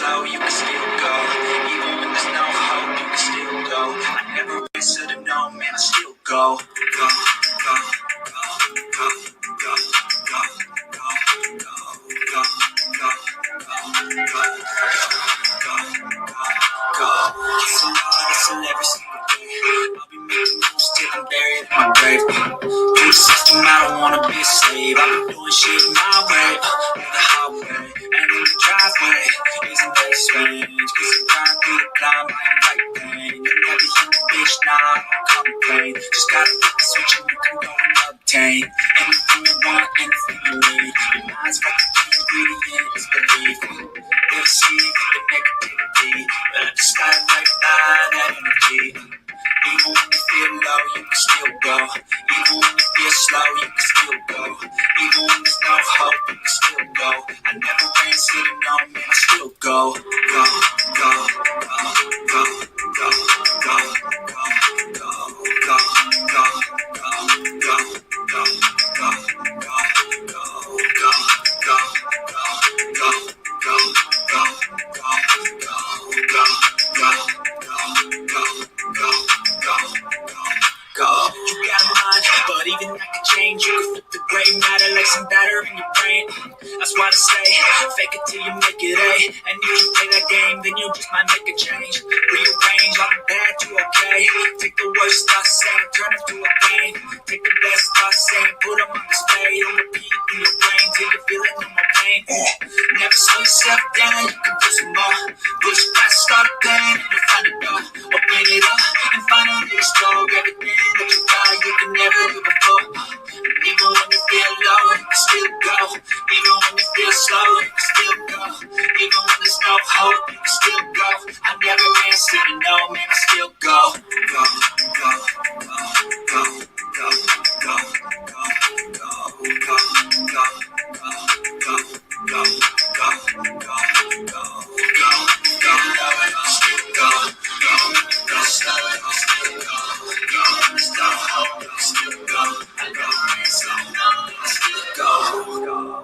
slow, you can still go. Even when there's no hope, you can still go. I never answer to no, man, I still go. Go, go, go, go, go, go, go, go, go, go, go. Hustle hard, hustle every single day. I'll be making moves till I'm buried in my grave. Through the system, I don't wanna be a slave. I've been doing shit my way, on the highway, and in the driveway. Isn't that strange? Cause I'm trying through the climb, I ain't right pain. You never hit the bitch, nah, I don't complain. Just gotta flip the switch and you can go and obtain anything you want, anything you need. Your mind's got the key ingredient, is belief. They'll see the negativity, but I just gotta right by that energy. Even when you feel low, you can still go. Even when you feel slow, you can still go. Even when there's no hope, you can still go. I never ran city, no, man, I still go. Go, go, go, go, go, go, go, go, go, go, go, go, go, go, go, go. You got a mind, but even I can change. You can flip the gray matter like some batter in your brain. That's why I say, fake it till you make it A. And if you play that game, then you just might make a change. Rearrange all the bad to okay. Take the worst I say, turn it to a game. Take the best I say, put them on display. On repeat in your brain till you're feeling no more pain. Never slow yourself down, you can do some more. Push past all the pain and you find a door. Open it up and finally explore everything that you thought you could never do before. Even when you feel low, you can still go. Even when you feel slow, you can still go. Even when there's no hope, you can still go. I never answer to no, man, I still go. Go, go, go, go, go, go, go, go, go, go, go, go, go, go, go, go, go, slow it, still go, go, still hope, still go, I go, slow down, still go, go.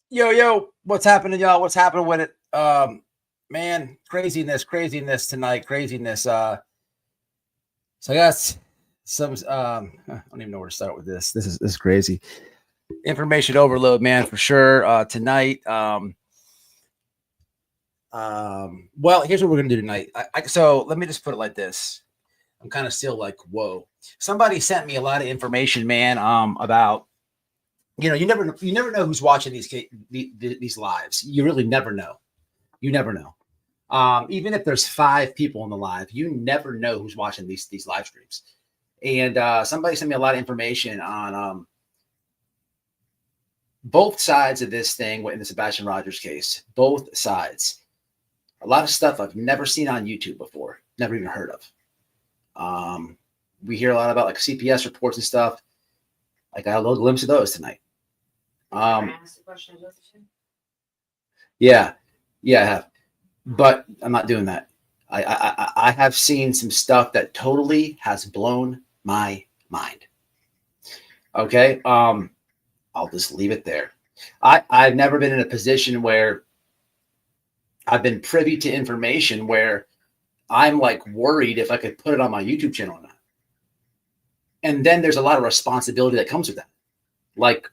Yo, what's happening, y'all? What's happening with it? Man, craziness tonight, craziness. So I got some I don't even know where to start with this. This is crazy. Information overload, man, for sure. Tonight. Well, here's what we're gonna do tonight. So let me just put it like this. I'm kind of still like, whoa. Somebody sent me a lot of information, man, about, you never know who's watching these lives. You really never know. You never know. Even if there's 5 people in the live, you never know who's watching these live streams. And somebody sent me a lot of information on both sides of this thing in the Sebastian Rogers case. Both sides. A lot of stuff I've never seen on YouTube before. Never even heard of. We hear a lot about like CPS reports and stuff. I got a little glimpse of those tonight. Yeah, I have, but I'm not doing that. I have seen some stuff that totally has blown my mind. Okay, I'll just leave it there. I've never been in a position where I've been privy to information where I'm like worried if I could put it on my YouTube channel or not. And then there's a lot of responsibility that comes with that. Like,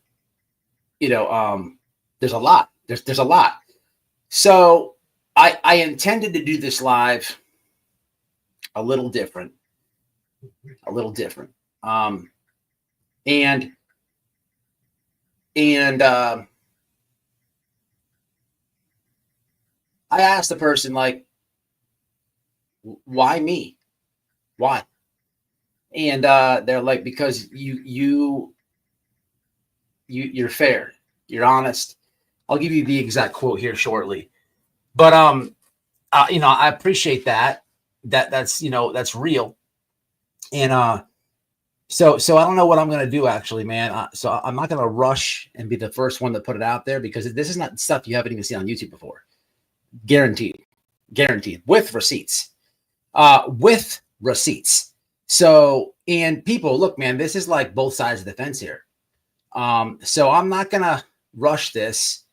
there's a lot. There's a lot. So I intended to do this live a little different. And I asked the person, like, why me? Why? And they're like, because you're fair, you're honest. I'll give you the exact quote here shortly. But I appreciate that. That's real. And So I don't know what I'm gonna do actually, man. So I'm not gonna rush and be the first one to put it out there because this is not stuff you haven't even seen on YouTube before. Guaranteed, guaranteed, with receipts, with receipts. So, and people, look, man, this is like both sides of the fence here. So I'm not gonna rush this.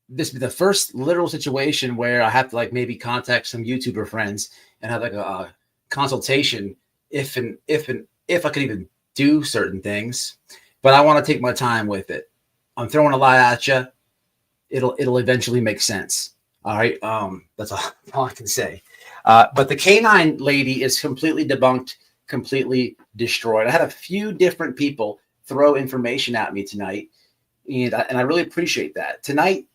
This be the first literal situation where I have to like maybe contact some YouTuber friends and have like a consultation if I could even do certain things. But I want to take my time with it. I'm throwing a lot at you. It'll eventually make sense. All right. That's all I can say. But the K9 lady is completely debunked, completely destroyed. I had a few different people throw information at me tonight, and I really appreciate that. Tonight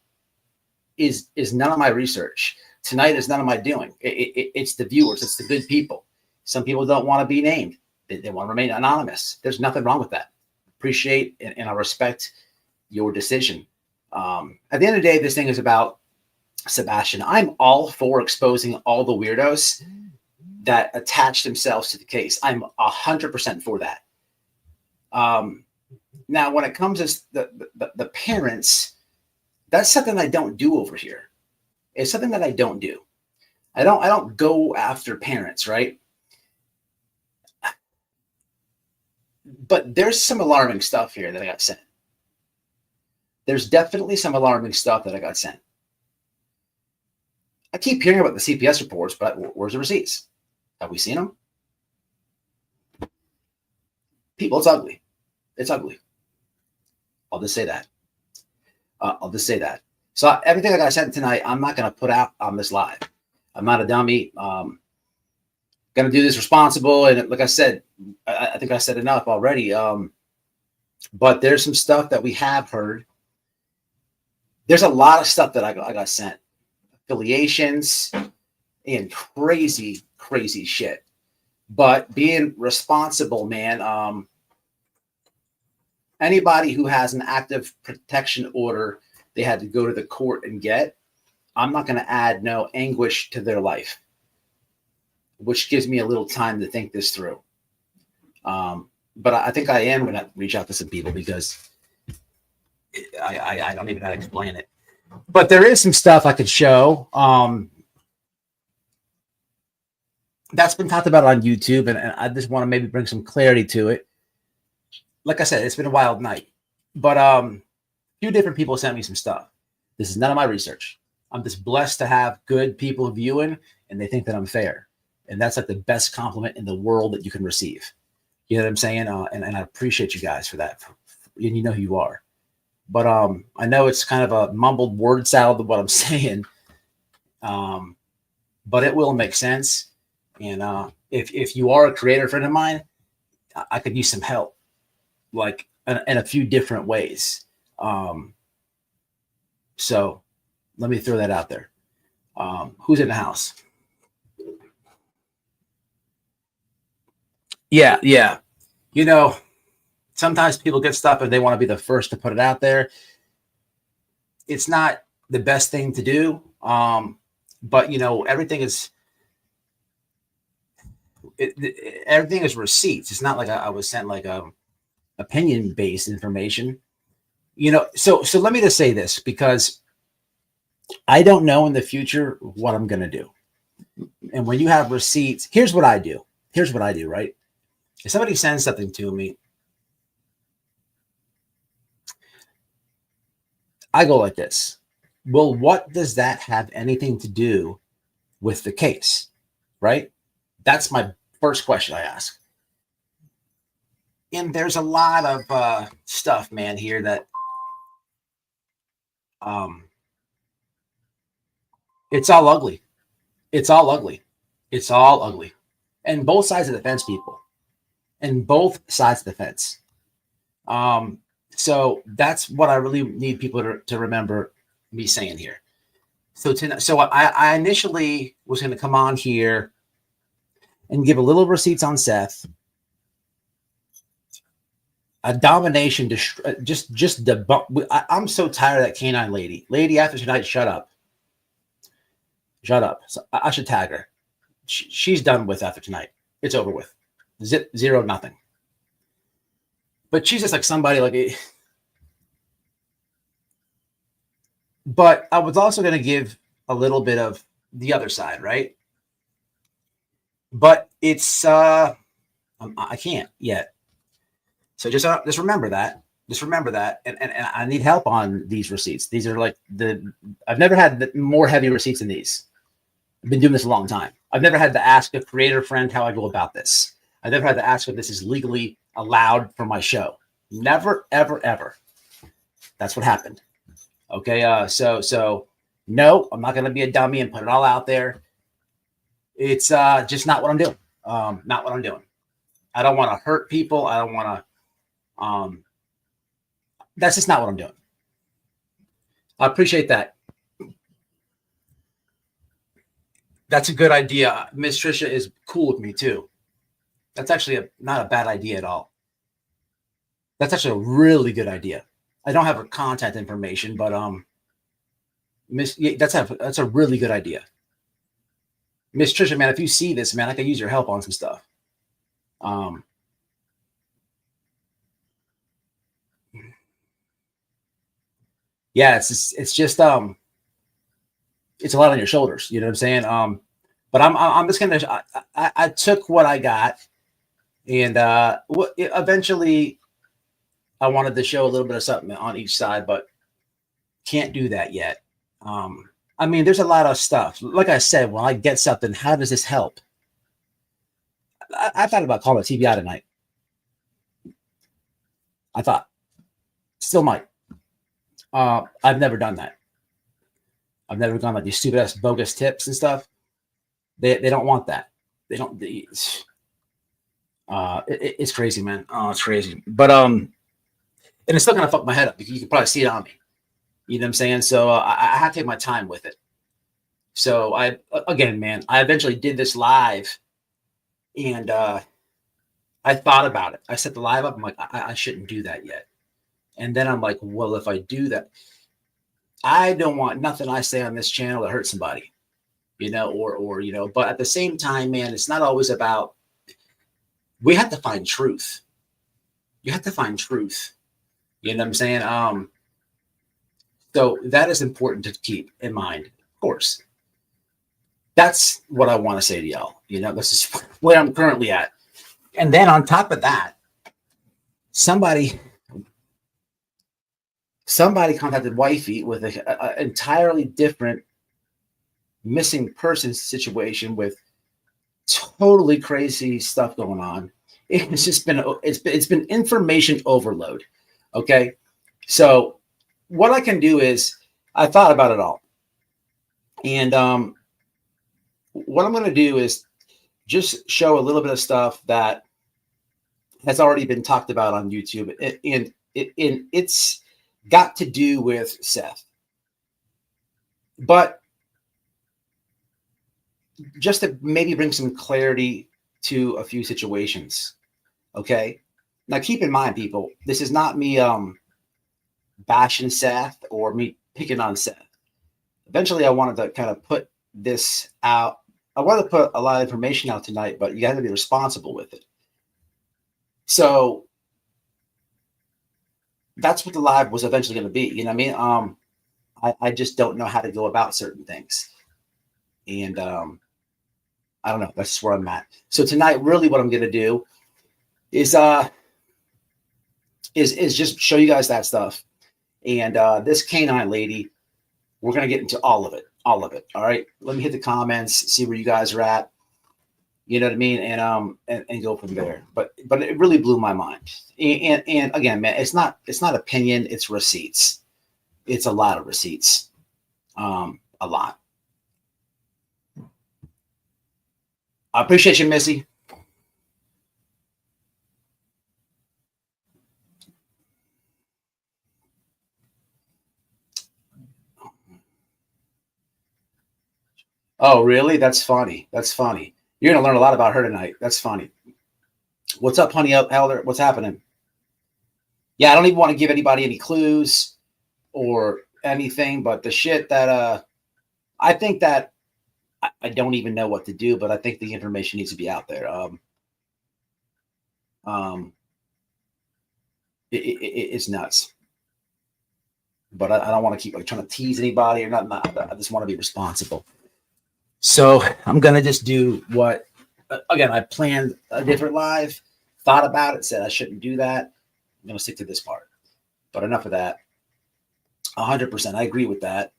is none of my research. Tonight is none of my doing. It's the viewers. It's the good people. Some people don't want to be named. They want to remain anonymous. There's nothing wrong with that. Appreciate and I respect your decision. At the end of the day, this thing is about Sebastian. I'm all for exposing all the weirdos that attach themselves to the case. I'm 100% for that. Now, when it comes to the parents, that's something I don't do over here. It's something that I don't do. I don't go after parents, right? But there's some alarming stuff here that I got sent. There's definitely some alarming stuff that I got sent. I keep hearing about the CPS reports, but where's the receipts? Have we seen them? People, it's ugly. It's ugly. I'll just say that. So everything I got sent tonight, I'm not going to put out on this live. I'm not a dummy. Going to do this responsible. And like I said, I think I said enough already. But there's some stuff that we have heard. There's a lot of stuff that I got sent. Affiliations and crazy, crazy shit. But being responsible, man, anybody who has an active protection order, they had to go to the court and get, I'm not going to add no anguish to their life, which gives me a little time to think this through. But I think I am going to reach out to some people because I don't even know how to explain it. But there is some stuff I could show. That's been talked about on YouTube, and I just want to maybe bring some clarity to it. Like I said, it's been a wild night, but a few different people sent me some stuff. This is none of my research. I'm just blessed to have good people viewing, and they think that I'm fair, and that's like the best compliment in the world that you can receive. You know what I'm saying? And I appreciate you guys for that. And you know who you are. But I know it's kind of a mumbled word salad of what I'm saying, but it will make sense. And if you are a creator friend of mine, I could use some help, like in a few different ways. So let me throw that out there. Who's in the house? Yeah. You know, sometimes people get stuff and they want to be the first to put it out there. It's not the best thing to do. But you know, everything is receipts. It's not like I was sent like opinion based information. You know, so let me just say this, because I don't know in the future what I'm going to do. And when you have receipts, here's what I do. Right? If somebody sends something to me, I go like this. Well, what does that have anything to do with the case? Right? That's my first question I ask. And there's a lot of stuff, man, here that it's all ugly. It's all ugly. And both sides of the fence, people. And both sides of the fence. So that's what I really need people to remember me saying here. So I initially was going to come on here and give a little receipts on Seth. A domination, just debunk. I'm so tired of that K9 lady. Lady, after tonight, shut up. So I should tag her. She's done with after tonight. It's over with. zero, nothing. But she's just like somebody like. But I was also going to give a little bit of the other side, right? But it's I can't yet. So just remember that. Just remember that, and I need help on these receipts. These are like I've never had more heavy receipts than these. I've been doing this a long time. I've never had to ask a creator friend how I go about this. I've never had to ask if this is legally allowed for my show. Never, ever, ever. That's what happened. Okay. So no, I'm not going to be a dummy and put it all out there. It's just not what I'm doing. Not what I'm doing. I don't want to hurt people. I don't want to. That's just not what I'm doing. I appreciate that. That's a good idea. Miss Trisha is cool with me too. That's actually not a bad idea at all. That's actually a really good idea. I don't have her contact information, but that's a really good idea. Miss Trisha, man, if you see this, man, I can use your help on some stuff. Yeah, it's just it's a lot on your shoulders. You know what I'm saying? But I'm just gonna I took what I got, and eventually I wanted to show a little bit of something on each side, but can't do that yet. I mean, there's a lot of stuff. Like I said, when I get something, how does this help? I thought about calling TBI tonight. I thought, still might. I've never done that. I've never gone like these stupid ass bogus tips and stuff. They don't want that. They don't. It's crazy, man. Oh, it's crazy. But and it's still gonna fuck my head up because you can probably see it on me. You know what I'm saying? So I have to take my time with it. So I eventually did this live, and I thought about it. I set the live up. I'm like, I shouldn't do that yet. And then I'm like, well, if I do that, I don't want nothing I say on this channel to hurt somebody, you know, or you know. But at the same time, man, it's not always about. We have to find truth. You have to find truth. You know what I'm saying? So that is important to keep in mind, of course. That's what I want to say to y'all. You know, this is where I'm currently at. And then on top of that, somebody contacted Wifey with an entirely different missing person situation with totally crazy stuff going on. It's just been it's been information overload. Okay, so what I can do is I thought about it all, and what I'm going to do is just show a little bit of stuff that has already been talked about on YouTube, and it's got to do with Seth. But just to maybe bring some clarity to a few situations. Okay. Now keep in mind, people, this is not me bashing Seth or me picking on Seth. Eventually I wanted to kind of put this out. I wanted to put a lot of information out tonight, but you got to be responsible with it. So that's what the live was eventually going to be. You know what I mean? I just don't know how to go about certain things. And I don't know. That's where I'm at. So tonight, really what I'm going to do is just show you guys that stuff. And this K9 lady, we're going to get into all of it. All of it. All right. Let me hit the comments, see where you guys are at. You know what I mean? And go from there. But it really blew my mind. And again, man, it's not opinion, it's receipts. It's a lot of receipts. A lot. I appreciate you, Missy. Oh, really? That's funny. That's funny. You're going to learn a lot about her tonight. That's funny. What's up, honey Elder? What's happening? Yeah, I don't even want to give anybody any clues or anything, but the shit that I think that I don't even know what to do, but I think the information needs to be out there. It's nuts. But I don't want to keep like trying to tease anybody or nothing. I just want to be responsible. So I'm gonna just do what. Again, I planned a different live, thought about it, said I shouldn't do that. I'm gonna stick to this part. But enough of that. 100%, I agree with that.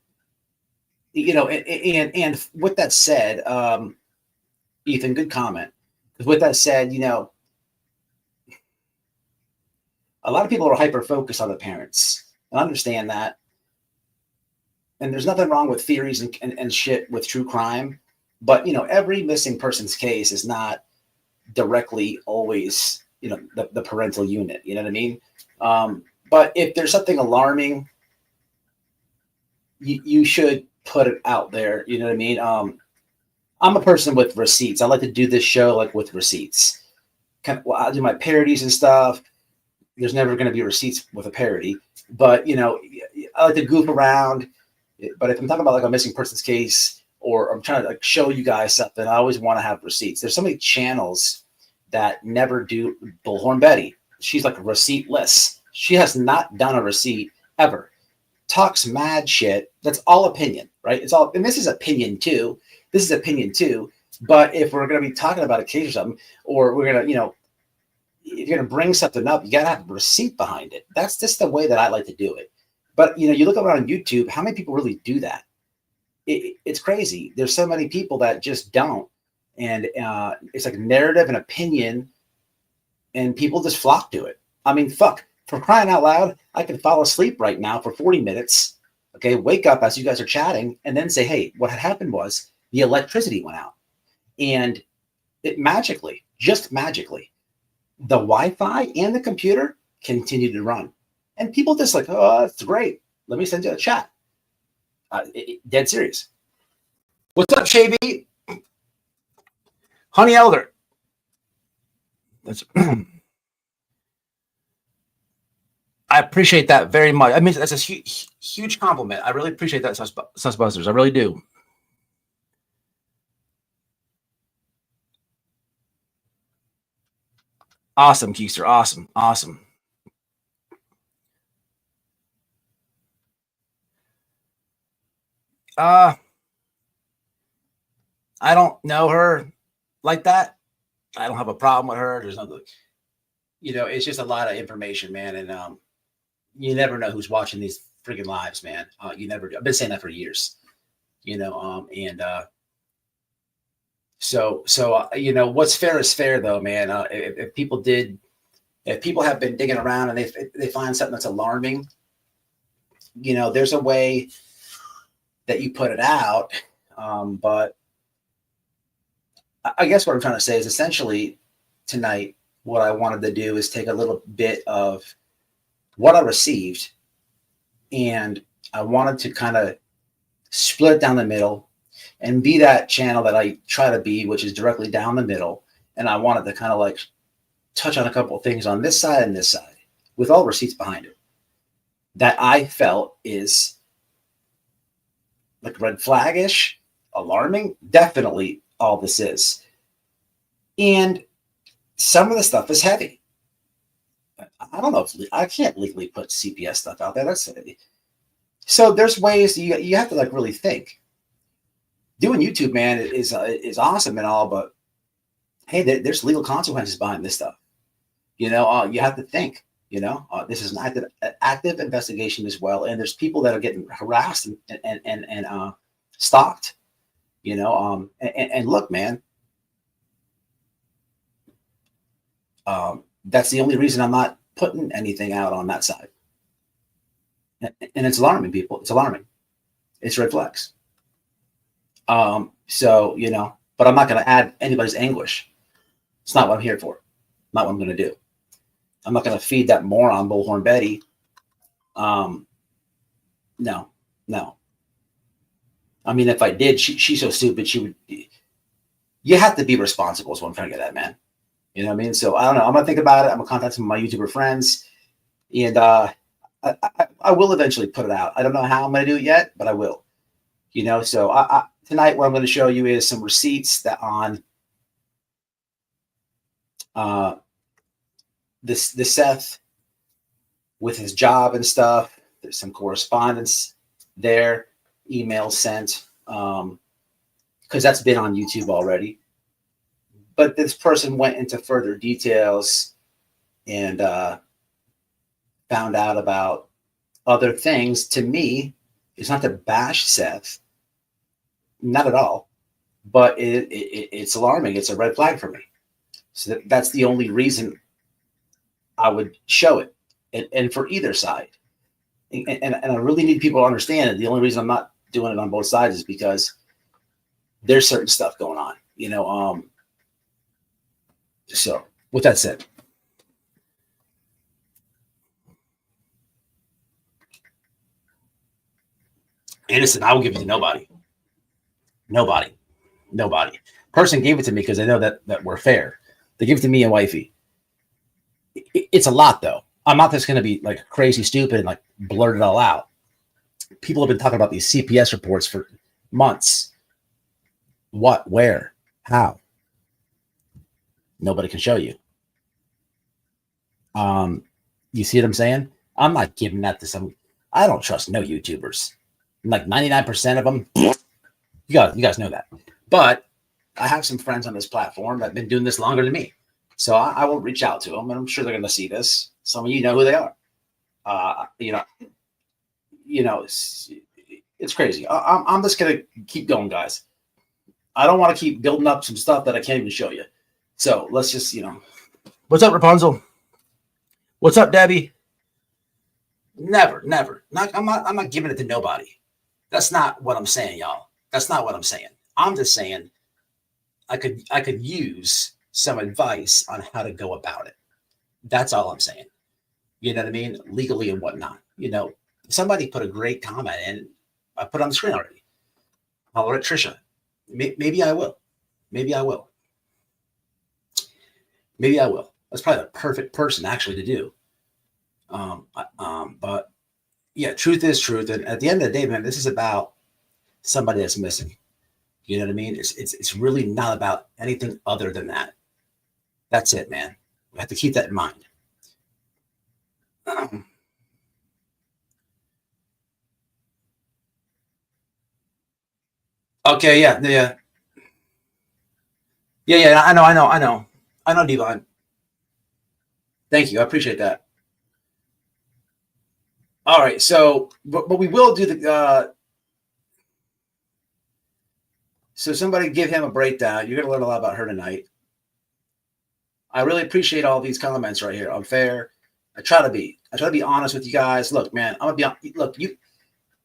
And with that said, Ethan, good comment. Because with that said, a lot of people are hyper focused on the parents. I understand that. And there's nothing wrong with theories and shit with true crime. But, every missing person's case is not directly always, the parental unit. You know what I mean? But if there's something alarming, you should put it out there. You know what I mean? I'm a person with receipts. I like to do this show like with receipts. I do my parodies and stuff. There's never going to be receipts with a parody, but I like to goof around. But if I'm talking about like a missing persons case, or I'm trying to like show you guys something, I always want to have receipts. There's so many channels that never do. Bullhorn Betty, she's like receiptless. She has not done a receipt ever. Talks mad shit. That's all opinion, right? It's all, and this is opinion too. This is opinion too. But if we're going to be talking about a case or something, or we're going to, if you're going to bring something up, you got to have a receipt behind it. That's just the way that I like to do it. But, you look around on YouTube, how many people really do that? It's crazy. There's so many people that just don't. And it's like narrative and opinion, and people just flock to it. I mean, fuck, for crying out loud, I could fall asleep right now for 40 minutes. Okay, wake up as you guys are chatting and then say, hey, what had happened was the electricity went out. And it magically, just magically, the Wi-Fi and the computer continued to run. And people just like, oh, that's great. Let me send you a chat. Dead serious. What's up, Shavy? Honey Elder. That's I appreciate that very much. I mean, that's a huge compliment. I really appreciate that, Susbusters. I really do. Awesome, Keister. Awesome. Awesome. I don't know her like that. I don't have a problem with her. There's no, it's just a lot of information, man. And you never know who's watching these freaking lives, man. You never do. I've been saying that for years, so what's fair is fair, though, man. If people have been digging around and they find something that's alarming, there's a way that you put it out. But I guess what I'm trying to say is essentially tonight, what I wanted to do is take a little bit of what I received, and I wanted to kind of split it down the middle and be that channel that I try to be, which is directly down the middle. And I wanted to kind of like touch on a couple of things on this side and this side with all receipts behind it that I felt is like red flagish, alarming. Definitely all this is. And some of the stuff is heavy. I don't know if I can't legally put CPS stuff out there. That's heavy. So there's ways you have to like really think. Doing YouTube, man, is awesome and all, but hey, there's legal consequences behind this stuff. You have to think. This is an active investigation as well, and there's people that are getting harassed and stalked. And look, man, that's the only reason I'm not putting anything out on that side. And it's alarming, people. It's alarming. It's red flags. So, but I'm not going to add anybody's anguish. It's not what I'm here for. Not what I'm going to do. I'm not going to feed that moron Bullhorn Betty. No. I mean, if I did, she's so stupid. She would. You have to be responsible. Is what I'm trying to get at, man. You know what I mean? So I don't know. I'm gonna think about it. I'm gonna contact some of my YouTuber friends, and I will eventually put it out. I don't know how I'm gonna do it yet, but I will. So tonight, what I'm going to show you is some receipts that on this Seth with his job and stuff. There's some correspondence there, emails sent, because that's been on YouTube already. But this person went into further details and found out about other things. To me, it's not to bash Seth, not at all, but it's alarming. It's a red flag for me. So that's the only reason I would show it, and for either side. And I really need people to understand it. The only reason I'm not doing it on both sides is because there's certain stuff going on, you know. So with that said, innocent, I will give it to nobody. Nobody. Person gave it to me because they know that we're fair. They give it to me and wifey. It's a lot though. I'm not just going to be like crazy stupid and like blurt it all out. People have been talking about these CPS reports for months. What, where, how? Nobody can show you. You see what I'm saying? I'm not giving that to some. I don't trust no YouTubers. Like 99% of them. You guys know that. But I have some friends on this platform that have been doing this longer than me. So I will reach out to them, and I'm sure they're going to see this. Some of you know who they are. It's crazy. I'm just going to keep going, guys. I don't want to keep building up some stuff that I can't even show you. So let's just, What's up, Rapunzel? What's up, Debbie? Never. I'm not giving it to nobody. That's not what I'm saying, y'all. That's not what I'm saying. I'm just saying I could use some advice on how to go about it. That's all I'm saying. You know what I mean? Legally and whatnot. Somebody put a great comment and I put it on the screen already. Holler at Trisha. Maybe I will. Maybe I will. That's probably the perfect person actually to do. But yeah, truth is truth. And at the end of the day, man, this is about somebody that's missing. You know what I mean? It's really not about anything other than that. That's it, man. We have to keep that in mind. Okay, yeah. I know, Devon. Thank you. I appreciate that. All right, so but we will do the. So somebody give him a breakdown. You're going to learn a lot about her tonight. I really appreciate all these comments right here. I'm fair. I try to be honest with you guys. Look, man, I'm gonna be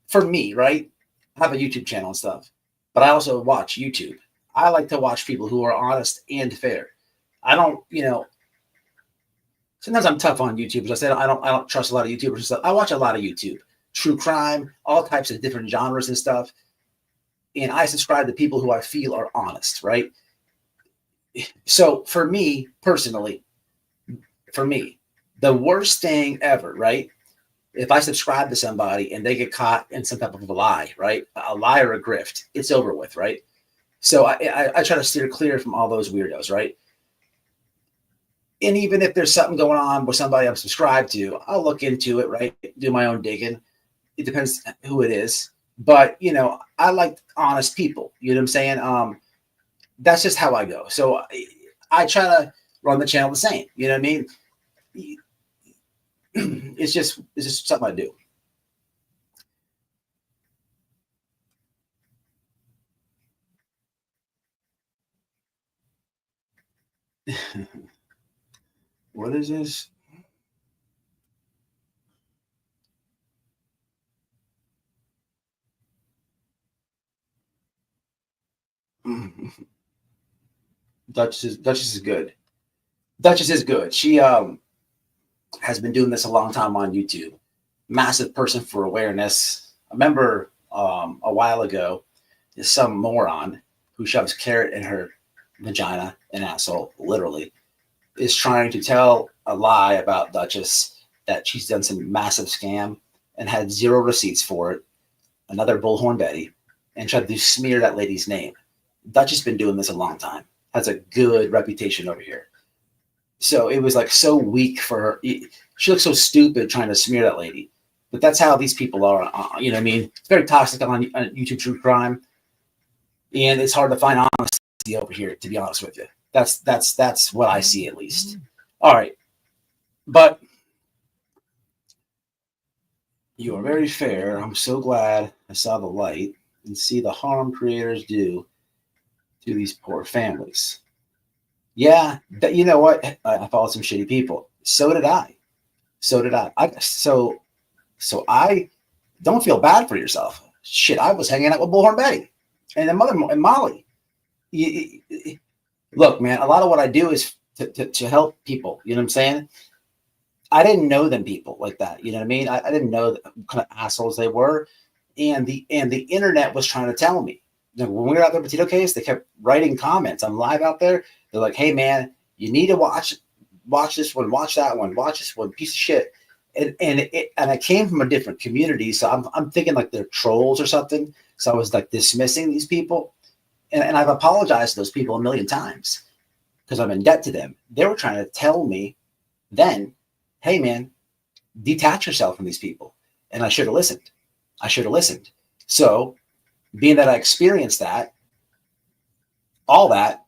for me, right? I have a YouTube channel and stuff, but I also watch YouTube. I like to watch people who are honest and fair. I don't, sometimes I'm tough on YouTubers. I said I don't trust a lot of YouTubers and stuff. I watch a lot of YouTube, true crime, all types of different genres and stuff. And I subscribe to people who I feel are honest, right? So for me personally, the worst thing ever, right? If I subscribe to somebody and they get caught in some type of a lie, right? A lie or a grift, it's over with, right? So I try to steer clear from all those weirdos, right? And even if there's something going on with somebody I'm subscribed to, I'll look into it, right? Do my own digging. It depends who it is. But, I like honest people. You know what I'm saying? That's just how I go. So I try to run the channel the same. You know what I mean? It's just something I do. What is this? Duchess is good. Duchess is good. She has been doing this a long time on YouTube. Massive person for awareness. I remember a while ago, there's some moron who shoves carrot in her vagina and asshole, literally, is trying to tell a lie about Duchess that she's done some massive scam and had zero receipts for it. Another bullhorn Betty, and tried to smear that lady's name. Duchess been doing this a long time. Has a good reputation over here. So it was like so weak for her. She looked so stupid trying to smear that lady. But that's how these people are. You know what I mean? It's very toxic on YouTube true crime, and it's hard to find honesty over here. To be honest with you, that's what I see at least. All right, but you are very fair. I'm so glad I saw the light and see the harm creators do to these poor families. Yeah, you know what? I followed some shitty people. So did I. So did I. So I don't feel bad for yourself. Shit, I was hanging out with Bullhorn Betty and the mother and Molly. Look, man, a lot of what I do is to help people. You know what I'm saying? I didn't know them people like that. You know what I mean? I didn't know what kind of assholes they were, and the internet was trying to tell me. You know, when we were out there with Tito Case, they kept writing comments. I'm live out there. They're like, "Hey, man, you need to watch this one, watch that one, watch this one, piece of shit." And I came from a different community, so I'm thinking like they're trolls or something. So I was like dismissing these people, and I've apologized to those people a million times because I'm in debt to them. They were trying to tell me then, hey man, detach yourself from these people. And I should have listened. I should have listened. So being that I experienced that, all that,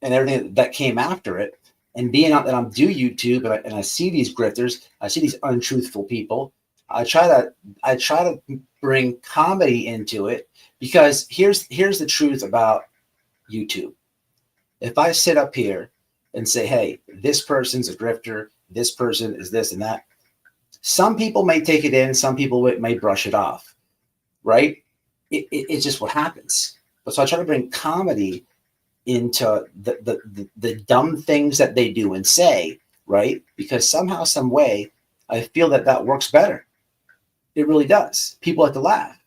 and everything that came after it, and being out that I'm do YouTube and I see these grifters, I see these untruthful people, I try to bring comedy into it because here's the truth about YouTube. If I sit up here and say, hey, this person's a grifter, this person is this and that, some people may take it in, some people may brush it off, right? It's just what happens. But so I try to bring comedy into the dumb things that they do and say, right? Because somehow, some way, I feel that works better. It really does. People like to laugh,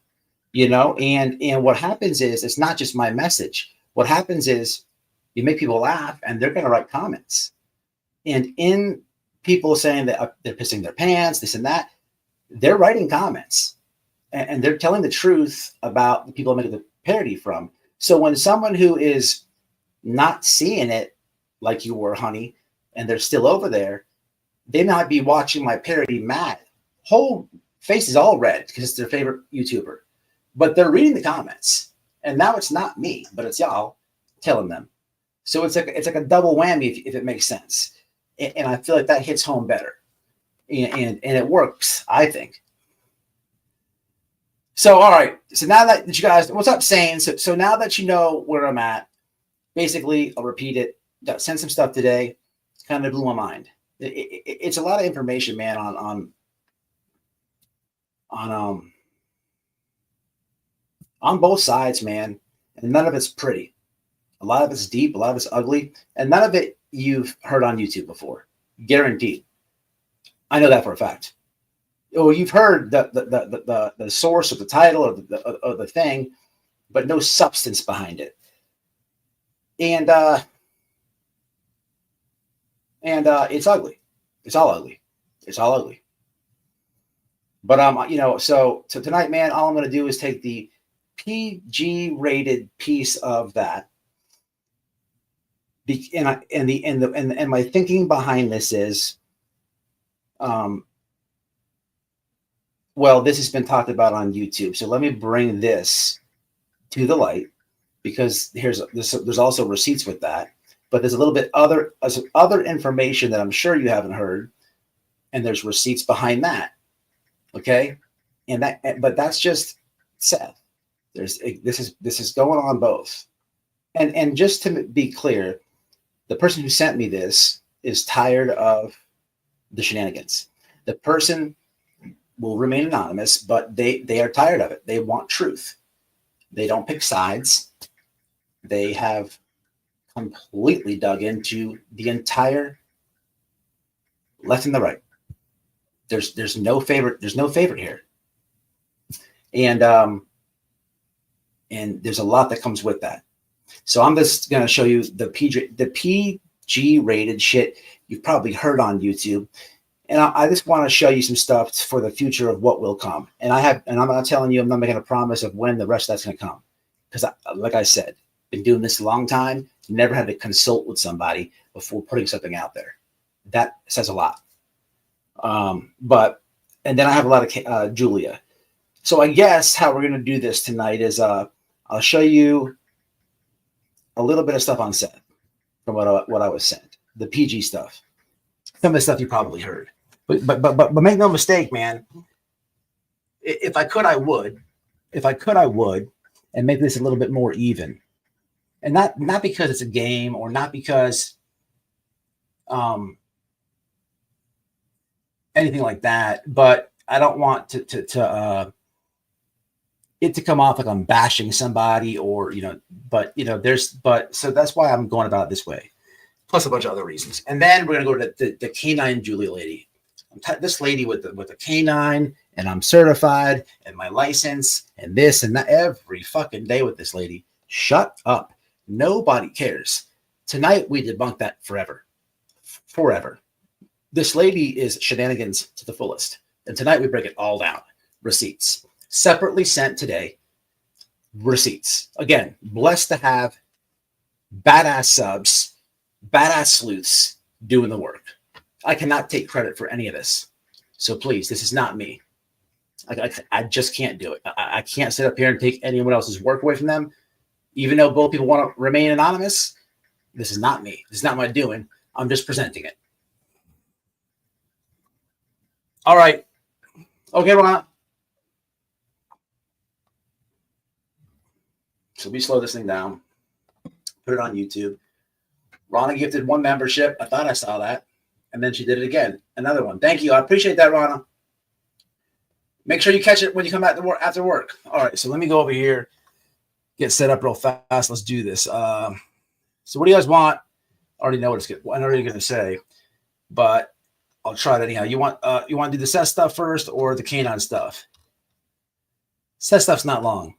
you know? And what happens is, it's not just my message. What happens is you make people laugh and they're going to write comments. And in people saying that they're pissing their pants, this and that, they're writing comments and they're telling the truth about the people I'm making the parody from. So when someone who is not seeing it like you were, honey, and they're still over there, they might be watching my parody mad. Whole face is all red because it's their favorite YouTuber. But they're reading the comments. And now it's not me, but it's y'all telling them. So it's like a double whammy if it makes sense. And I feel like that hits home better. And it works, I think. So, all right. So now that you guys, what's up, Sane? So now that you know where I'm at, basically, I'll repeat it. Sent some stuff today. It kind of blew my mind. It's a lot of information, man, on both sides, man. And none of it's pretty. A lot of it's deep. A lot of it's ugly. And none of it you've heard on YouTube before. Guaranteed. I know that for a fact. Oh, you've heard the source of the title of the thing, but no substance behind it. And it's ugly. It's all ugly. It's all ugly. But you know, so tonight, man, all I'm going to do is take the PG rated piece of that. And my thinking behind this is, well, this has been talked about on YouTube. So let me bring this to the light because there's also receipts with that. But there's a little bit other information that I'm sure you haven't heard, and there's receipts behind that. Okay, but that's just Seth. This is going on both, and just to be clear, the person who sent me this is tired of the shenanigans. The person will remain anonymous, but they are tired of it. They want truth. They don't pick sides. They have completely dug into the entire left and the right. There's no favorite. There's no favorite here, and there's a lot that comes with that. So I'm just gonna show you the PG rated shit you've probably heard on YouTube, and I just want to show you some stuff for the future of what will come. And I'm not telling you, I'm not making a promise of when the rest of that's gonna come, because like I said, been doing this a long time. Never had to consult with somebody before putting something out there. That says a lot. And then I have a lot of Julia. So I guess how we're going to do this tonight is I'll show you a little bit of stuff on Seth from what I was sent, the PG stuff. Some of the stuff you probably heard. But make no mistake, man. If I could, I would. If I could, I would, and make this a little bit more even. And not because it's a game or not because anything like that, but I don't want it to come off like I'm bashing somebody or, so that's why I'm going about it this way. Plus a bunch of other reasons. And then we're going to go to the K9 Julia lady. This lady with the K9, and I'm certified and my license and this and that every fucking day with this lady. Shut up. Nobody cares. Tonight we debunk that forever. Forever. This lady is shenanigans to the fullest. And tonight we break it all down. Receipts. Separately sent today. Receipts. Again, blessed to have badass subs, badass sleuths doing the work. I cannot take credit for any of this. So please, this is not me. I just can't do it. I can't sit up here and take anyone else's work away from them. Even though both people want to remain anonymous, this is not me. This is not my doing. I'm just presenting it. All right. Okay, Ron. So we slow this thing down. Put it on YouTube. Rana gifted 1 membership. I thought I saw that. And then she did it again. Another one. Thank you. I appreciate that, Rana. Make sure you catch it when you come back to work after work. All right. So let me go over here. Get set up real fast. Let's do this. So what do you guys want? I already know what I'm already going to say. But I'll try it anyhow. You want to do the Seth stuff first or the K9 stuff? Seth stuff's not long.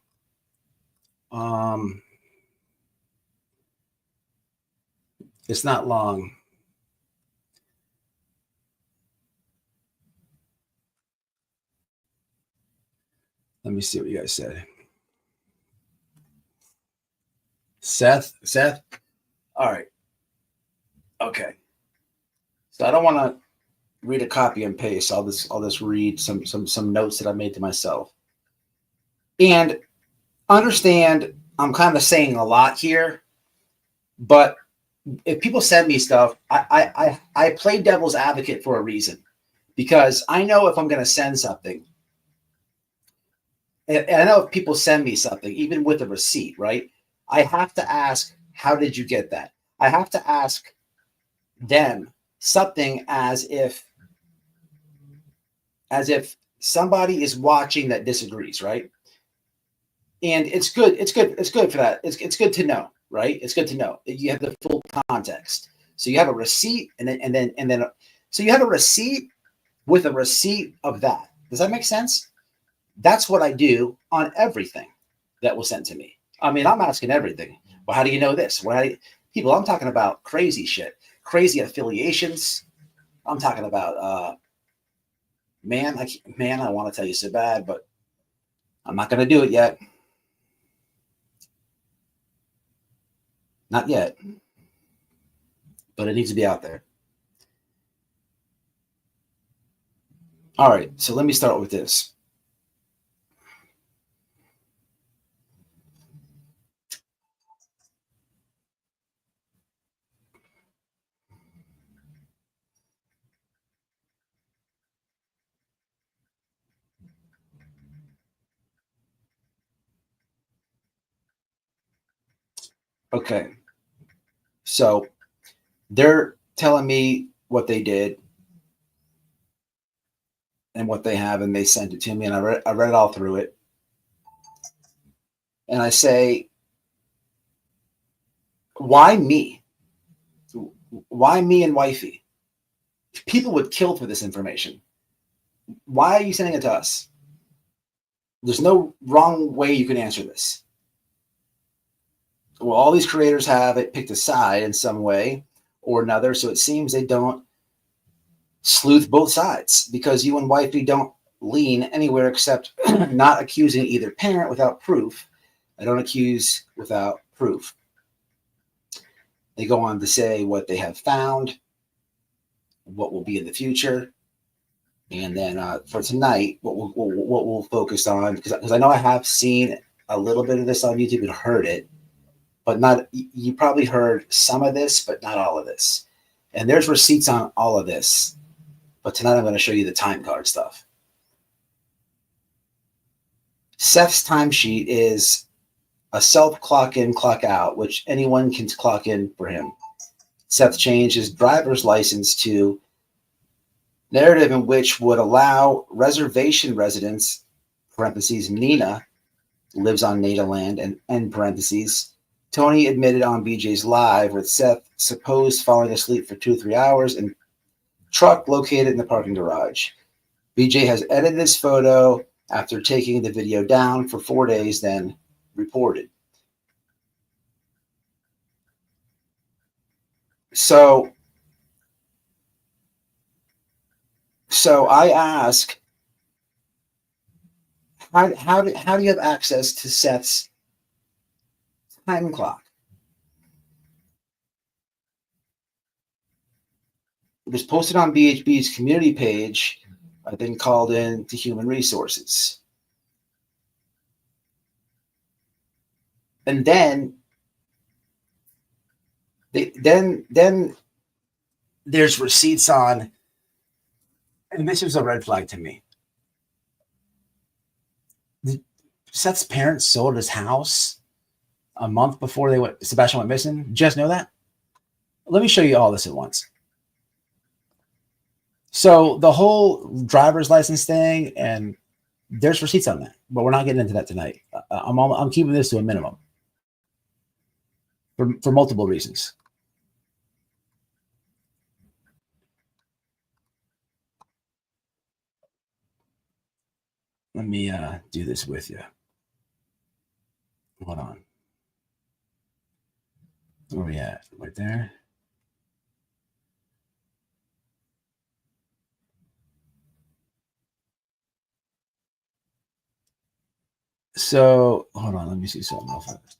It's not long. Let me see what you guys said. Seth. All right. Okay. So I don't want to read a copy and paste. I'll just read some notes that I made to myself. And understand, I'm kind of saying a lot here, but if people send me stuff, I play devil's advocate for a reason, because I know if I'm going to send something, and I know if people send me something, even with a receipt, right? I have to ask, how did you get that? I have to ask them something as if somebody is watching that disagrees, right? And it's good for that. It's good to know, right? It's good to know that you have the full context. So you have a receipt, and then so you have a receipt with a receipt of that. Does that make sense? That's what I do on everything that was sent to me. I mean, I'm asking everything. Well, how do you know this? People, I'm talking about crazy shit, crazy affiliations. I'm talking about, man, I want to tell you so bad, but I'm not going to do it yet. Not yet, but it needs to be out there. All right, so let me start with this. Okay, so they're telling me what they did and what they have, and they sent it to me, and I read all through it, and I say, why me? Why me and wifey? People would kill for this information. Why are you sending it to us? There's no wrong way you can answer this. Well, all these creators have it picked a side in some way or another, so it seems they don't sleuth both sides, because you and wifey don't lean anywhere except not accusing either parent without proof. I don't accuse without proof. They go on to say what they have found. what will be in the future. And then for tonight, what we'll focus on, because I know I have seen a little bit of this on YouTube and heard it, but not, you probably heard some of this, but not all of this. And there's receipts on all of this. But tonight I'm going to show you the time card stuff. Seth's timesheet is a self clock in, clock out, which anyone can clock in for him. Seth changed his driver's license to narrative in which would allow reservation residents, parentheses, Nina lives on Nada land, and end parentheses. Tony admitted on BJ's Live with Seth supposed falling asleep for 2-3 hours and truck located in the parking garage. BJ has edited this photo after taking the video down for 4 days, then reported. So I ask, how do you have access to Seth's time clock? It was posted on BHB's community page. I then called in to Human Resources. And then there's receipts on, and this was a red flag to me. Seth's parents sold his house a month before Sebastian went missing. Did you guys know that? Let me show you all this at once. So the whole driver's license thing, and there's receipts on that, but we're not getting into that tonight. I'm keeping this to a minimum for multiple reasons. Let me do this with you. Hold on. Where are we at? Right there. So hold on, let me see something real fast.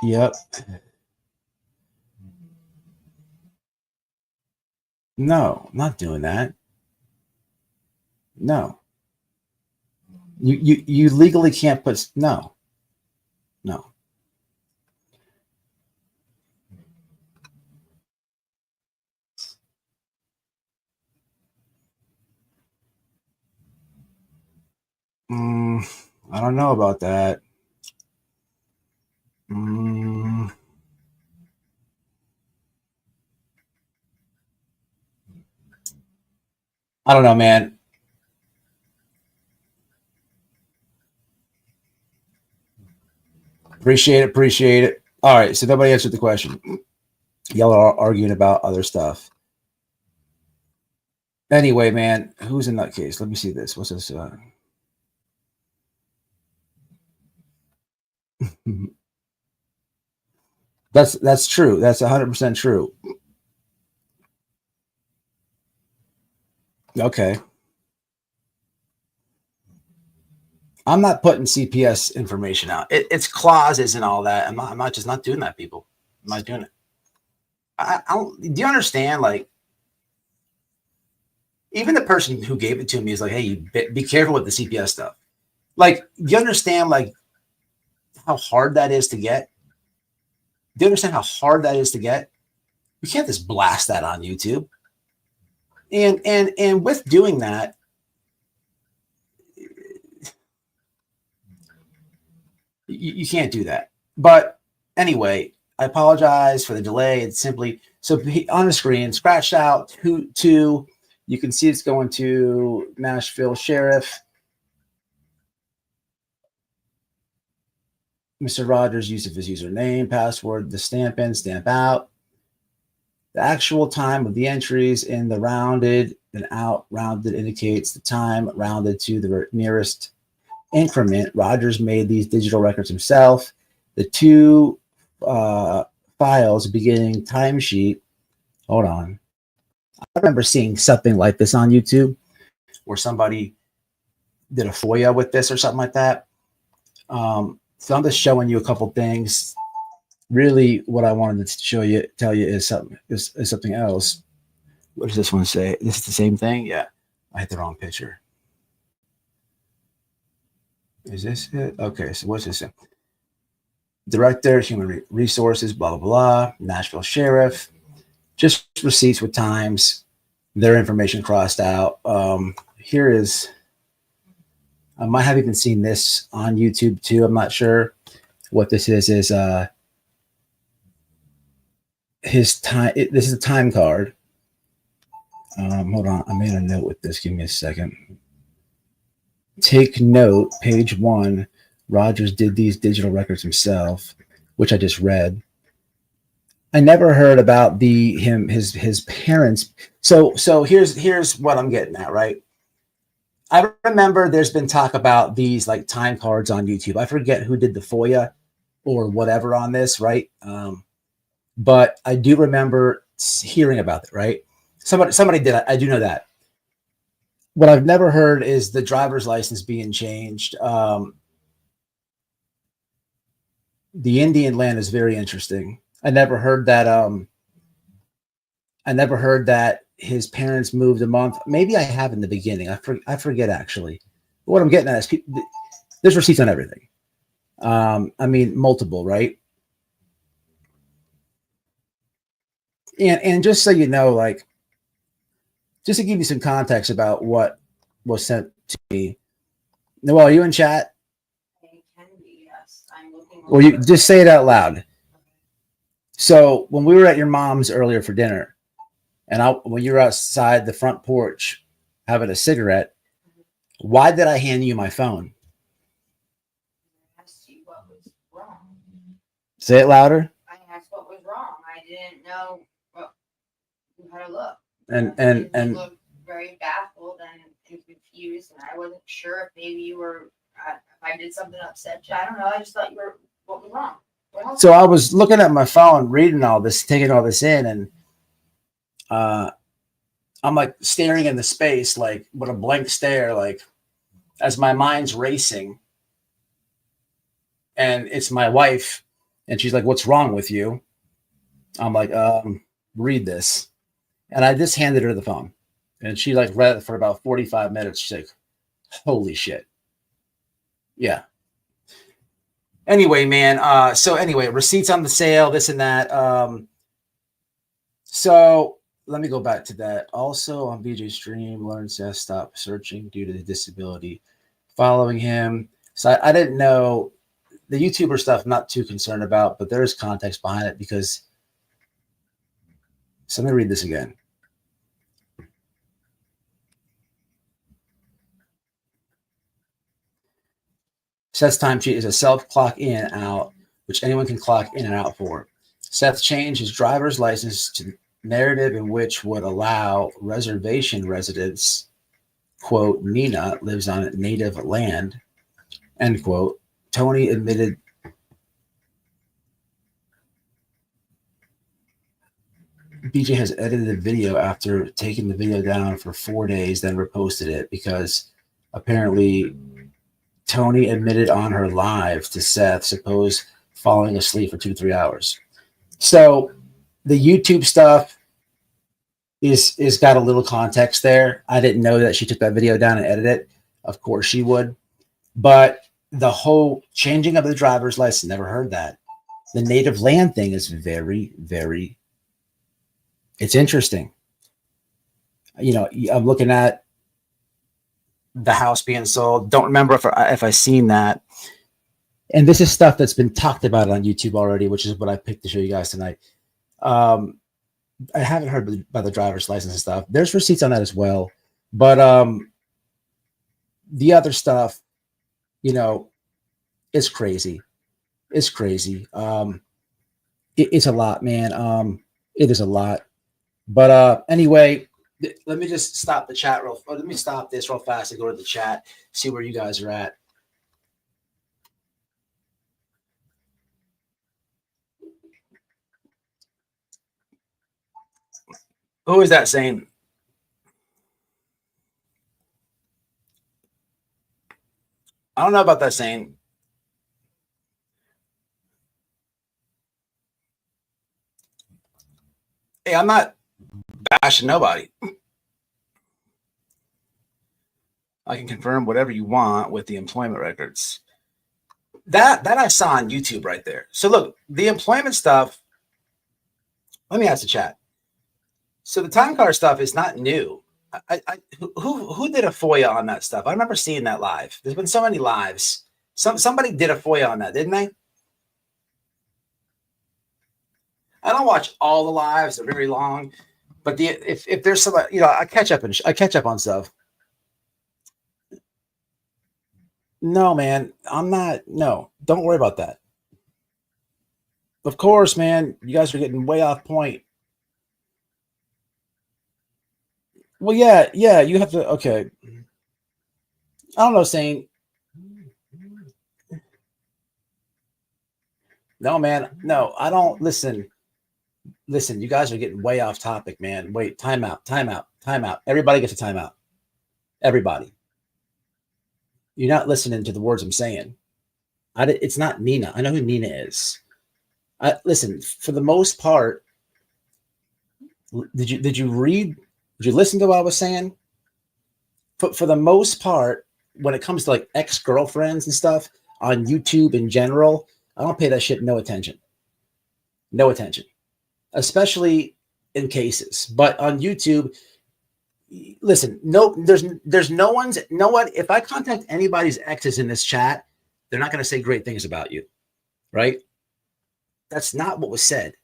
Yep. No, not doing that. No. You legally can't put no. I don't know about that. I don't know, man. Appreciate it. All right, so nobody answered the question. Y'all are arguing about other stuff. Anyway, man, who's in that case? Let me see this. What's this? That's true. That's 100% true. Okay. I'm not putting CPS information out. It's clauses and all that. I'm not just not doing that, people. I'm not doing it. Do you understand? Like, even the person who gave it to me is like, hey, be careful with the CPS stuff. Like, do you understand, like, how hard that is to get? Do you understand how hard that is to get? You can't just blast that on YouTube. And with doing that, you can't do that. But anyway, I apologize for the delay. It's simply, so on the screen, scratched out to you can see it's going to Nashville Sheriff. Mr. Rogers' use of his username, password, the stamp in, stamp out. The actual time of the entries in the rounded and out rounded indicates the time rounded to the nearest increment. Rogers made these digital records himself. The two files beginning timesheet. Hold on. I remember seeing something like this on YouTube where somebody did a FOIA with this or something like that. So I'm just showing you a couple things. Really, what I wanted to tell you is something else. What does this one say? This is the same thing? Yeah. I hit the wrong picture. Is this it? Okay, so what's this? Director, Human Resources, blah, blah, blah. Nashville Sheriff. Just receipts with times, their information crossed out. Here is, I might have even seen this on YouTube too. I'm not sure what this is his time. This is a time card. Hold on. I made a note with this. Give me a second. Take note, page 1. Rogers did these digital records himself, which I just read. I never heard about his parents. So here's what I'm getting at, right? I remember there's been talk about these like time cards on YouTube. I forget who did the FOIA or whatever on this, right? But I do remember hearing about it, right? Somebody did. I do know that. What I've never heard is the driver's license being changed. The Indian land is very interesting. I never heard that. I never heard that his parents moved a month. Maybe I have in the beginning. I forget actually. But what I'm getting at is there's receipts on everything. I mean, multiple, right? And just so you know, like, just to give you some context about what was sent to me. Noel, are you in chat? It can be, yes. I'm looking. Or you just say it out loud. So when we were at your mom's earlier for dinner, and when you were outside the front porch having a cigarette, why did I hand you my phone? I asked you what was wrong. Say it louder. I asked what was wrong. I didn't know what you had to look. And you looked very baffled and confused, and I wasn't sure if maybe you were if I did something upset you. I don't know. I just thought you were what was wrong. So I was looking at my phone, reading all this, taking all this in, and I'm like staring in the space, like with a blank stare, like as my mind's racing. And it's my wife, and she's like, "What's wrong with you?" I'm like, read this. And I just handed her the phone. And she like read it for about 45 minutes. She's like, holy shit. Yeah. Anyway, man. So anyway, receipts on the sale, this and that. So let me go back to that. Also on BJ Stream, learn Seth stopped searching due to the disability following him. So I didn't know the YouTuber stuff, I'm not too concerned about, but there is context behind it because. So let me read this again. Seth's timesheet is a self-clock in out, which anyone can clock in and out for. Seth changed his driver's license to narrative in which would allow reservation residents, quote, Nina lives on native land, end quote. Tony admitted BJ has edited the video after taking the video down for 4 days, then reposted it because apparently Tony admitted on her live to Seth, suppose falling asleep for 2-3 hours. So the YouTube stuff is got a little context there. I didn't know that she took that video down and edited it. Of course she would. But the whole changing of the driver's license, never heard that. The native land thing is very, very, it's interesting. You know, I'm looking at the house being sold. Don't remember if I seen that. And this is stuff that's been talked about on YouTube already, which is what I picked to show you guys tonight. I haven't heard about the driver's license and stuff. There's receipts on that as well. But the other stuff, you know, it's crazy. It's crazy. It's a lot, man. It is a lot. But anyway, let me just stop the chat let me stop this real fast and go to the chat, see where you guys are at. Who is that saying? I don't know about that saying. Hey, I'm not bashing nobody. I can confirm whatever you want with the employment records. That I saw on YouTube right there. So look, the employment stuff. Let me ask the chat. So the time card stuff is not new. Who did a FOIA on that stuff? I remember seeing that live. There's been so many lives. Somebody did a FOIA on that, didn't they? I don't watch all the lives; they're very long. But if there's some, I catch up on stuff. No, man, I'm not. No, don't worry about that. Of course, man, you guys are getting way off point. Well, yeah, you have to. Okay, I don't know, saying no, man. No, I don't listen. Listen, you guys are getting way off topic, man. Wait, time out. Everybody gets a timeout. Everybody. You're not listening to the words I'm saying. It's not Nina. I know who Nina is. Listen, for the most part, did you read? Did you listen to what I was saying? For the most part, when it comes to like ex-girlfriends and stuff on YouTube in general, I don't pay that shit no attention. No attention. Especially in cases. But on YouTube, listen, there's no one. If I contact anybody's exes in this chat, they're not going to say great things about you, right? That's not what was said.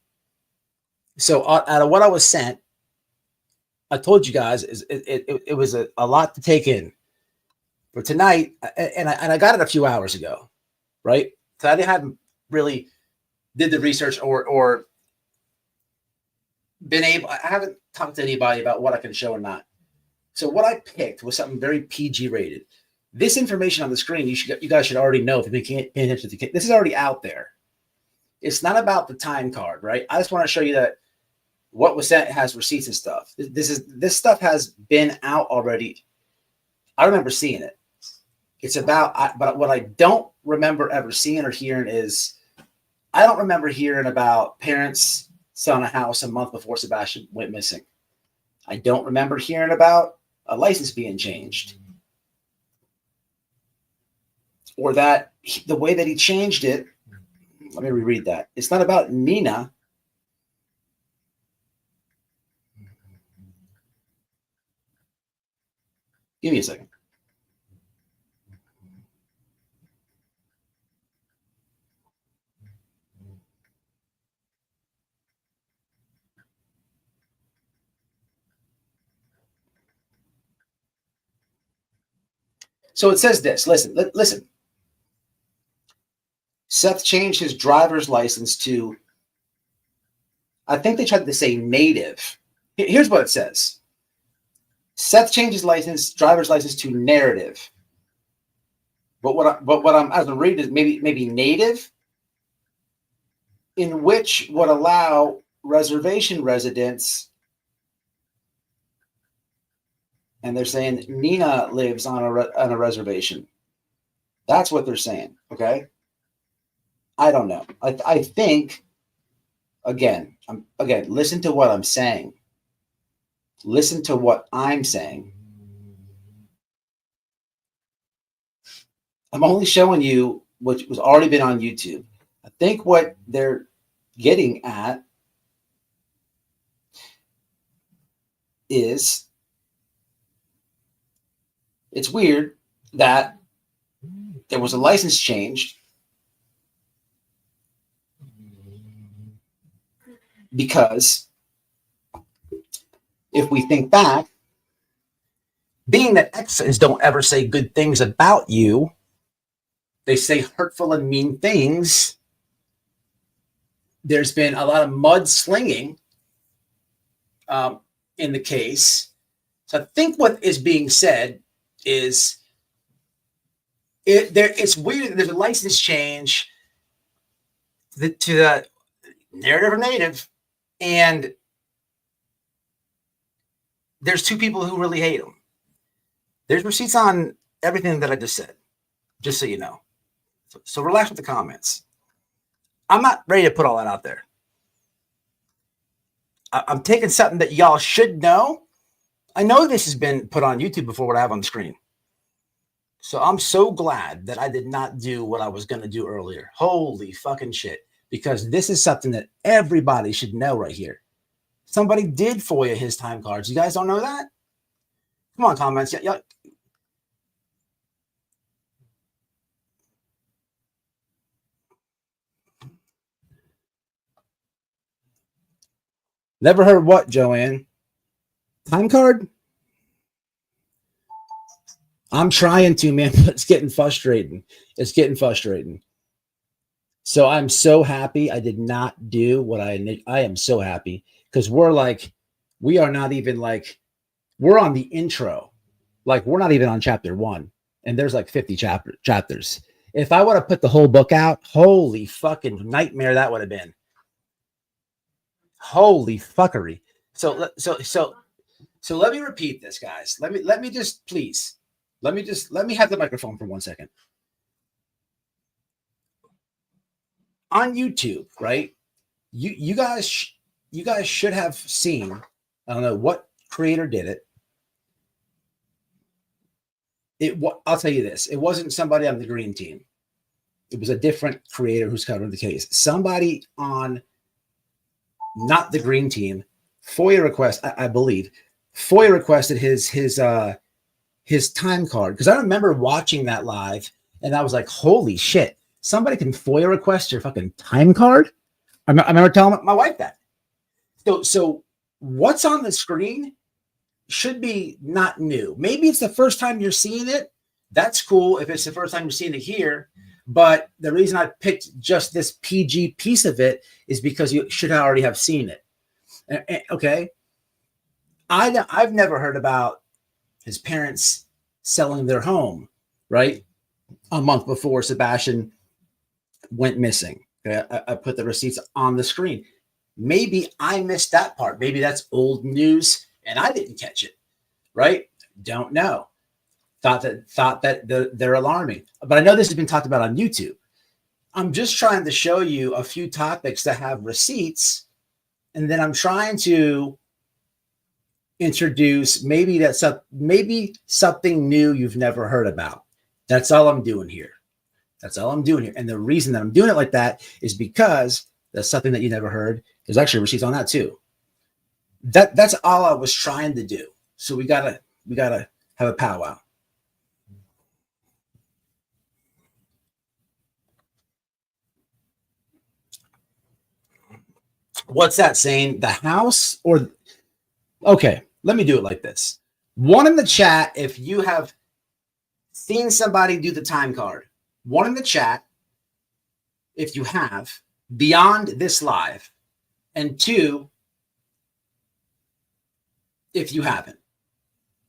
So out of what I was sent, I told you guys it was a lot to take in. For tonight, and I got it a few hours ago, right? So I hadn't really did the research or been able. I haven't talked to anybody about what I can show or not. So what I picked was something very PG rated. This information on the screen, you guys should already know if you've been paying attention to this is already out there. It's not about the time card, right? I just want to show you that what was sent has receipts and stuff. This stuff has been out already. I remember seeing it. It's about, but what I don't remember ever seeing or hearing is, I don't remember hearing about parents selling a house a month before Sebastian went missing. I don't remember hearing about a license being changed. Or that the way that he changed it, let me reread that. It's not about Nina. Give me a second. So it says this. Listen. Seth changed his driver's license to, I think they tried to say native. Here's what it says. Seth changed his driver's license to narrative. But what I'm as I'm reading is maybe native, in which would allow reservation residents, and they're saying Nina lives on a reservation. That's what they're saying. Okay. I don't know. I think again, listen to what I'm saying. Listen to what I'm saying. I'm only showing you what was already been on YouTube. I think what they're getting at is it's weird that there was a license change because if we think back, being that exes don't ever say good things about you, they say hurtful and mean things. There's been a lot of mudslinging in the case. So I think what is being said is it's weird that there's a license change to the narrative or native, and there's two people who really hate him. There's receipts on everything that I just said, just so you know. So relax with the comments. I'm not ready to put all that out there. I'm taking something that y'all should know. I know this has been put on YouTube before, what I have on the screen. So I'm so glad that I did not do what I was going to do earlier. Holy fucking shit. Because this is something that everybody should know right here. Somebody did FOIA his time cards. You guys don't know that? Come on, comments. Yeah. Never heard what, Joanne? Time card? I'm trying to, man, but it's getting frustrating. It's getting frustrating. So I'm so happy I did not do what I am so happy because we are not even like, we're on the intro. Like we're not even on chapter 1 and there's like 50 chapters. If I would have put the whole book out, holy fucking nightmare that would have been. Holy fuckery. So let me repeat this, guys. Let me just please. Let me have the microphone for 1 second. On YouTube, right? You guys should have seen, I don't know what creator did it. I'll tell you this. It wasn't somebody on the green team. It was a different creator who's covering the case. Somebody on not the green team, FOIA request, I believe, FOIA requested his time card. Because I remember watching that live and I was like, holy shit, somebody can FOIA request your fucking time card? I remember telling my wife that. So what's on the screen should be not new. Maybe it's the first time you're seeing it. That's cool if it's the first time you're seeing it here. But the reason I picked just this PG piece of it is because you should already have seen it. Okay. I've never heard about his parents selling their home, right? A month before Sebastian went missing. Okay? I put the receipts on the screen. Maybe I missed that part. Maybe that's old news and I didn't catch it, right? Don't know. Thought that they're alarming. But I know this has been talked about on YouTube. I'm just trying to show you a few topics that have receipts, and then I'm trying to introduce maybe something new you've never heard about. That's all I'm doing here. That's all I'm doing here. And the reason that I'm doing it like that is because that's something that you never heard. There's actually receipts on that too. That's all I was trying to do. So we gotta have a powwow. What's that saying? The house or okay, let me do it like this. One in the chat if you have seen somebody do the time card. One in the chat if you have beyond this live. And two, if you haven't.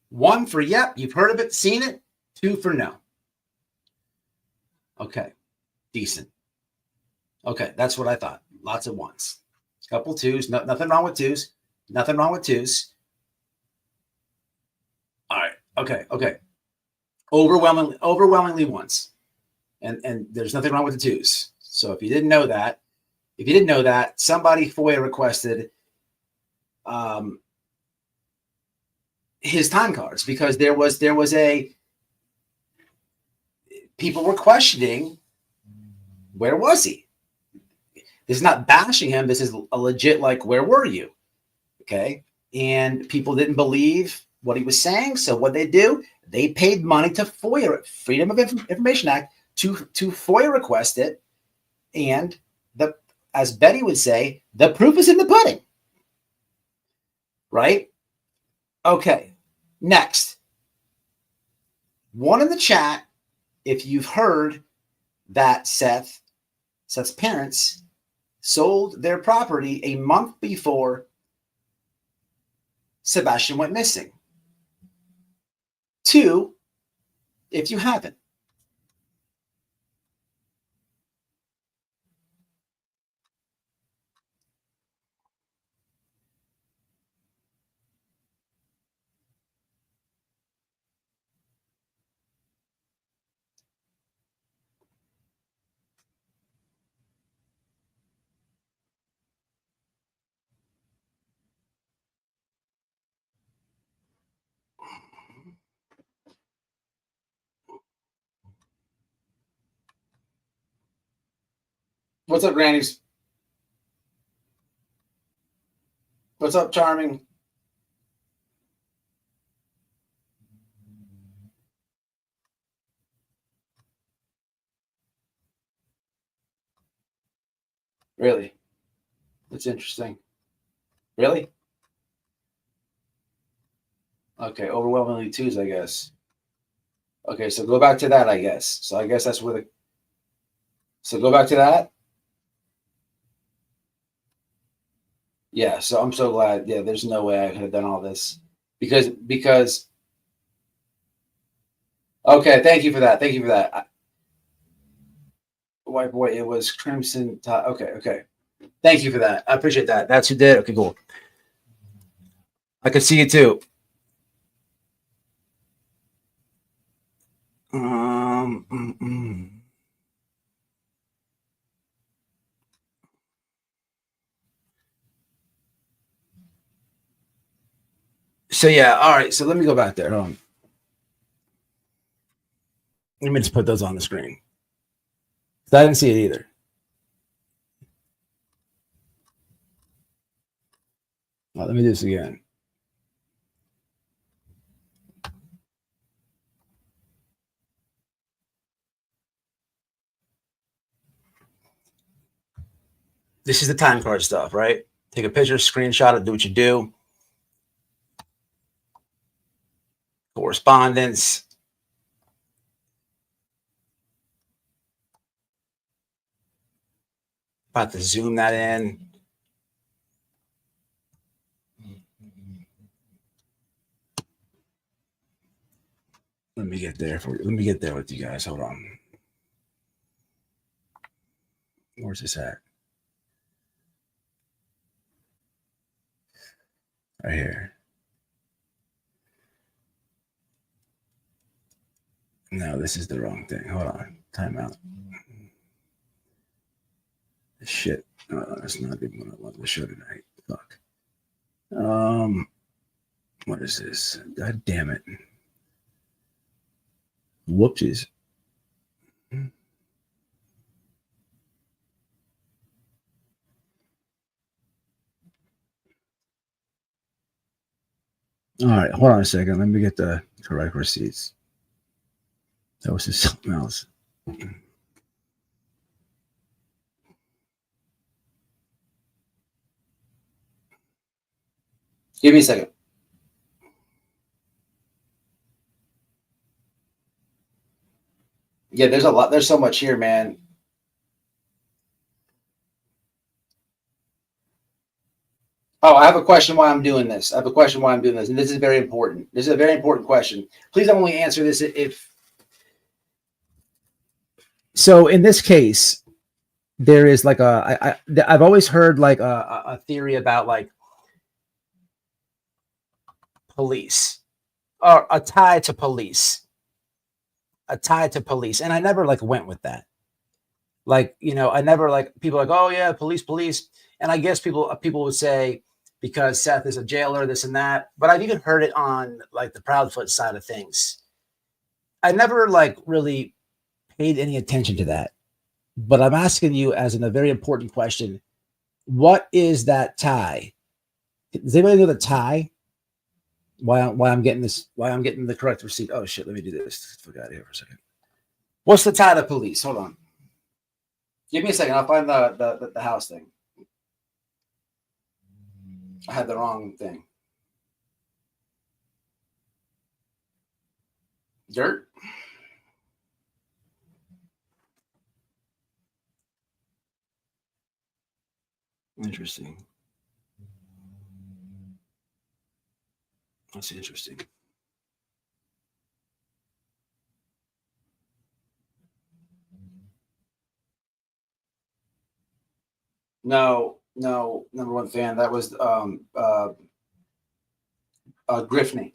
One for yep, you've heard of it, seen it. Two for no. Okay, decent. Okay, that's what I thought. Lots of ones. Couple twos. Nothing wrong with twos. Nothing wrong with twos. All right. Okay. Overwhelmingly ones. And there's nothing wrong with the twos. So if you didn't know that, somebody FOIA requested his time cards because there was a people were questioning where was he? This is not bashing him. This is a legit like where were you? Okay, and people didn't believe what he was saying. So what they do? They paid money to FOIA, Freedom of Information Act, to FOIA request it, and as Betty would say, the proof is in the pudding. Right? Okay. Next, one in the chat, if you've heard that Seth's parents sold their property a month before Sebastian went missing. Two, if you haven't. What's up, Grannies? What's up, Charming? Really? That's interesting. Really? Okay, overwhelmingly twos, I guess. Okay, so go back to that, I guess. So I guess that's where the. So go back to that. Yeah. So I'm so glad. Yeah, there's no way I could have done all this because. Okay, thank you for that. Thank you for that. White boy, it was Crimson. Okay, okay. Thank you for that. I appreciate that. That's who did. Okay, cool. I could see it too. Um. mm, mm. So yeah, all right. So let me go back there. Hold on. Let me just put those on the screen. I didn't see it either. Let me do this again. This is the time card stuff, right? Take a picture, screenshot it, do what you do. Correspondence. About to zoom that in. Let me get there for you. Let me get there with you guys. Hold on. Where's this at? Right here. No, this is the wrong thing. Hold on. Time out. Shit. That's not the one I wanted to show tonight. Fuck. What is this? God damn it. Whoopsies. All right, hold on a second. Let me get the correct receipts. That was just something else. Give me a second. Yeah, there's a lot. There's so much here, man. Oh, I have a question why I'm doing this. I have a question why I'm doing this, and this is very important. This is a very important question. Please only answer this if. So in this case, there is like I've always heard like a theory about like police or a tie to police, and I never like went with that. Like, I never like people like, oh yeah, police. And I guess people would say because Seth is a jailer, this and that. But I've even heard it on like the Proudfoot side of things. I never like really paid any attention to that. But I'm asking you as a very important question. What is that tie? Does anybody know the tie? Why I'm getting this? Why I'm getting the correct receipt? Oh shit! Let me do this. Get out of here for a second. What's the tie to police? Hold on. Give me a second. I'll find the house thing. I had the wrong thing. Dirt. Interesting. That's interesting. No, number one fan. That was Griffney.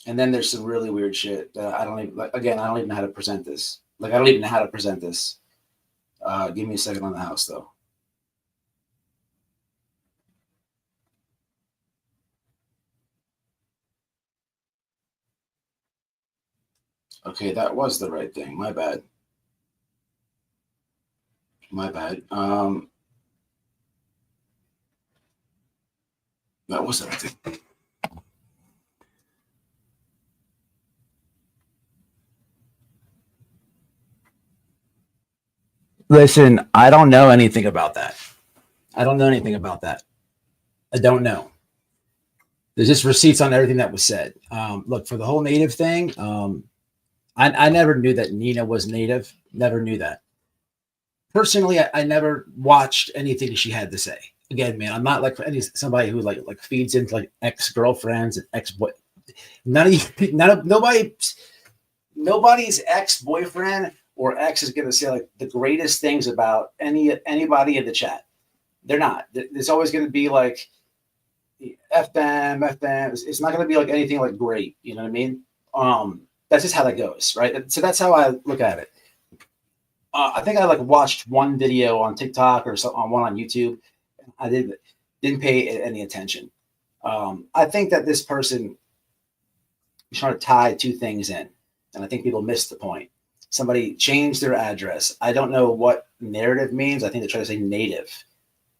And then there's some really weird shit that I don't even like. Again, I don't even know how to present this. Like I don't even know how to present this. Give me a second on the house though. Okay, that was the right thing. My bad. My bad. That was the right thing. Listen, I don't know anything about that. I don't know anything about that. I don't know. There's just receipts on everything that was said. Look, for the whole native thing, I never knew that Nina was native. Never knew that. Personally, I never watched anything she had to say. Again, man, I'm not like somebody who like feeds into like ex girlfriends and ex boy. Nobody's ex boyfriend or ex is going to say like the greatest things about anybody in the chat. They're not. There's always going to be like F them, F them. It's not going to be like anything like great. You know what I mean? That's just how that goes, right? So that's how I look at it. I think I like watched one video on TikTok or on one on YouTube. I didn't pay any attention. I think that this person is trying to tie two things in, and I think people missed the point. Somebody changed their address. I don't know what narrative means. I think they try to say native,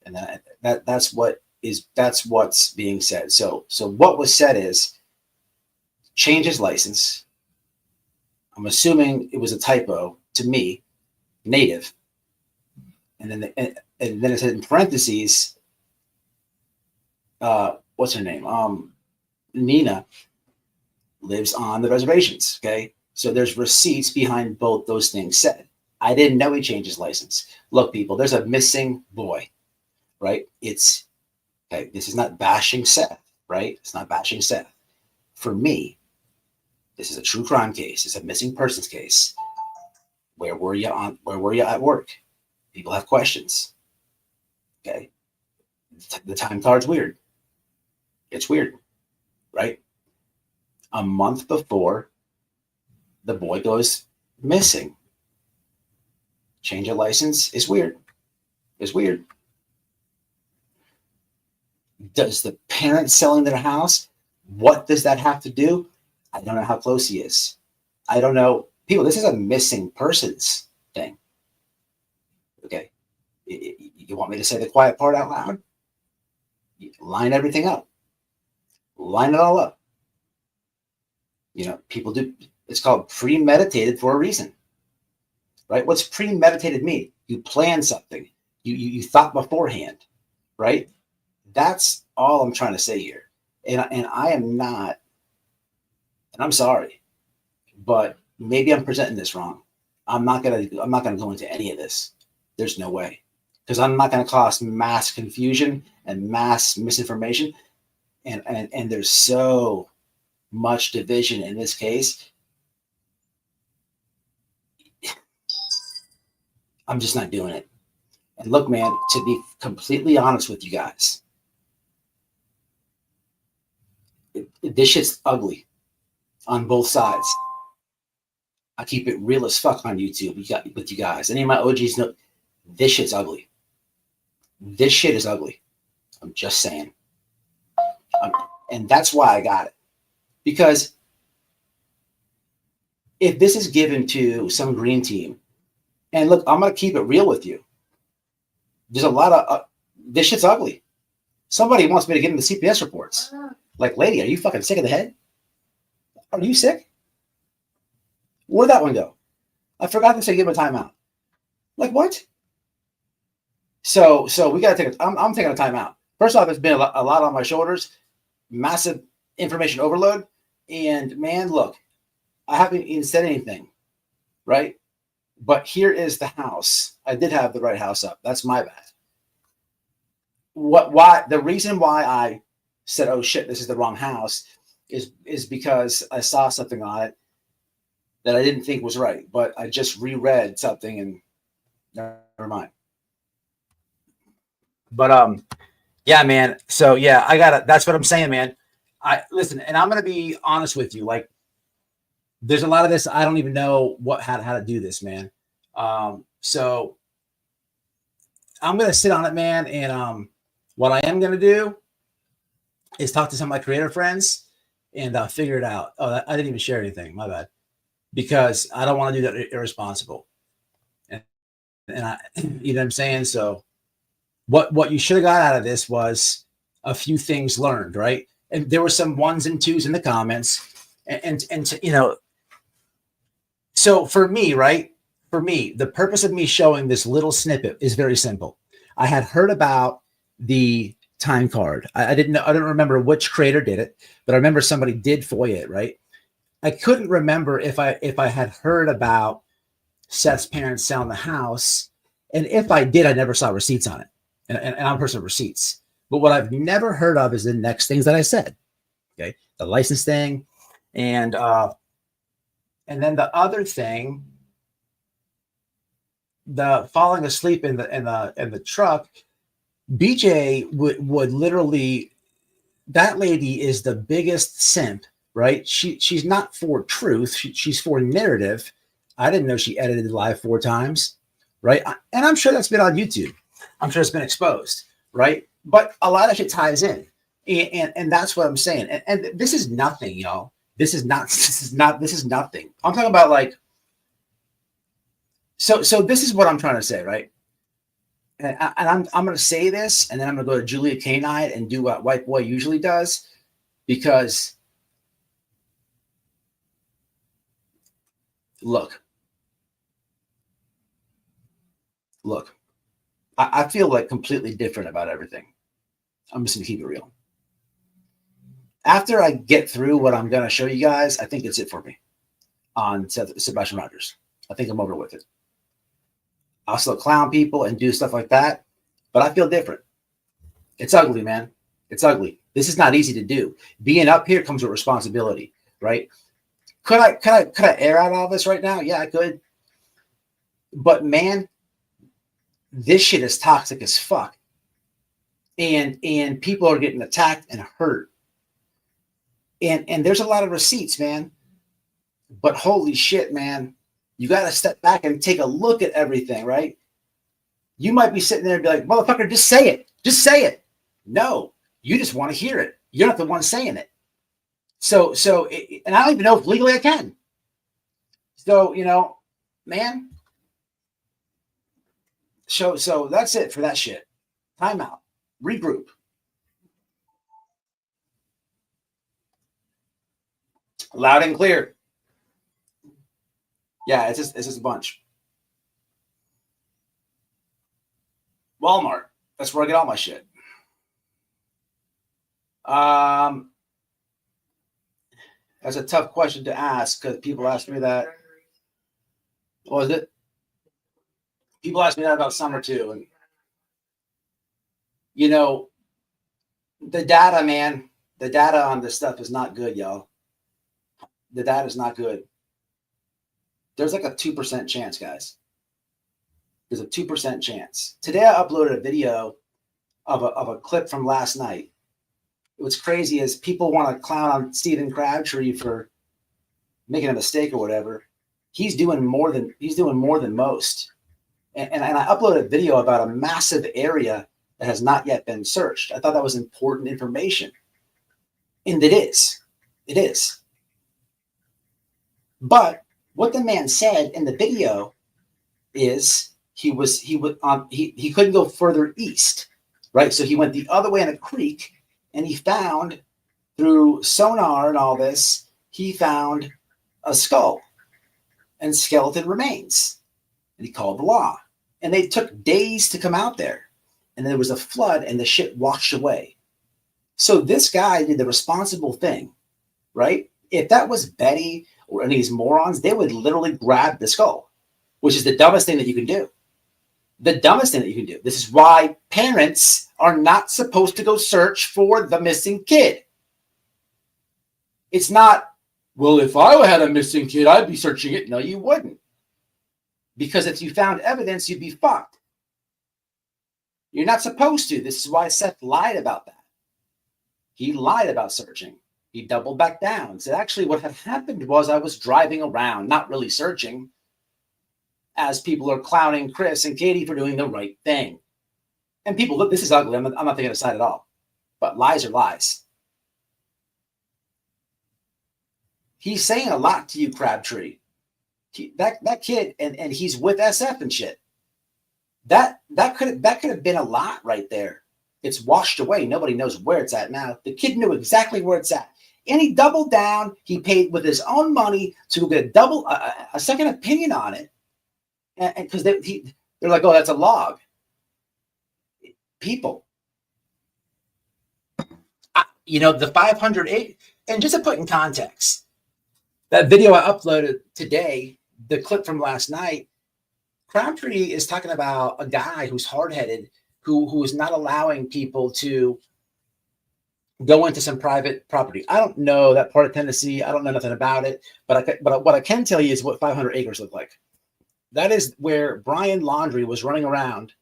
and that's what's being said. So what was said is change his license. I'm assuming it was a typo to me, native, and then it said in parentheses, what's her name? Nina lives on the reservations. Okay, so there's receipts behind both those things said. I didn't know he changed his license. Look, people, there's a missing boy, right? It's okay. This is not bashing Seth, right? It's not bashing Seth. For me, this is a true crime case. It's a missing persons case. Where were you at work? People have questions. Okay, the time card's weird. It's weird, right? A month before the boy goes missing. Change of license is weird. It's weird. Does the parent selling their house, what does that have to do? I don't know how close he is. I don't know. People, this is a missing persons thing. Okay. You want me to say the quiet part out loud? Line everything up. Line it all up. You know, people do. It's called premeditated for a reason, right? What's premeditated mean? You plan something. You thought beforehand, right? That's all I'm trying to say here. And I am not, and I'm sorry, but maybe I'm presenting this wrong. I'm not gonna go into any of this. There's no way, because I'm not gonna cause mass confusion and mass misinformation. And there's so much division in this case. I'm just not doing it. And look, man, to be completely honest with you guys, this shit's ugly on both sides. I keep it real as fuck on YouTube with you guys. Any of my OGs know this shit's ugly. This shit is ugly. I'm just saying. And that's why I got it. Because if this is given to some green team, and look, I'm going to keep it real with you. There's a lot of, this shit's ugly. Somebody wants me to give them the CPS reports. Like, lady, are you fucking sick of the head? Are you sick? Where'd that one go? I forgot to say give him a timeout. Like, what? So we got to take I'm taking a timeout. First off, there's been a lot on my shoulders, massive information overload. And man, look, I haven't even said anything, right? But here is the house. I did have the right house up. That's my bad. Why the reason why I said, oh shit, this is the wrong house is because I saw something on it that I didn't think was right, but I just reread something and never mind. But yeah, man. So yeah, that's what I'm saying, man. I listen, and I'm gonna be honest with you. Like, there's a lot of this I don't even know how to do this, man. So I'm gonna sit on it, man, and what I am gonna do is talk to some of my creator friends and figure it out. Oh, I didn't even share anything. My bad. because I don't want to do that irresponsible. And I, you know what I'm saying? So what you should have got out of this was a few things learned, right? And there were some ones and twos in the comments, and you know, so for me, right? For me, the purpose of me showing this little snippet is very simple. I had heard about the time card. I didn't know, I don't remember which creator did it, but I remember somebody did FOIA it, right? I couldn't remember if I had heard about Seth's parents selling the house. And if I did, I never saw receipts on it. And I'm a person of receipts. But what I've never heard of is the next things that I said. Okay. The license thing. And then the other thing, the falling asleep in the truck, BJ would literally, that lady is the biggest simp, right? She's not for truth. She's for narrative. I didn't know she edited live 4 times, right? And I'm sure that's been on YouTube. I'm sure it's been exposed, right? But a lot of shit ties in, and that's what I'm saying. And this is nothing, y'all. This is nothing. I'm talking about like. So this is what I'm trying to say, right? And I'm going to say this, and then I'm going to go to Julia K9 and do what White Boy usually does, because look, I feel like completely different about everything. I'm just going to keep it real. After I get through what I'm going to show you guys, I think it's it for me on Sebastian Rogers. I think I'm over with it. I'll still clown people and do stuff like that, but I feel different. It's ugly, man. It's ugly. This is not easy to do. Being up here comes with responsibility, right? Could I air out all this right now? Yeah, I could. But man, this shit is toxic as fuck. And people are getting attacked and hurt. And there's a lot of receipts, man. But holy shit, man. You got to step back and take a look at everything, right? You might be sitting there and be like, motherfucker, just say it. Just say it. No, you just want to hear it. You're not the one saying it. So, and I don't even know if legally I can. So, you know, man. So that's it for that shit. Time out. Regroup. Loud and clear. Yeah, it's just a bunch. Walmart. That's where I get all my shit. That's a tough question to ask because people ask me that. What was it? People ask me that about summer too. And, you know, the data, man, the data on this stuff is not good, y'all. The data is not good. There's like a 2% chance, guys. There's a 2% chance. Today I uploaded a video of a clip from last night. What's crazy is people want to clown on Stephen Crabtree for making a mistake or whatever. He's doing more than most. And I uploaded a video about a massive area that has not yet been searched. I thought that was important information. And it is. It is. But what the man said in the video is he couldn't go further east, right? So he went the other way in a creek, and he found through sonar and all this, he found a skull and skeleton remains, and he called the law. And they took days to come out there, and there was a flood, and the shit washed away. So this guy did the responsible thing, right? If that was Betty or any of these morons, they would literally grab the skull, which is the dumbest thing that you can do. The dumbest thing that you can do. This is why parents are not supposed to go search for the missing kid. It's not, well, if I had a missing kid, I'd be searching it. No, you wouldn't. Because if you found evidence, you'd be fucked. You're not supposed to. This is why Seth lied about that. He lied about searching. He doubled back down. Said, actually, what had happened was I was driving around, not really searching, as people are clowning Chris and Katie for doing the right thing. And people, look, this is ugly. I'm not taking a side at all. But lies are lies. He's saying a lot to you, Crabtree. that kid, and he's with SF and shit. That could have been a lot right there. It's washed away. Nobody knows where it's at now. The kid knew exactly where it's at, and he doubled down. He paid with his own money to get a second opinion on it, and because they're like, oh, that's a log. People, the 508, and just to put in context, that video I uploaded today, the clip from last night, Crabtree is talking about a guy who's hard-headed, who is not allowing people to go into some private property. I don't know that part of Tennessee. I don't know nothing about it, but what I can tell you is what 500 acres look like. That is where Brian Laundrie was running around,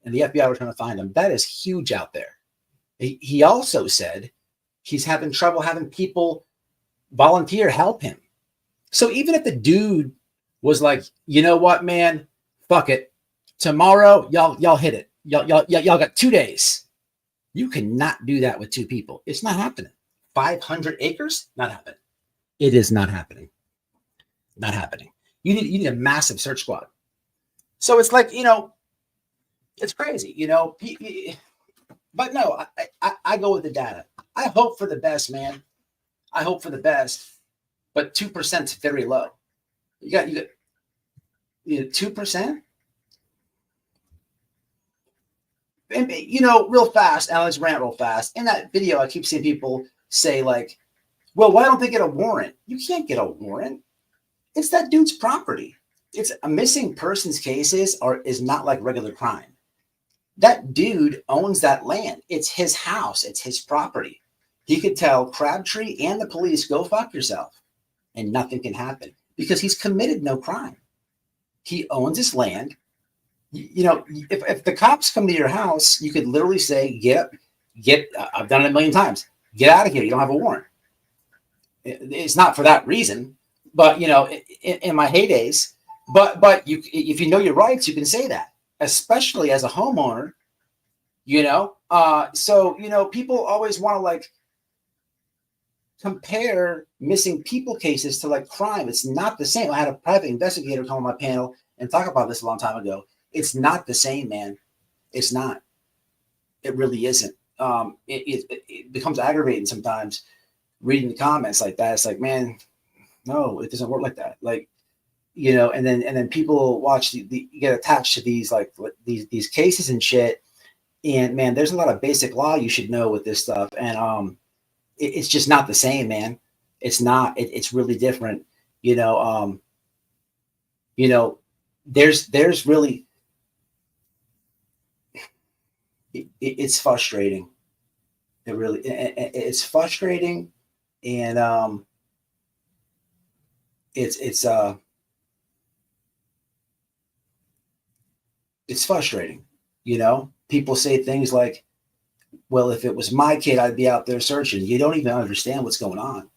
and the FBI were trying to find him. That is huge out there. He also said he's having trouble having people volunteer help him. So even if the dude was like, you know what, man, fuck it, tomorrow y'all hit it. Y'all got 2 days. You cannot do that with two people. It's not happening. 500 acres, not happening. It is not happening. Not happening. You need a massive search squad. So it's like, it's crazy, But no, I go with the data. I hope for the best, man. I hope for the best, but 2% is very low. You got 2%. And, real fast, Alex rant real fast. In that video, I keep seeing people say like, well, why don't they get a warrant? You can't get a warrant. It's that dude's property. It's a missing persons cases is not like regular crime. That dude owns that land. It's his house. It's his property. He could tell Crabtree and the police, go fuck yourself, and nothing can happen because he's committed no crime. He owns his land. If the cops come to your house, you could literally say, get, I've done it a million times. Get out of here. You don't have a warrant. It's not for that reason, but in my heydays, but if you know your rights, you can say that, especially as a homeowner, so people always want to like compare missing people cases to like crime. It's not the same. I had a private investigator come on my panel and talk about this a long time ago. It's not the same, man. It's not. It really isn't. It becomes aggravating sometimes reading the comments like that. It's like, man, no, it doesn't work like that. Like, and then people watch get attached to these like these cases and shit. And man, there's a lot of basic law you should know with this stuff. And it's just not the same, man. It's not. It's really different. There's really. It's frustrating. It's frustrating, and it's frustrating. People say things like, well, if it was my kid, I'd be out there searching. You don't even understand what's going on.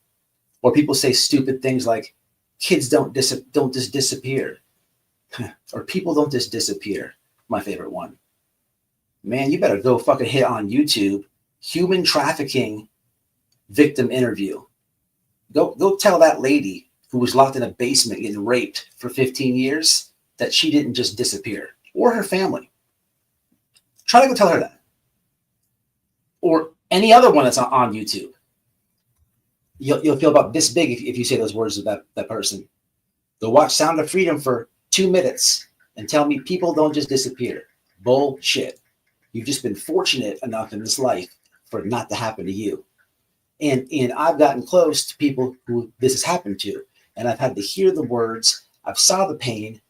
Or people say stupid things like, kids don't just disappear. Or people don't just disappear. My favorite one. Man, you better go fucking hit on YouTube, human trafficking victim interview. Go tell that lady who was locked in a basement getting raped for 15 years that she didn't just disappear, or her family. Try to go tell her that. Or any other one that's on YouTube. You'll feel about this big if you say those words to that person. Go watch Sound of Freedom for 2 minutes and tell me people don't just disappear. Bullshit. You've just been fortunate enough in this life for it not to happen to you. And I've gotten close to people who this has happened to. And I've had to hear the words. I've saw the pain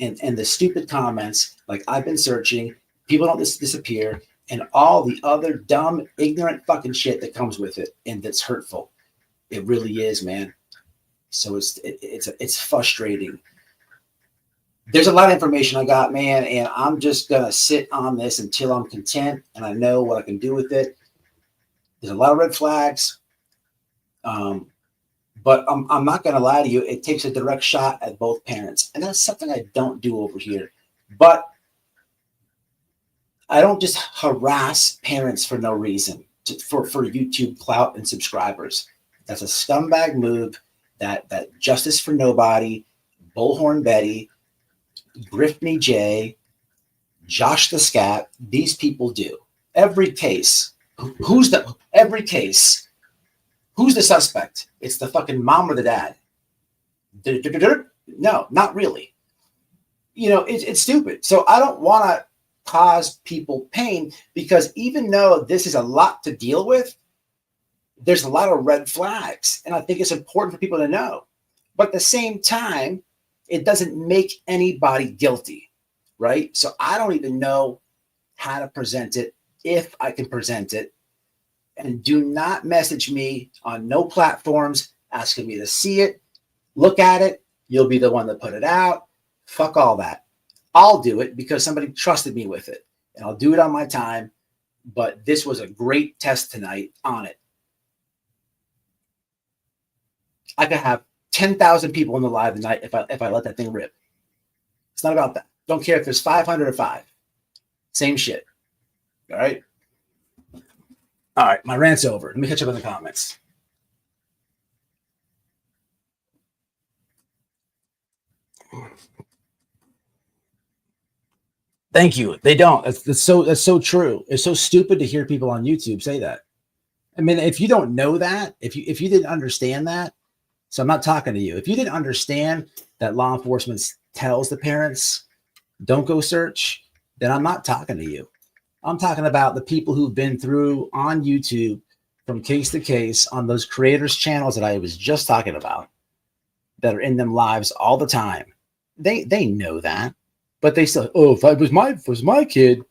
and the stupid comments. Like, I've been searching. People don't just disappear. And all the other dumb, ignorant fucking shit that comes with it. And that's hurtful. It really is, man. So it's frustrating. There's a lot of information I got, man, and I'm just going to sit on this until I'm content and I know what I can do with it. There's a lot of red flags, but I'm not going to lie to you. It takes a direct shot at both parents, and that's something I don't do over here. But I don't just harass parents for no reason for YouTube clout and subscribers. That's a scumbag move, that justice for nobody Bullhorn Betty, Brittany J, Josh the Scat. These people do. Every case. Every case. Who's the suspect? It's the fucking mom or the dad. No, not really. It's stupid. So I don't want to cause people pain, because even though this is a lot to deal with, there's a lot of red flags. And I think it's important for people to know. But at the same time, it doesn't make anybody guilty, right? So I don't even know how to present it, if I can present it. And do not message me on no platforms asking me to see it, look at it. You'll be the one that put it out. Fuck all that. I'll do it because somebody trusted me with it, and I'll do it on my time. But this was a great test tonight on it. I could have 10,000 people in the live tonight if I let that thing rip. It's not about that. Don't care if there's 500 or 5. Same shit. All right? All right, my rant's over. Let me catch up in the comments. Thank you. They don't. That's so true. It's so stupid to hear people on YouTube say that. I mean, if you don't know that, if you didn't understand that, so I'm not talking to you. If you didn't understand that law enforcement tells the parents, don't go search, then I'm not talking to you. I'm talking about the people who've been through on YouTube from case to case on those creators' channels that I was just talking about, that are in them lives all the time. They know that, but they still, if it was my kid,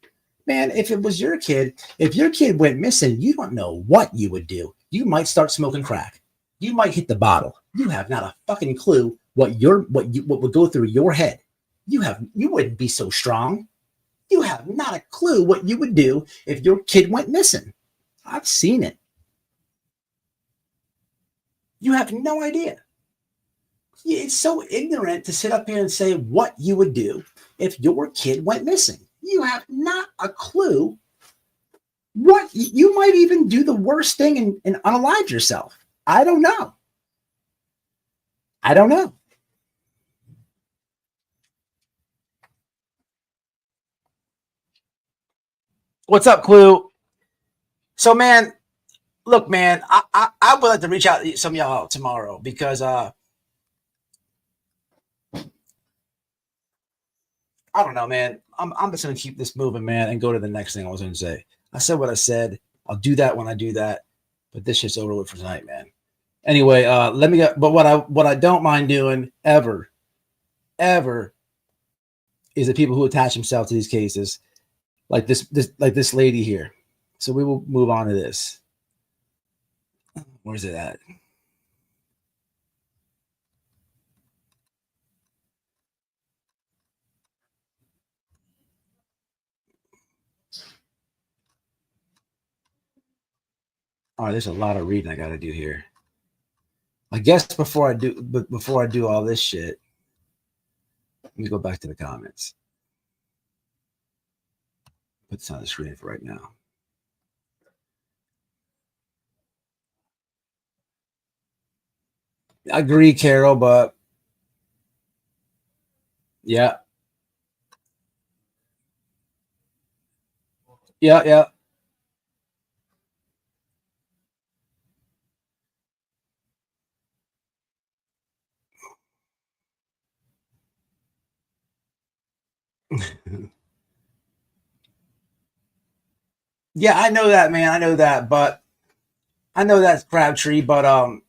man, if it was your kid, if your kid went missing, you don't know what you would do. You might start smoking crack. You might hit the bottle. You have not a fucking clue what would go through your head. You wouldn't be so strong. You have not a clue what you would do if your kid went missing. I've seen it. You have no idea. It's so ignorant to sit up here and say what you would do if your kid went missing. You have not a clue. What you might even do the worst thing and unalive yourself. I don't know. What's up, Clue? So, man, look, man, I would like to reach out to some of y'all tomorrow because I don't know, man. I'm just gonna keep this moving, man, and go to the next thing I was gonna say. I said what I said. I'll do that when I do that. But this shit's over with for tonight, man. Anyway, let me go. But what I don't mind doing ever is the people who attach themselves to these cases, like this lady here. So we will move on to this. Where's it at? All right, there's a lot of reading I got to do here. I guess before I do all this shit, let me go back to the comments. Put this on the screen for right now. I agree, Carol, but yeah. Yeah. Yeah, I know that, man. I know that, but I know that's Crabtree, but I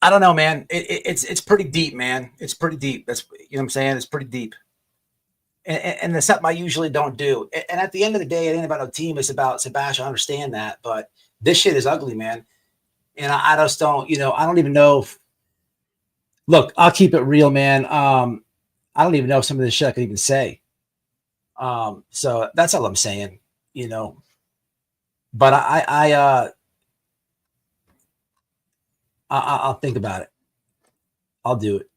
don't know, man. It's pretty deep, man. It's pretty deep. That's what I'm saying. It's pretty deep. And that's something I usually don't do. And at the end of the day, it ain't about no team. It's about Sebastian. I understand that, but this shit is ugly, man. And I just don't, I don't even know if, look, I'll keep it real, man. I don't even know if some of this shit I can even say. So that's all I'm saying, but I'll think about it. I'll do it.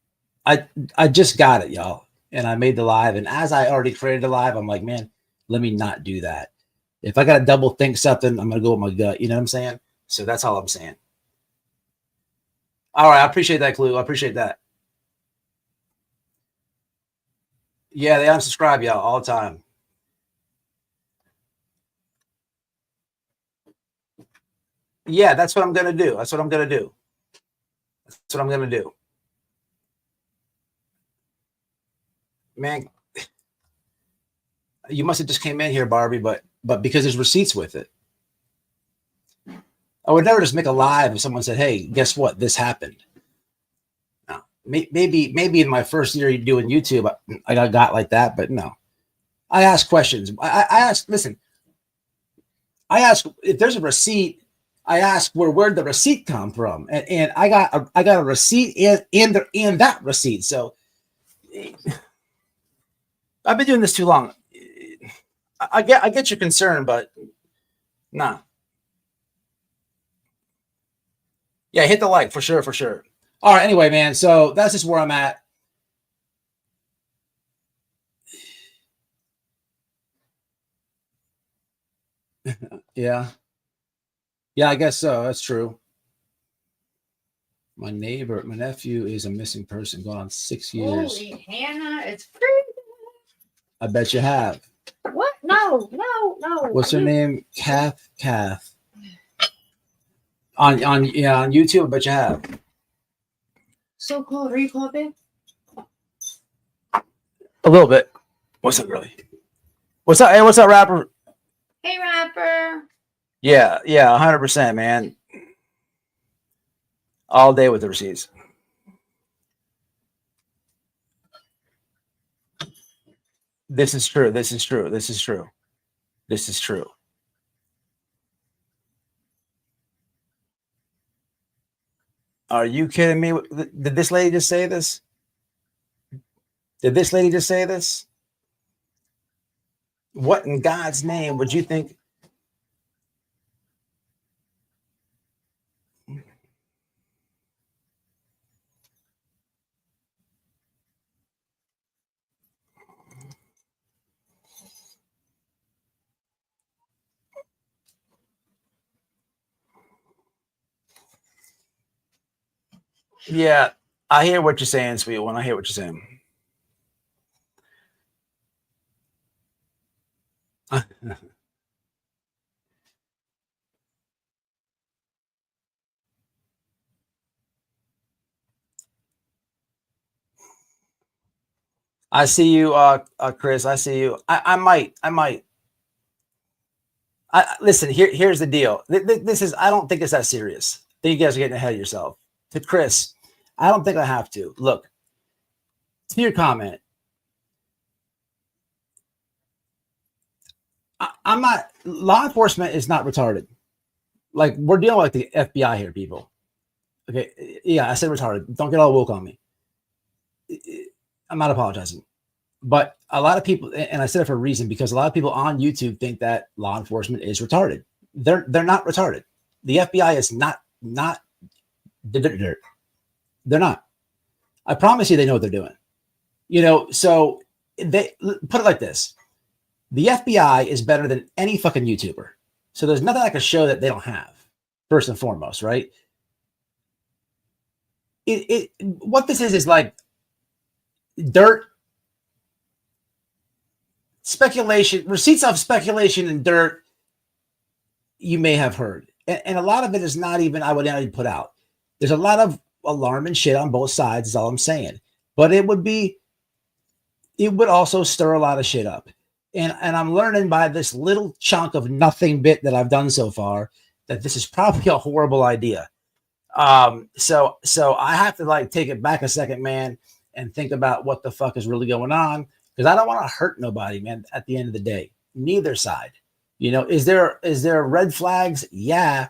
I just got it, y'all. And I made the live. And as I already created the live, I'm like, man, let me not do that. If I got to double think something, I'm going to go with my gut. You know what I'm saying? So that's all I'm saying. All right, I appreciate that clue. I appreciate that. Yeah, they unsubscribe y'all all the time. Yeah, that's what I'm gonna do. That's what I'm gonna do. That's what I'm gonna do. Man, you must have just came in here, Barbie, but because there's receipts with it. I would never just make a live if someone said, "Hey, guess what? This happened." No, maybe in my first year doing YouTube, I got like that, but no. I ask questions. I ask. Listen, I ask if there's a receipt. I ask where'd the receipt come from, and I got a receipt in that receipt. So I've been doing this too long. I get your concern, but nah. Yeah, hit the like for sure, for sure. All right, anyway, man. So that's just where I'm at. Yeah. Yeah, I guess so. That's true. My nephew is a missing person, gone on 6 years. Holy Hannah, it's free. I bet you have. What? No. What's her name? Kath. On YouTube, I bet you have. So cold. Are you cold, babe? A little bit. What's up, really? What's up? Hey, what's up, rapper? Hey, rapper. Yeah, 100%, man. All day with the receipts. This is true. Are you kidding me? Did this lady just say this? What in God's name would you think? Yeah, I hear what you're saying, sweet one. I hear what you're saying. I see you, Chris. I see you. I might. Listen. Here's the deal. This is. I don't think it's that serious. I think you guys are getting ahead of yourself. To Chris, I don't think I have to. Look, to your comment, I'm not. Law enforcement is not retarded. Like we're dealing with the FBI here, people. Okay, yeah, I said retarded. Don't get all woke on me. I'm not apologizing. But a lot of people, and I said it for a reason, because a lot of people on YouTube think that law enforcement is retarded. They're not retarded. The FBI is not. They're not. I promise you, they know what they're doing. So they put it like this: the FBI is better than any fucking YouTuber. So there's nothing I can show that they don't have. First and foremost, right? What this is like dirt. Speculation, receipts of speculation and dirt you may have heard. And a lot of it is not even, I would not even put out. There's a lot of alarm and shit on both sides, is all I'm saying. But it would also stir a lot of shit up. And I'm learning by this little chunk of nothing bit that I've done so far that this is probably a horrible idea. So I have to like take it back a second, man, and think about what the fuck is really going on. Because I don't want to hurt nobody, man, at the end of the day. Neither side. Is there red flags? Yeah.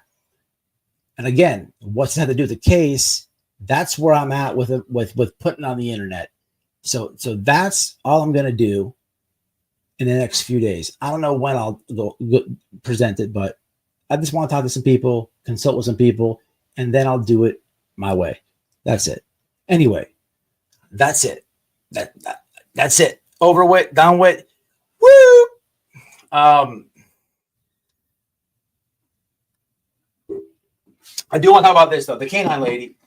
And again, what's that to do with the case? That's where I'm at with putting on the internet. So that's all I'm gonna do in the next few days. I don't know when I'll go present it, but I just want to talk to some people, consult with some people, and then I'll do it my way. That's it. Anyway, that's it. That's it. Over with, done with. Woo! I do want to talk about this though. The K9 lady.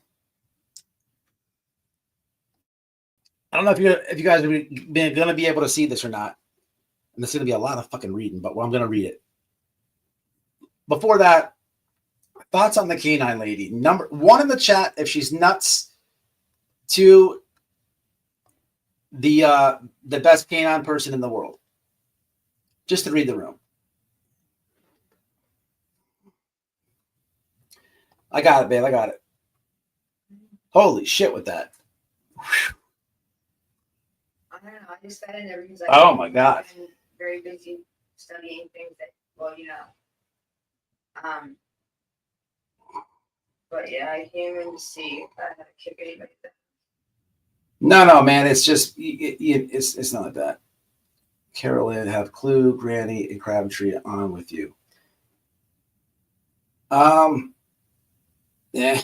I don't know if you guys are going to be able to see this or not. And there's going to be a lot of fucking reading, but I'm going to read it. Before that, thoughts on the K9 lady. Number one in the chat, if she's nuts. Two, the best K9 person in the world. Just to read the room. I got it, babe. I got it. Holy shit with that. I don't know. I just got in there because Oh my God. I've been very busy studying things that, well, you know. But yeah, I came in to see if I had to kick anybody down. No, man. It's just, it's not like that. Carolyn, have Clue, Granny, and Crabtree on with you. Yeah.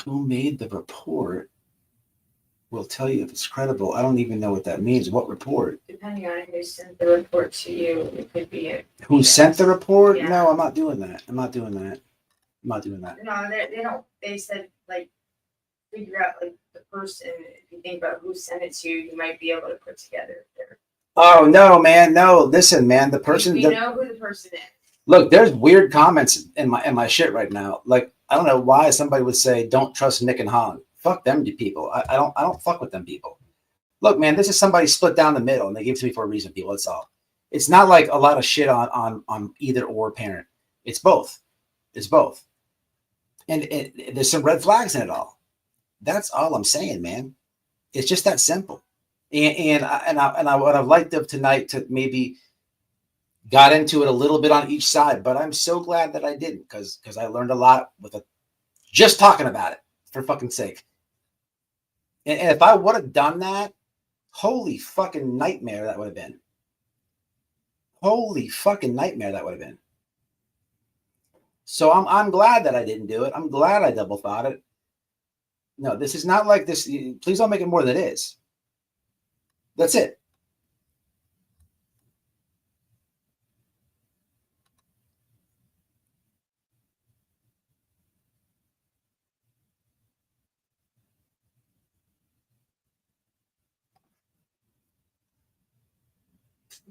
Who made the report will tell you if it's credible. I don't even know what that means. What report? Depending on who sent the report to you, it could be a. Who sent the report? Yeah. No, I'm not doing that. I'm not doing that. No, they don't. They said like figure out like the person. If you think about who sent it to you, you might be able to put together their. Oh no, man! No, listen, man. The person. You know who the person is. Look, there's weird comments in my shit right now. Like I don't know why somebody would say don't trust Nick and Han. Fuck them people. I don't fuck with them people. Look, man, this is somebody split down the middle, and they give it to me for a reason. People, that's all. It's not like a lot of shit on either or parent. It's both. It's both. And there's some red flags in it all. That's all I'm saying, man. It's just that simple. And I would have liked them tonight to maybe got into it a little bit on each side, but I'm so glad that I didn't because I learned a lot with just talking about it, for fucking sake. And if I would have done that, holy fucking nightmare that would have been. Holy fucking nightmare that would have been. So I'm glad that I didn't do it. I'm glad I double thought it. No, this is not like this. Please don't make it more than it is. That's it.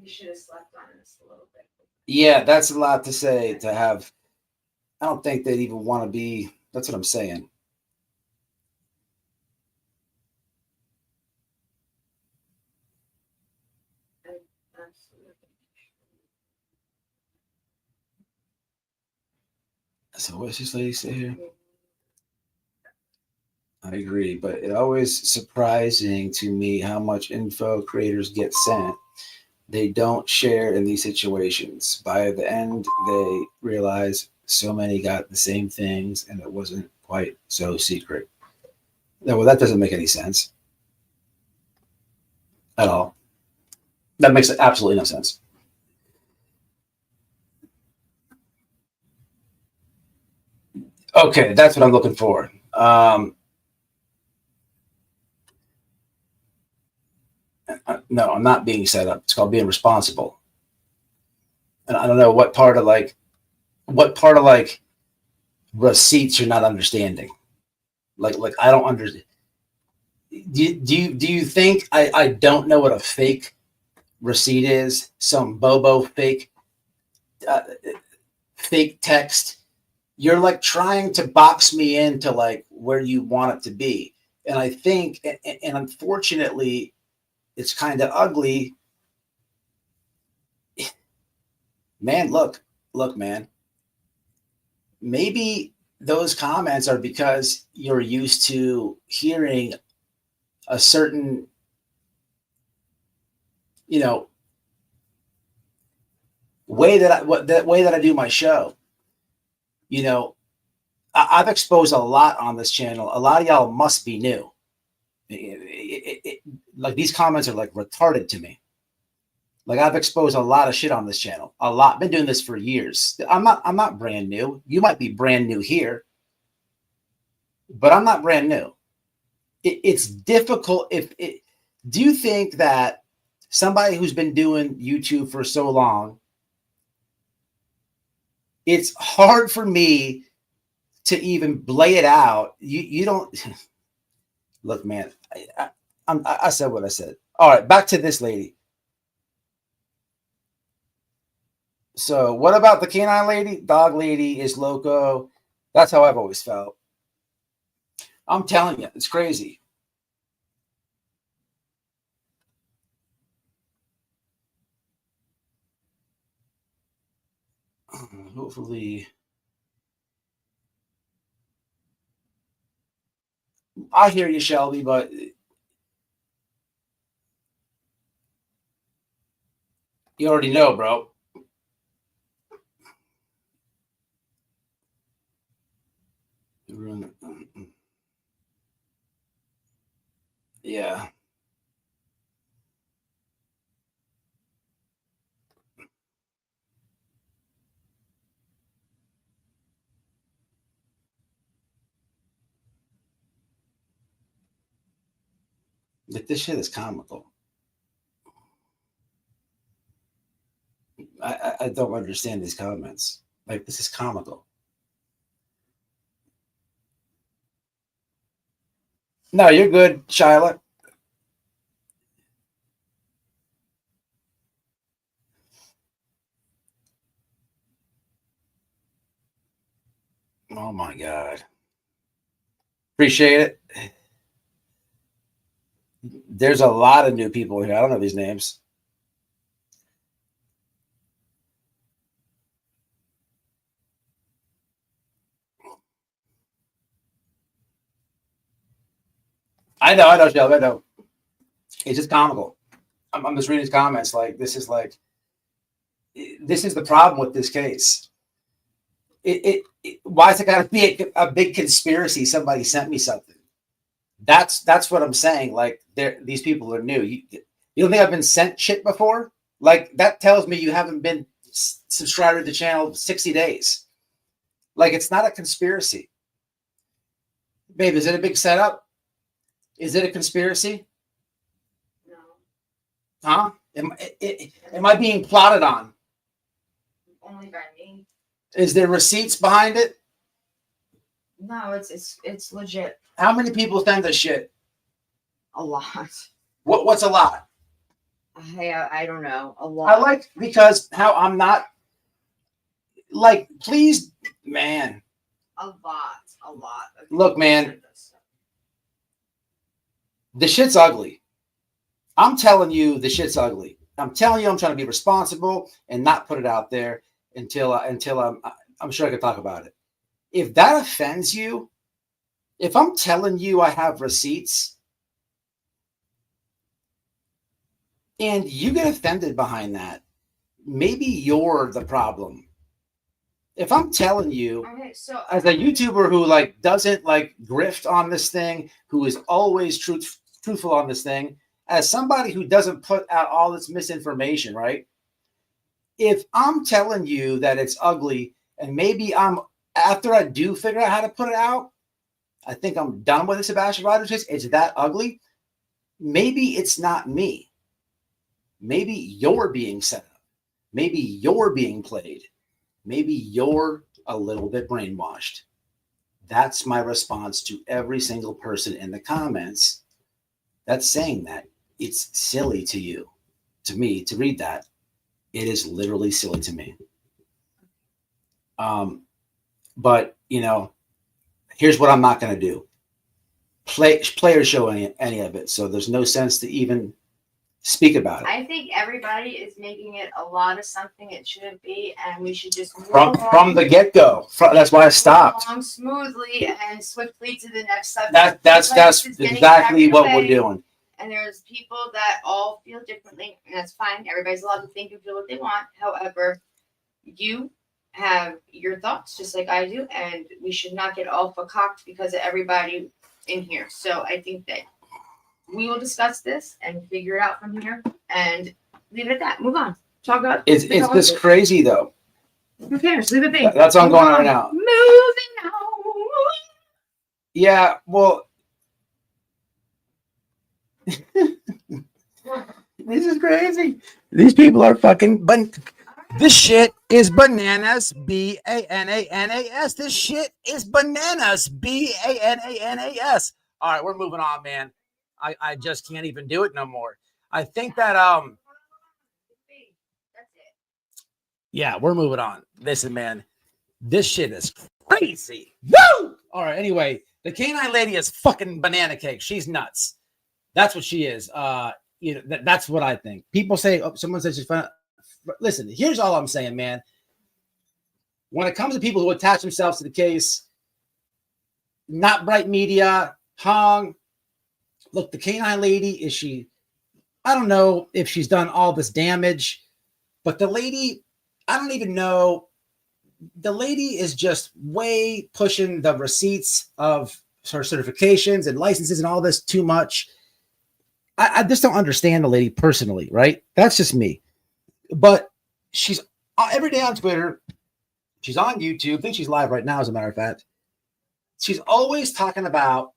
You should have slept on this a little bit. Yeah, that's a lot to say to have. I don't think they'd even want to be. That's what I'm saying. So what's this lady say here? I agree, but it's always surprising to me how much info creators get sent. They don't share in these situations. By the end, they realize so many got the same things and it wasn't quite so secret. No, well, that doesn't make any sense at all. That makes absolutely no sense. Okay, that's what I'm looking for. No, I'm not being set up. It's called being responsible. And I don't know what part of receipts you're not understanding. Like I don't understand. Do you think I don't know what a fake receipt is? Some bobo fake text. You're like trying to box me into like where you want it to be. And I think, and unfortunately, it's kind of ugly. Man, look, man. Maybe those comments are because you're used to hearing a certain, way that I do my show. I've exposed a lot on this channel. A lot of y'all must be new. Like these comments are like retarded to me. Like I've exposed a lot of shit on this channel. A lot. Been doing this for years. I'm not brand new. You might be brand new here, but I'm not brand new. It's difficult. Do you think that somebody who's been doing YouTube for so long, it's hard for me to even lay it out. You don't look, man. I said what I said. All right, back to this lady. So, what about the canine lady? Dog lady is loco. That's how I've always felt. I'm telling you, it's crazy. Hopefully, I hear you, Shelby, but you already know, bro. Yeah. Like, this shit is comical. I don't understand these comments. Like, this is comical. No, you're good, Shyla. Oh my God. Appreciate it. There's a lot of new people here. I don't know these names. I know, Shelby. I know. It's just comical. I'm just reading his comments. This is the problem with this case. Why is it got to be a big conspiracy? Somebody sent me something. That's what I'm saying. Like, these people are new. You don't think I've been sent shit before? Like, that tells me you haven't been subscribed to the channel 60 days. Like, it's not a conspiracy. Babe, is it a big setup? Is it a conspiracy? No. Huh? Am I being plotted on? Only by me. Is there receipts behind it? No, it's legit. How many people send us shit? A lot. What's a lot? I don't know. A lot. I like, because how I'm not, like, please, man. A lot. Look, man. The shit's ugly. I'm telling you, the shit's ugly. I'm telling you, I'm trying to be responsible and not put it out there until I'm sure I can talk about it. If that offends you, if I'm telling you I have receipts and you get offended behind that, maybe you're the problem. If I'm telling you, okay, so as a YouTuber who doesn't grift on this thing, who is always truthful on this thing, as somebody who doesn't put out all this misinformation, right? If I'm telling you that it's ugly, and maybe after I do figure out how to put it out, I think I'm done with the Sebastian Rogers case. It's that ugly. Maybe it's not me. Maybe you're being set up. Maybe you're being played. Maybe you're a little bit brainwashed. That's my response to every single person in the comments that's saying that. It's silly to you, to me, to read that. It is literally silly to me. But, here's what I'm not going to do. Players show any of it, so there's no sense to even speak about it. I think everybody is making it a lot of something it shouldn't be, and we should just move from the get-go. That's why I stopped. Along smoothly and swiftly to the next subject. That's exactly what we're doing. And there's people that all feel differently, and that's fine. Everybody's allowed to think and feel what they want. However, you have your thoughts just like I do, and we should not get all cocked because of everybody in here. So I think that we will discuss this and figure it out from here and leave it at that. Move on. Talk about it's just crazy though. Who cares? Leave it be. That's what I'm going on right now. Moving on. Yeah, well, this is crazy. These people are fucking. But This shit is bananas. Bananas. This shit is bananas. Bananas. All right, we're moving on, man. I just can't even do it no more. I think that yeah, we're moving on. Listen, man, this shit is crazy. Woo! All right, anyway, the K9 lady is fucking banana cake. She's nuts. That's what she is. That's what I think. People say, someone says she's fun. Listen, here's all I'm saying, man. When it comes to people who attach themselves to the case, not bright media, Hong, look, the K9 lady, I don't know if she's done all this damage, but the lady, I don't even know. The lady is just way pushing the receipts of her certifications and licenses and all this too much. I just don't understand the lady personally, right? That's just me. But she's every day on Twitter. She's on YouTube. I think she's live right now, as a matter of fact. She's always talking about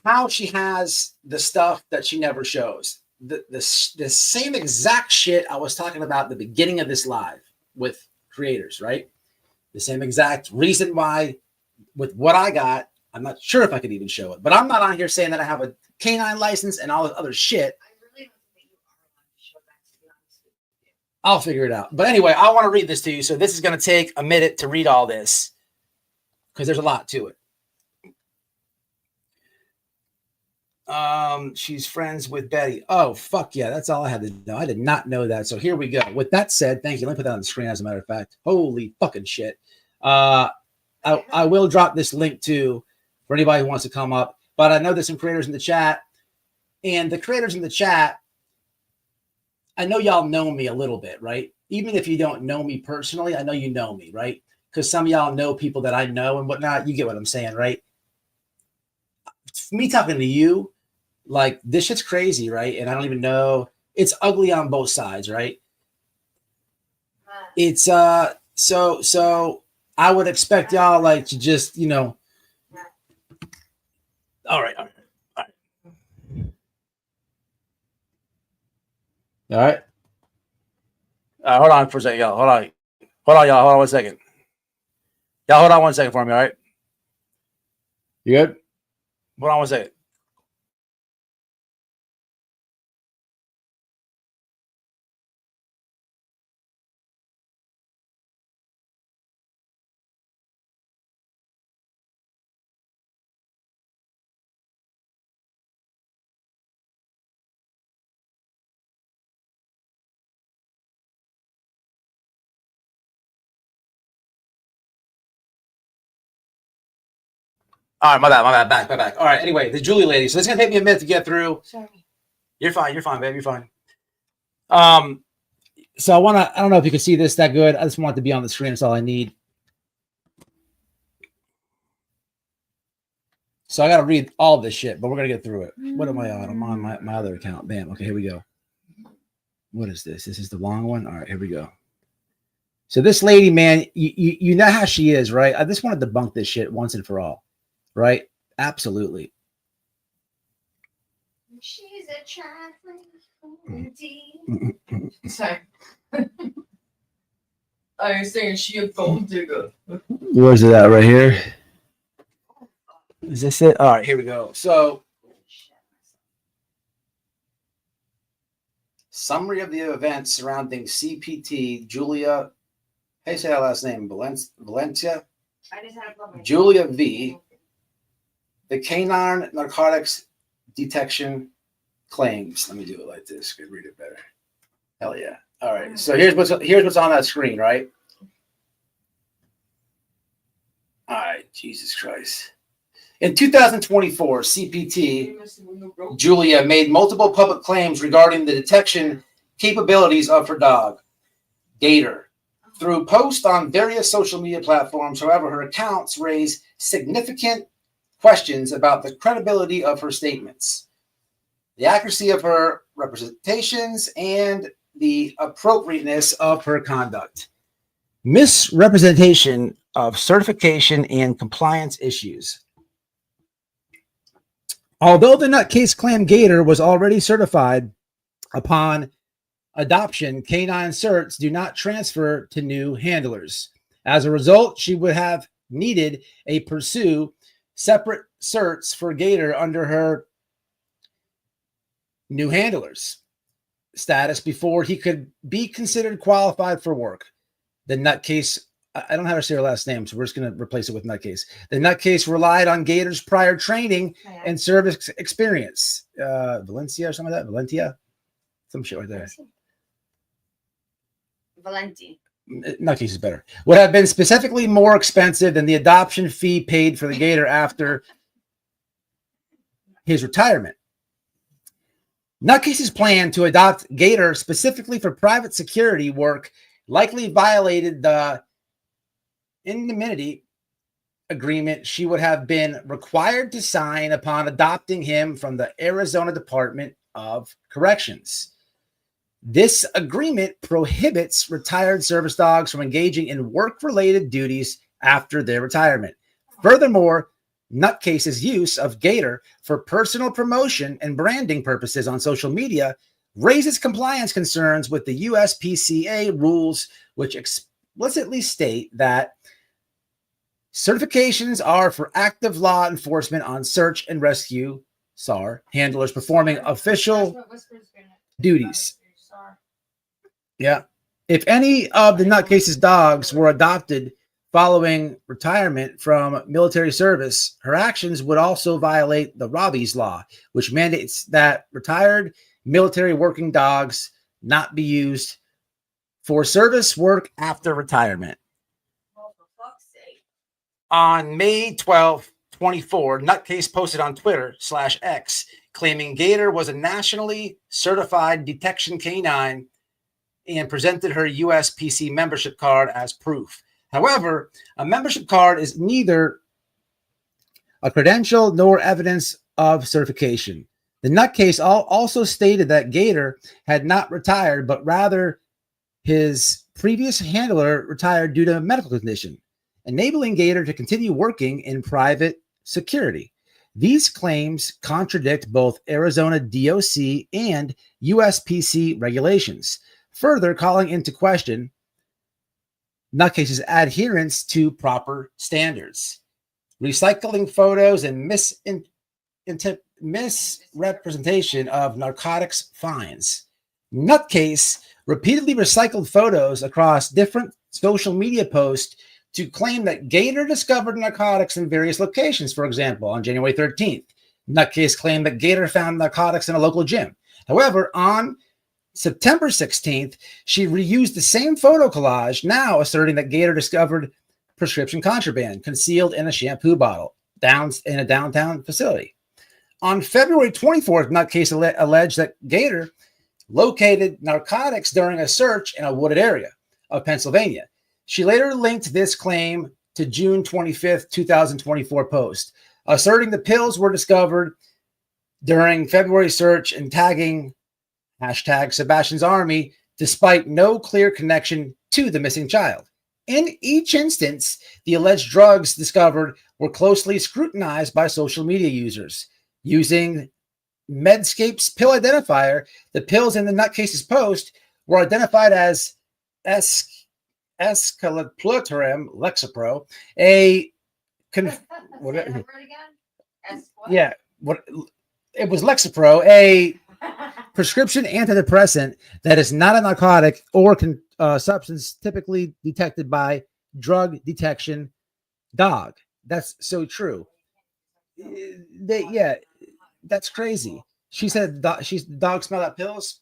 how she has the stuff that she never shows. The same exact shit I was talking about at the beginning of this live with creators, right? The same exact reason why with what I got, I'm not sure if I could even show it, but I'm not on here saying that I have a K9 license and all this other shit. I really don't think you are allowed to show that, to be honest with you. I'll figure it out. But anyway, I want to read this to you. So this is going to take a minute to read all this because there's a lot to it. She's friends with Betty. Oh, fuck yeah. That's all I had to know. I did not know that. So here we go. With that said, thank you. Let me put that on the screen, as a matter of fact. Holy fucking shit. I will drop this link too for anybody who wants to come up. But I know there's some creators in the chat. And the creators in the chat, I know y'all know me a little bit, right? Even if you don't know me personally, I know you know me, right? Because some of y'all know people that I know and whatnot. You get what I'm saying, right? Me talking to you, like, this shit's crazy, right? And I don't even know. It's ugly on both sides, right? It's so I would expect y'all like to just, all right. Hold on for a second, y'all. Hold on, y'all. Hold on 1 second. Y'all, hold on 1 second for me, all right? You good? Hold on 1 second. All right, my bad. Back. All right, anyway, the Julie lady. So it's going to take me a minute to get through. Sorry. You're fine, babe. You're fine. So I don't know if you can see this that good. I just want it to be on the screen. That's all I need. So I got to read all this shit, but we're going to get through it. What am I on? I'm on my other account. Bam. Okay, here we go. What is this? This is the long one. All right, here we go. So this lady, man, you know how she is, right? I just want to debunk this shit once and for all, right? Absolutely. She's a trifling. Sorry. I was saying she a gold digger. Where's it at? Right here. Is this it? All right, here we go. So, summary of the events surrounding CPT Julia. How do you say that last name? Valencia? I just had a problem. Julia V. The K9 narcotics detection claims. Let me do it like this. Could read it better. Hell yeah. All right. So here's what's on that screen, right? All right. Jesus Christ. In 2024, CPT Julia made multiple public claims regarding the detection capabilities of her dog, Gettr. Through posts on various social media platforms, however, her accounts raise significant questions about the credibility of her statements, the accuracy of her representations, and the appropriateness of her conduct. Misrepresentation of certification and compliance issues. Although the nutcase claimed Gettr was already certified upon adoption, K9 certs do not transfer to new handlers. As a result, she would have needed a pursue separate certs for Gettr under her new handlers status before he could be considered qualified for work. The nutcase, I don't have her say her last name, so we're just going to replace it with nutcase. The nutcase relied on Gettr's prior training and service experience. Valencia or something like that? Valentia? Some shit right there. Valenti. Nutcase is better. Would have been specifically more expensive than the adoption fee paid for the Gettr after his retirement. Nutcase's plan to adopt Gettr specifically for private security work likely violated the indemnity agreement she would have been required to sign upon adopting him from the Arizona Department of Corrections. This agreement prohibits retired service dogs from engaging in work-related duties after their retirement. Furthermore, Nutcase's use of Gettr for personal promotion and branding purposes on social media raises compliance concerns with the USPCA rules, which explicitly state that certifications are for active law enforcement on search and rescue SAR handlers performing official duties. Yeah. If any of the Nutcase's dogs were adopted following retirement from military service, her actions would also violate the Robbie's Law, which mandates that retired military working dogs not be used for service work after retirement. Well, for fuck's sake. On May 12, 24, Nutcase posted on Twitter/X claiming Gettr was a nationally certified detection K9 and presented her USPC membership card as proof. However, a membership card is neither a credential nor evidence of certification. The Nutcase also stated that Gettr had not retired, but rather his previous handler retired due to a medical condition, enabling Gettr to continue working in private security. These claims contradict both Arizona DOC and USPC regulations, further calling into question Nutcase's adherence to proper standards. Recycling photos and misrepresentation of narcotics fines. Nutcase repeatedly recycled photos across different social media posts to claim that Gettr discovered narcotics in various locations. For example, on January 13th, Nutcase claimed that Gettr found narcotics in a local gym. However, on September 16th, she reused the same photo collage, now asserting that Gettr discovered prescription contraband concealed in a shampoo bottle in a downtown facility. On February 24th, Nutcase alleged that Gettr located narcotics during a search in a wooded area of Pennsylvania. She later linked this claim to June 25th, 2024 post, asserting the pills were discovered during February search and tagging #Sebastian's Army, despite no clear connection to the missing child. In each instance, the alleged drugs discovered were closely scrutinized by social media users. Using Medscape's pill identifier, the pills in the Nutcase's post were identified as escitalopram Lexapro, it was Lexapro, a prescription antidepressant that is not a narcotic or substance typically detected by drug detection dog. That's so true. That's crazy. She said dog smell out pills.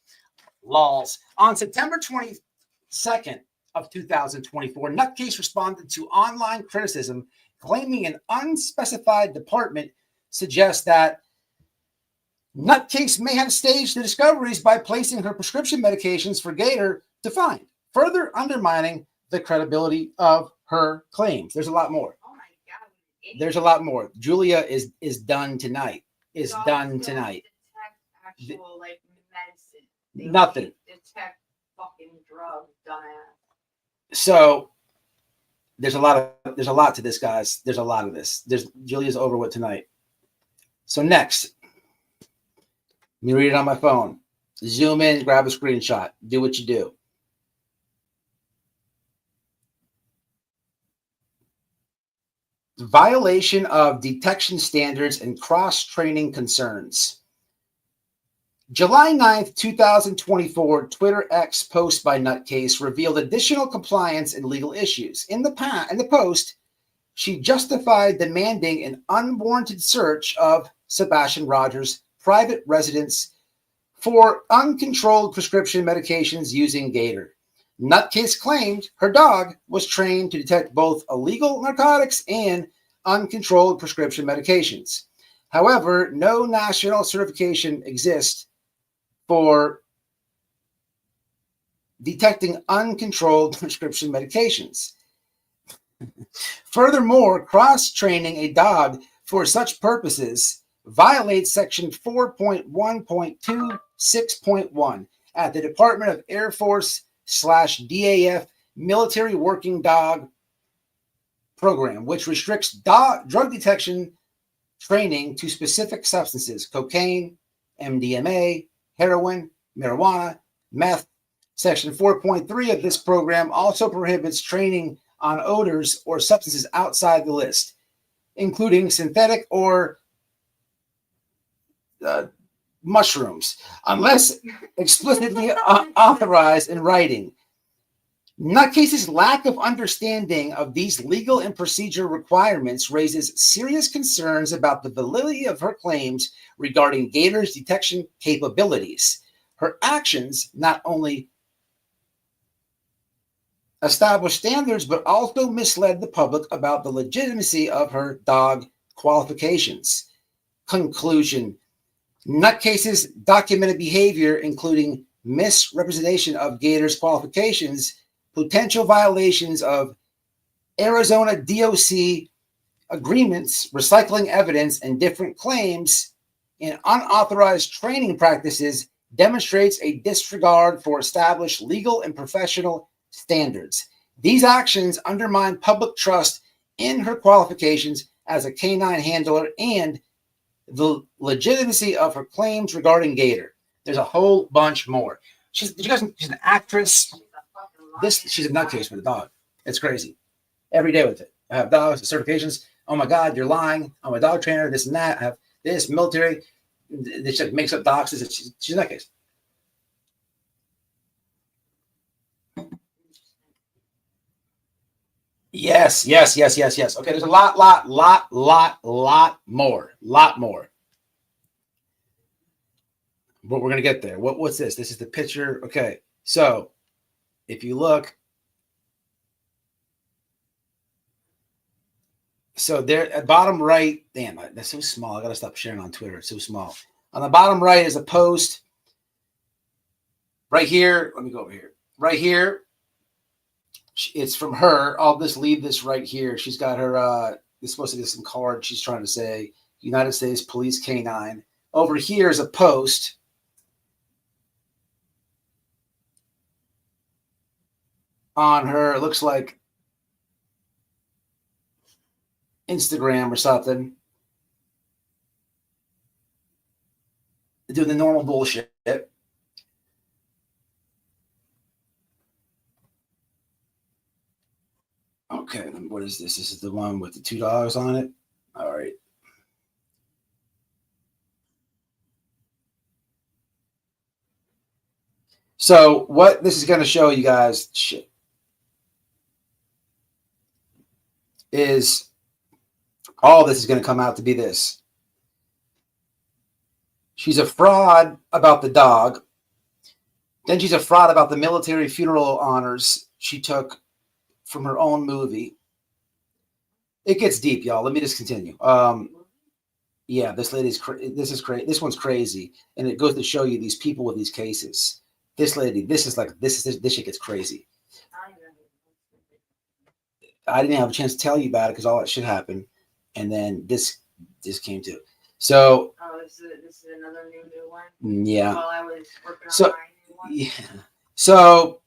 Lols. On September 22nd of 2024, Nutcase responded to online criticism, claiming an unspecified department suggests that Nutcase may have staged the discoveries by placing her prescription medications for Gettr to find, further undermining the credibility of her claims. There's a lot more. Oh my God. There's a lot more. Julia is done tonight. Done tonight. Actual medicine. Nothing. Detect fucking drugs, dumbass. So there's a lot to this, guys. There's a lot of this. Julia's over with tonight. So next, let me read it on my phone. Zoom in, grab a screenshot. Do what you do. Violation of detection standards and cross-training concerns. July 9th, 2024, Twitter X post by Nutcase revealed additional compliance and legal issues. In the post, she justified demanding an unwarranted search of Sebastian Rogers' private residence for uncontrolled prescription medications using Gettr. Nutcase claimed her dog was trained to detect both illegal narcotics and uncontrolled prescription medications. However, no national certification exists for detecting uncontrolled prescription medications. Furthermore, cross-training a dog for such purposes violates Section 4.1.26.1 at the Department of Air Force /DAF Military Working Dog Program, which restricts drug detection training to specific substances: cocaine, MDMA, heroin, marijuana, meth. Section 4.3 of this program also prohibits training on odors or substances outside the list, including synthetic or mushrooms, unless explicitly authorized in writing. Nutcase's lack of understanding of these legal and procedure requirements raises serious concerns about the validity of her claims regarding Gettr's detection capabilities. Her actions not only established standards, but also misled the public about the legitimacy of her dog qualifications. Conclusion: Nutcase's documented behavior, including misrepresentation of Gettr's qualifications, potential violations of Arizona DOC agreements, recycling evidence, and different claims, and unauthorized training practices demonstrates a disregard for established legal and professional standards. These actions undermine public trust in her qualifications as a canine handler and the legitimacy of her claims regarding Gettr. There's a whole bunch more. She's an actress. She's a nutcase with a dog. It's crazy. Every day with it. I have dogs, certifications. Oh my God, you're lying. I'm a dog trainer, this and that. I have this, military. This just makes up dogs. She's a nutcase. Yes. Okay, there's a lot more. But we're gonna get there. What's this? This is the picture. Okay, so if you look, so there at bottom right, damn, that's so small. I gotta stop sharing on Twitter. It's so small. On the bottom right is a post. Right here, let me go over here. Right here, it's from her. I'll just leave this right here. She's got her. It's supposed to be some card. She's trying to say United States Police K9. Over here is a post. On her, it looks like Instagram or something. Doing the normal bullshit. Okay, what is this? This is the one with the $2 on it. All right. So what this is going to show you guys is all this is going to come out to be this. She's a fraud about the dog. Then she's a fraud about the military funeral honors she took from her own movie. It gets deep, y'all. Let me just continue. Yeah, this lady's this is crazy. This one's crazy, and it goes to show you these people with these cases. This lady, this shit gets crazy. I didn't have a chance to tell you about it because all that shit happened, and then this came to. So. Oh, this is another new one. Yeah. While I was working on my new one. Yeah. So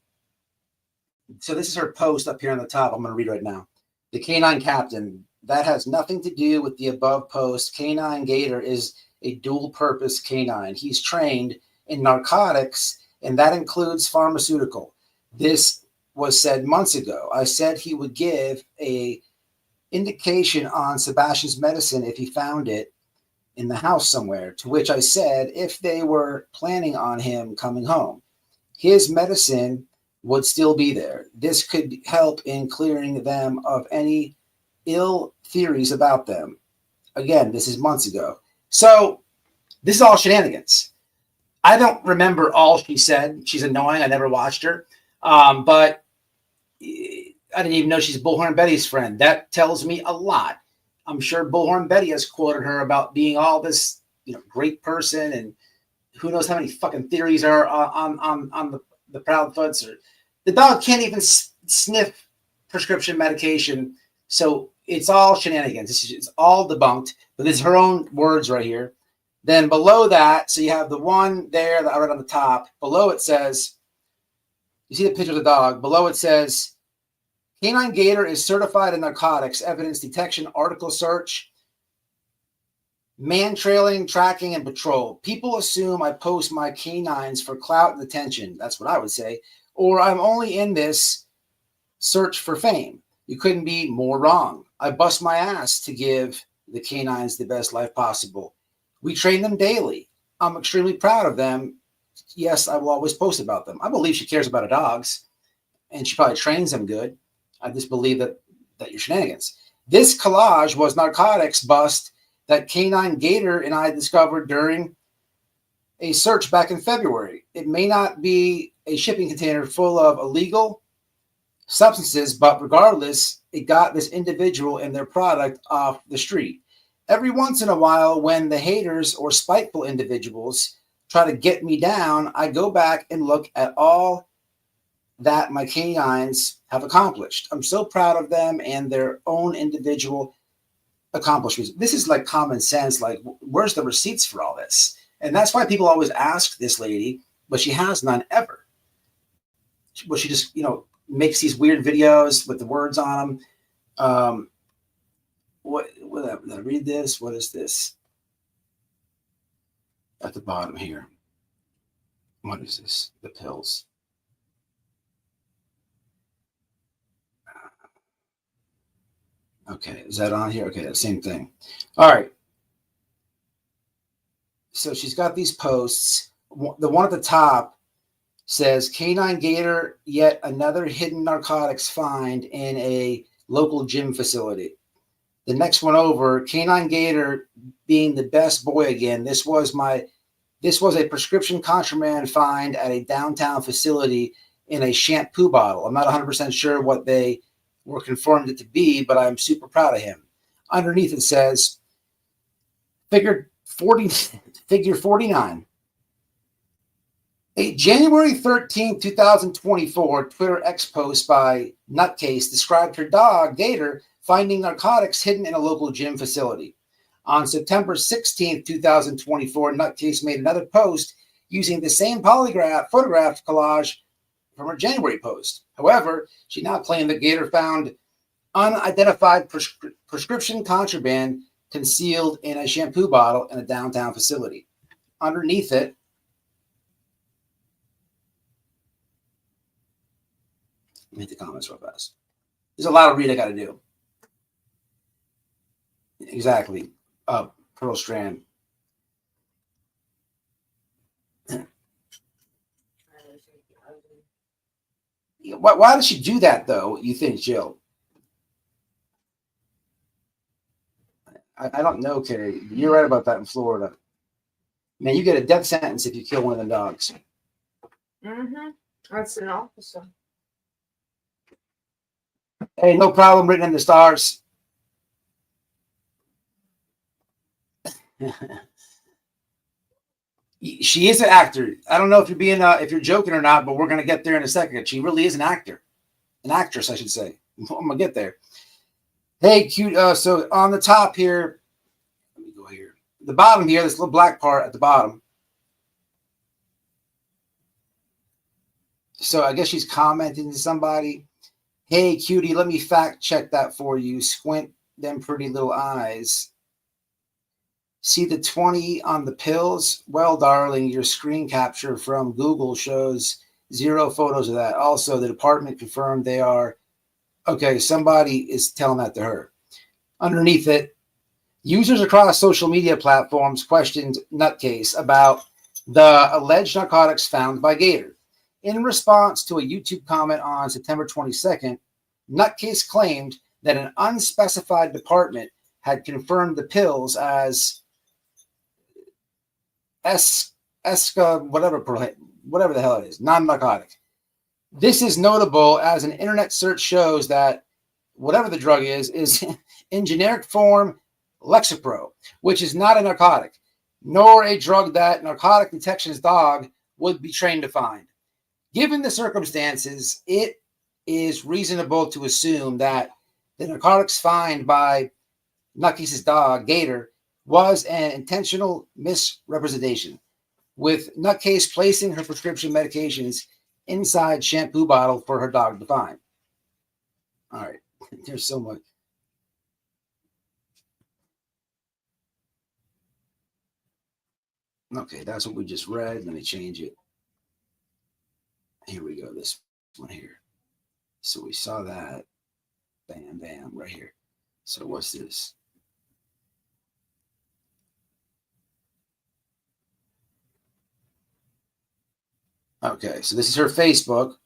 this is her post up here on the top. I'm going to read right now. The K9 captain. That has nothing to do with the above post. K9 Gettr is a dual-purpose canine. He's trained in narcotics, and that includes pharmaceutical. This was said months ago. I said he would give a indication on Sebastian's medicine if he found it in the house somewhere, to which I said if they were planning on him coming home, his medicine would still be there. This could help in clearing them of any ill theories about them. Again, this is months ago. So this is all shenanigans. I don't remember all she said. She's annoying. I never watched her. But I didn't even know she's Bullhorn Betty's friend. That tells me a lot. I'm sure Bullhorn Betty has quoted her about being all this, great person, and who knows how many fucking theories are on the Proudfoots. Or the dog can't even sniff prescription medication, so it's all shenanigans. It's all debunked. But this is her own words right here. Then below that, so you have the one there that I read on the top. Below it says, you see the picture of the dog. Below it says, K9 Gettr is certified in narcotics, evidence detection, article search, man trailing, tracking, and patrol. People assume I post my canines for clout and attention. That's what I would say. Or I'm only in this search for fame. You couldn't be more wrong. I bust my ass to give the canines the best life possible. We train them daily. I'm extremely proud of them. Yes, I will always post about them. I believe she cares about her dogs, and she probably trains them good. I just believe that you're shenanigans. This collage was narcotics bust that K9 Gettr and I discovered during a search back in February. It may not be a shipping container full of illegal substances, but regardless, it got this individual and their product off the street. Every once in a while, when the haters or spiteful individuals try to get me down, I go back and look at all that my canines have accomplished. I'm so proud of them and their own individual accomplishments. This is like common sense. Like, where's the receipts for all this? And that's why people always ask this lady, but she has none ever. But she just, makes these weird videos with the words on them. Did I read this? What is this? At the bottom here. What is this? The pills. Okay, is that on here? Okay, same thing. All right. So she's got these posts. The one at the top says K9 Gettr, yet another hidden narcotics find in a local gym facility. The next one over, K9 Gettr being the best boy again. This was a prescription contraband find at a downtown facility in a shampoo bottle. I'm not 100% sure what they were confirmed it to be, but I'm super proud of him. Underneath it says, figure 49. A January 13, 2024 Twitter X post by Nutcase described her dog, Gettr, finding narcotics hidden in a local gym facility. On September 16, 2024, Nutcase made another post using the same photograph collage from her January post. However, she now claimed that Gettr found unidentified prescription contraband concealed in a shampoo bottle in a downtown facility. Underneath it, let me hit the comments real fast. There's a lot of read I got to do. Exactly. Pearl Strand. Why does she do that, though, you think, Jill? I don't know, Carrie. You're right about that in Florida. Man, you get a death sentence if you kill one of the dogs. Mm-hmm. That's an officer. Hey, no problem, written in the stars. She is an actor. I don't know if you're joking or not, but we're gonna get there in a second. She really is an actress, I should say. I'm gonna get there. Hey, cute. So on the top here, let me go here. The bottom here, this little black part at the bottom. So I guess she's commenting to somebody. Hey, cutie, let me fact check that for you. Squint them pretty little eyes. See the 20 on the pills? Well, darling, your screen capture from Google shows 0 photos of that. Also, the department confirmed they are. Okay, somebody is telling that to her. Underneath it, users across social media platforms questioned Nutcase about the alleged narcotics found by Gettr. In response to a YouTube comment on September 22nd, Nutcase claimed that an unspecified department had confirmed the pills as Esca, whatever the hell it is, non-narcotic. This is notable as an internet search shows that whatever the drug is in generic form Lexapro, which is not a narcotic, nor a drug that narcotic detection's dog would be trained to find. Given the circumstances, it is reasonable to assume that the narcotics found by Nutcase's dog, Gettr, was an intentional misrepresentation, with Nutcase placing her prescription medications inside shampoo bottle for her dog to find. All right, there's so much. Okay, that's what we just read. Let me change it. Here we go, this one here. So we saw that. Bam, bam, right here. So what's this? Okay, so this is her Facebook.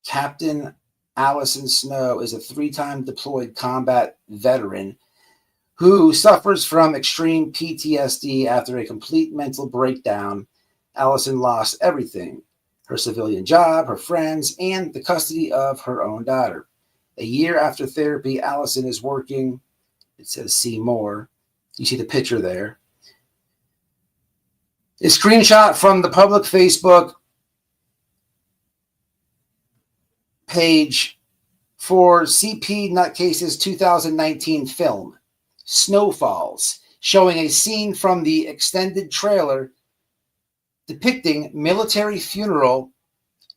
Captain Allison Snow is a 3-time deployed combat veteran who suffers from extreme PTSD after a complete mental breakdown. Allison lost everything: her civilian job, her friends, and the custody of her own daughter. A year after therapy, Allison is working. It says see more. You see the picture there. A screenshot from the public Facebook page for CP Nutcase's 2019 film, Snowfalls, showing a scene from the extended trailer depicting military funeral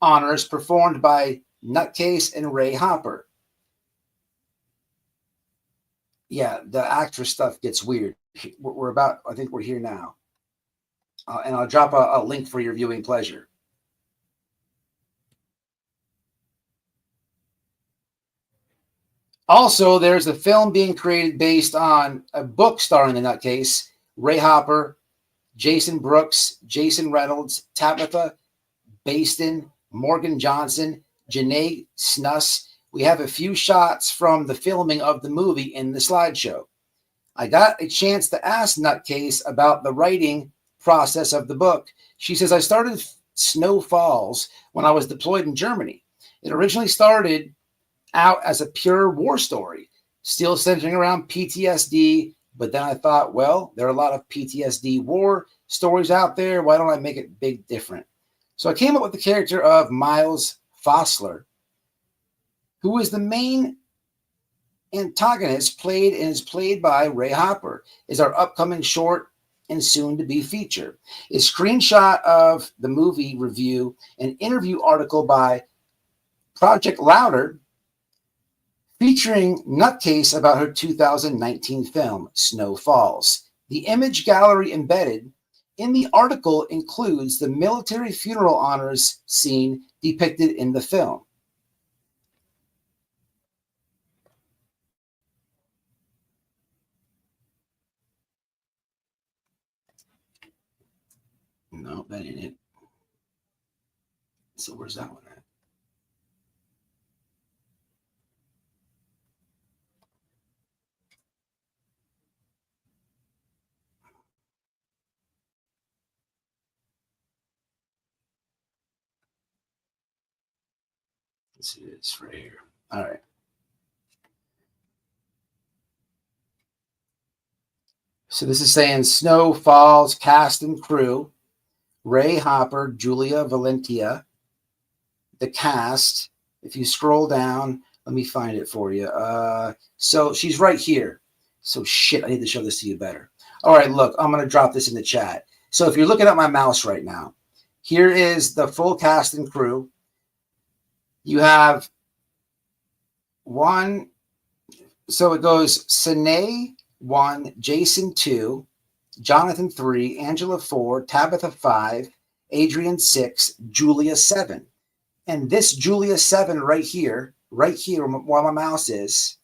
honors performed by Nutcase and Ray Hopper. Yeah, the actress stuff gets weird. We're about, I think we're here now. And I'll drop a link for your viewing pleasure. Also, there's a film being created based on a book starring the Nutcase, Ray Hopper, Jason Brooks, Jason Reynolds, Tabitha Baston, Morgan Johnson, Janae Snuss. We have a few shots from the filming of the movie in the slideshow. I got a chance to ask Nutcase about the writing process of the book. She says, I started Snow Falls when I was deployed in Germany. It originally started out as a pure war story, still centering around PTSD. But then I thought, well, there are a lot of PTSD war stories out there. Why don't I make it big different? So I came up with the character of Miles Fossler, who is the main antagonist, is played by Ray Hopper, is our upcoming short and soon to be feature. A screenshot of the movie review, an interview article by Project Louder featuring Nutcase about her 2019 film, Snow Falls. The image gallery embedded in the article includes the military funeral honors scene depicted in the film. No, that ain't it. So where's that one at? Let's see, it's right here. All right. So this is saying Snow Falls cast and crew: Ray Hopper, Julia Valentia. The cast, if you scroll down, let me find it for you. So she's right here. So shit, I need to show this to you better. All right, look, I'm going to drop this in the chat. So if you're looking at my mouse right now, here is the full cast and crew. You have 1, So it goes Sine 1, Jason 2, Jonathan 3, Angela 4, Tabitha 5, Adrian 6, Julia 7. And this Julia 7 right here while my mouse is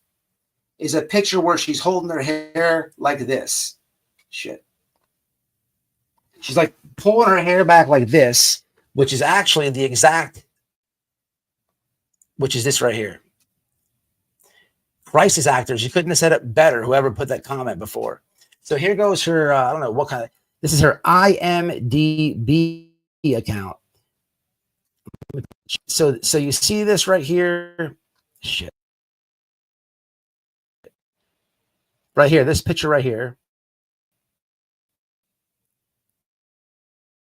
a picture where she's holding her hair like this. Shit. She's like pulling her hair back like this, which is actually the exact, which is this right here. Crisis actors, you couldn't have said it better, whoever put that comment before. So here goes her, I don't know what kind of, this is her IMDb account. So you see this right here. Shit. Right here, this picture right here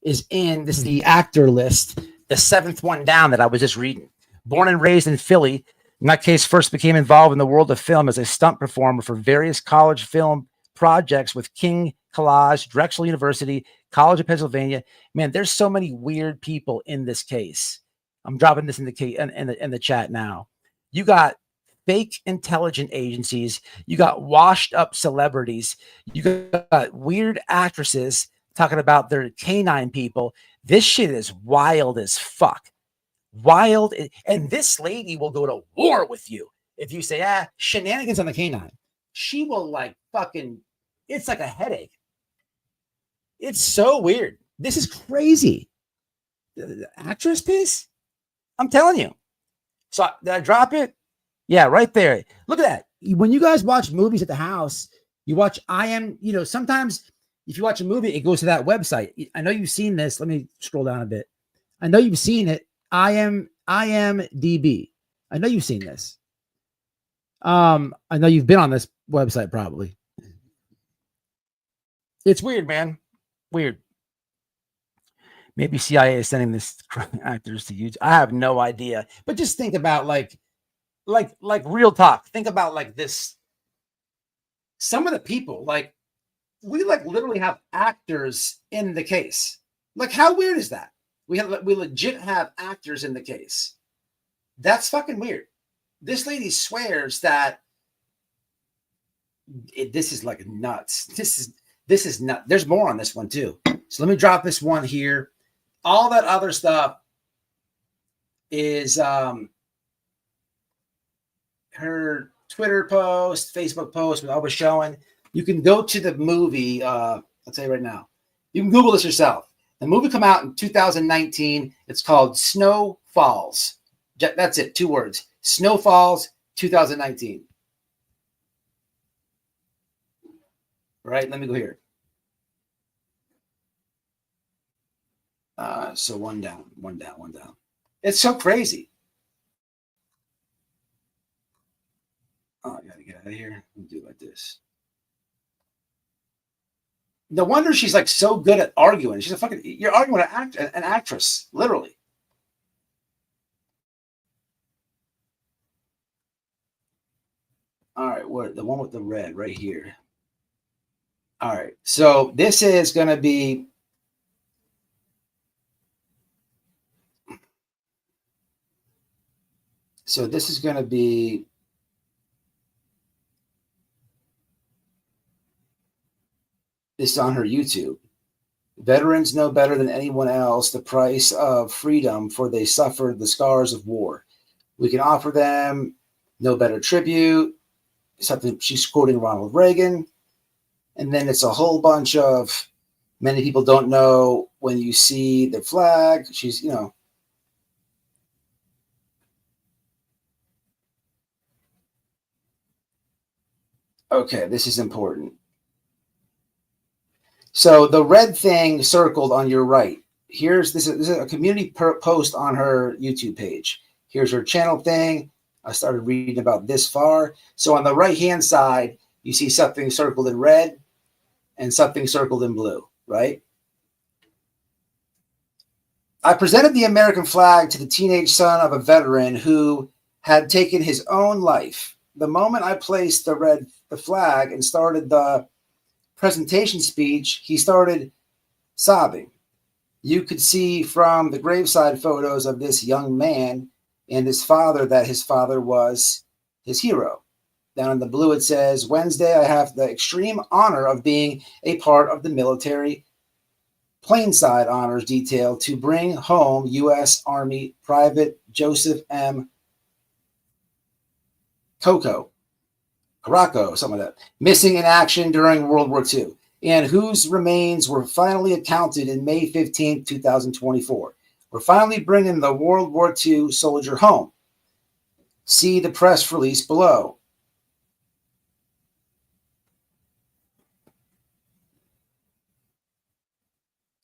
this is the actor list, the 7th one down that I was just reading. Born and raised in Philly, Nutcase first became involved in the world of film as a stunt performer for various college film projects with King College, Drexel University, College of Pennsylvania. Man, there's so many weird people in this case. I'm dropping this in the chat now. You got fake intelligence agencies. You got washed up celebrities. You got weird actresses talking about their K9 people. This shit is wild as fuck. Wild. And this lady will go to war with you if you say, shenanigans on the K9. She will like fucking, it's like a headache. It's so weird. This is crazy. The actress piece? I'm telling you. So did I drop it? Yeah, right there. Look at that. When you guys watch movies at the house, you watch sometimes if you watch a movie, it goes to that website. I know you've seen this. Let me scroll down a bit. I know you've seen it. IMDb. I know you've seen this. I know you've been on this website probably. It's weird, man. Weird. Maybe CIA is sending this actors to YouTube. I have no idea. But just think about like real talk. Think about like this. Some of the people, like we like literally have actors in the case. Like how weird is that? We legit have actors in the case. That's fucking weird. This lady swears that this is like nuts. This is nuts. There's more on this one too. So let me drop this one here. All that other stuff is her Twitter post, Facebook post, what I was showing. You can go to the movie. I'll tell you right now. You can Google this yourself. The movie came out in 2019. It's called Snow Falls. That's it. 2 words. Snow Falls 2019. All right. Let me go here. So one down. It's so crazy. Oh, I gotta get out of here. Let me do it like this. No wonder she's like so good at arguing. You're arguing with an actress, literally. All right, what the one with the red right here. All right, so this is going to be. So this is going to be. This on her YouTube. Veterans know better than anyone else the price of freedom, for they suffered the scars of war. We can offer them no better tribute. Something she's quoting Ronald Reagan. And then it's a whole bunch of many people don't know when you see the flag. She's, Okay, this is important. So the red thing circled on your right. This is a community post on her YouTube page. Here's her channel thing. I started reading about this far. So on the right-hand side, you see something circled in red and something circled in blue, right? I presented the American flag to the teenage son of a veteran who had taken his own life. The moment I placed the flag and started the presentation speech, he started sobbing. You could see from the graveside photos of this young man and his father that his father was his hero. Down in the blue, it says, Wednesday, I have the extreme honor of being a part of the military Plainside Honors Detail to bring home U.S. Army Private Joseph M. Caraco, something like that, missing in action during World War II, and whose remains were finally accounted in May 15, 2024. We're finally bringing the World War II soldier home. See the press release below.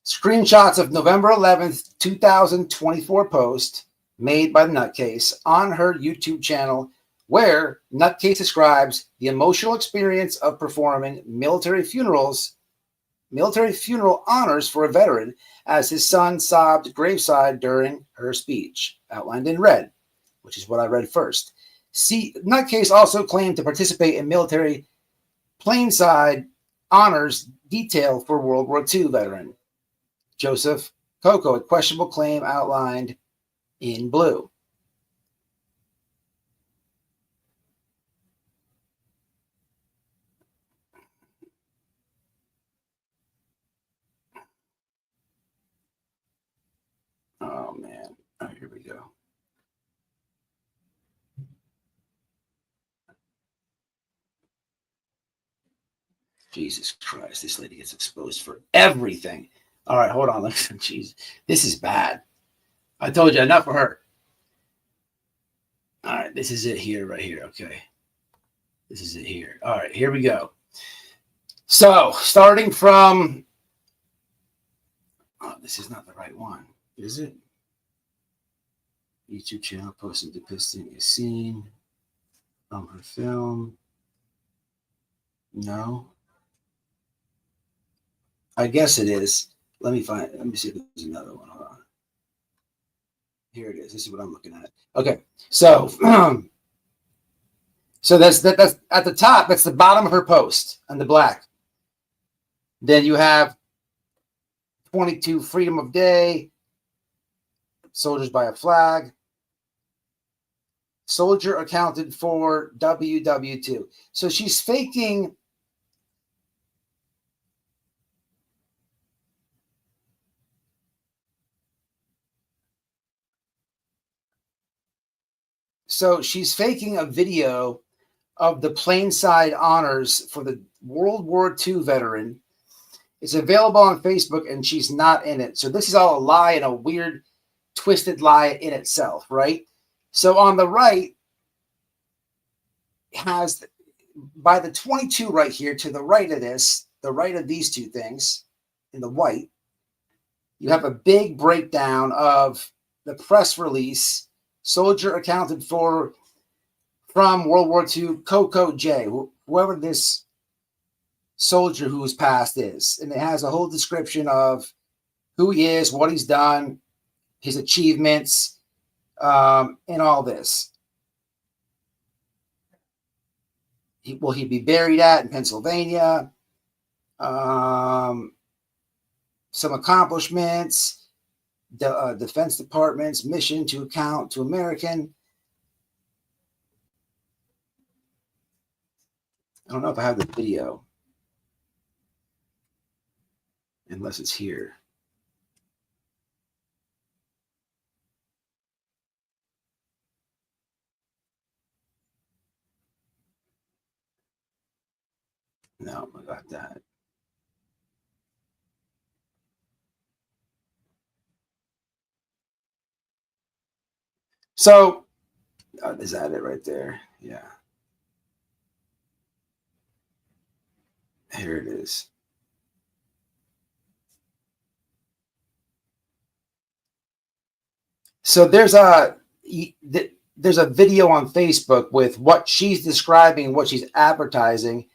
Screenshots of November 11th, 2024 post made by the Nutcase on her YouTube channel, where Nutcase describes the emotional experience of performing military funeral honors for a veteran as his son sobbed graveside during her speech, outlined in red, which is what I read first. Nutcase also claimed to participate in military Plainside honors detail for World War II veteran Joseph Coco, a questionable claim outlined in blue. Oh, man. All right, here we go. Jesus Christ, this lady gets exposed for everything. All right, hold on. Jeez, this is bad. I told you, enough for her. All right, this is it here, right here. Okay. This is it here. All right, here we go. So, starting from... Oh, this is not the right one, is it? YouTube channel posting depicting a scene from her film. No. I guess it is. Let me see if there's another one. Hold on. Here it is. This is what I'm looking at. Okay. So, so that's at the top. That's the bottom of her post on the black. Then you have 22 Freedom of Day, Soldiers by a Flag, Soldier accounted for WW2. So she's faking. So she's faking a video of the Plainside honors for the World War II veteran. It's available on Facebook, and she's not in it. So this is all a lie and a weird, twisted lie in itself, right? So on the right has, by the 22 right here, to the right of this, the right of these two things, in the white, you have a big breakdown of the press release, soldier accounted for from World War II, Coco J, whoever this soldier who's passed is. And it has a whole description of who he is, what he's done, his achievements, and all this. Will he be buried at in Pennsylvania? Some accomplishments, the Defense Department's mission to account to American. I don't know if I have the video, unless it's here. No, I got that. So, is that it right there? Yeah. Here it is. So there's a video on Facebook with what she's describing, what she's advertising,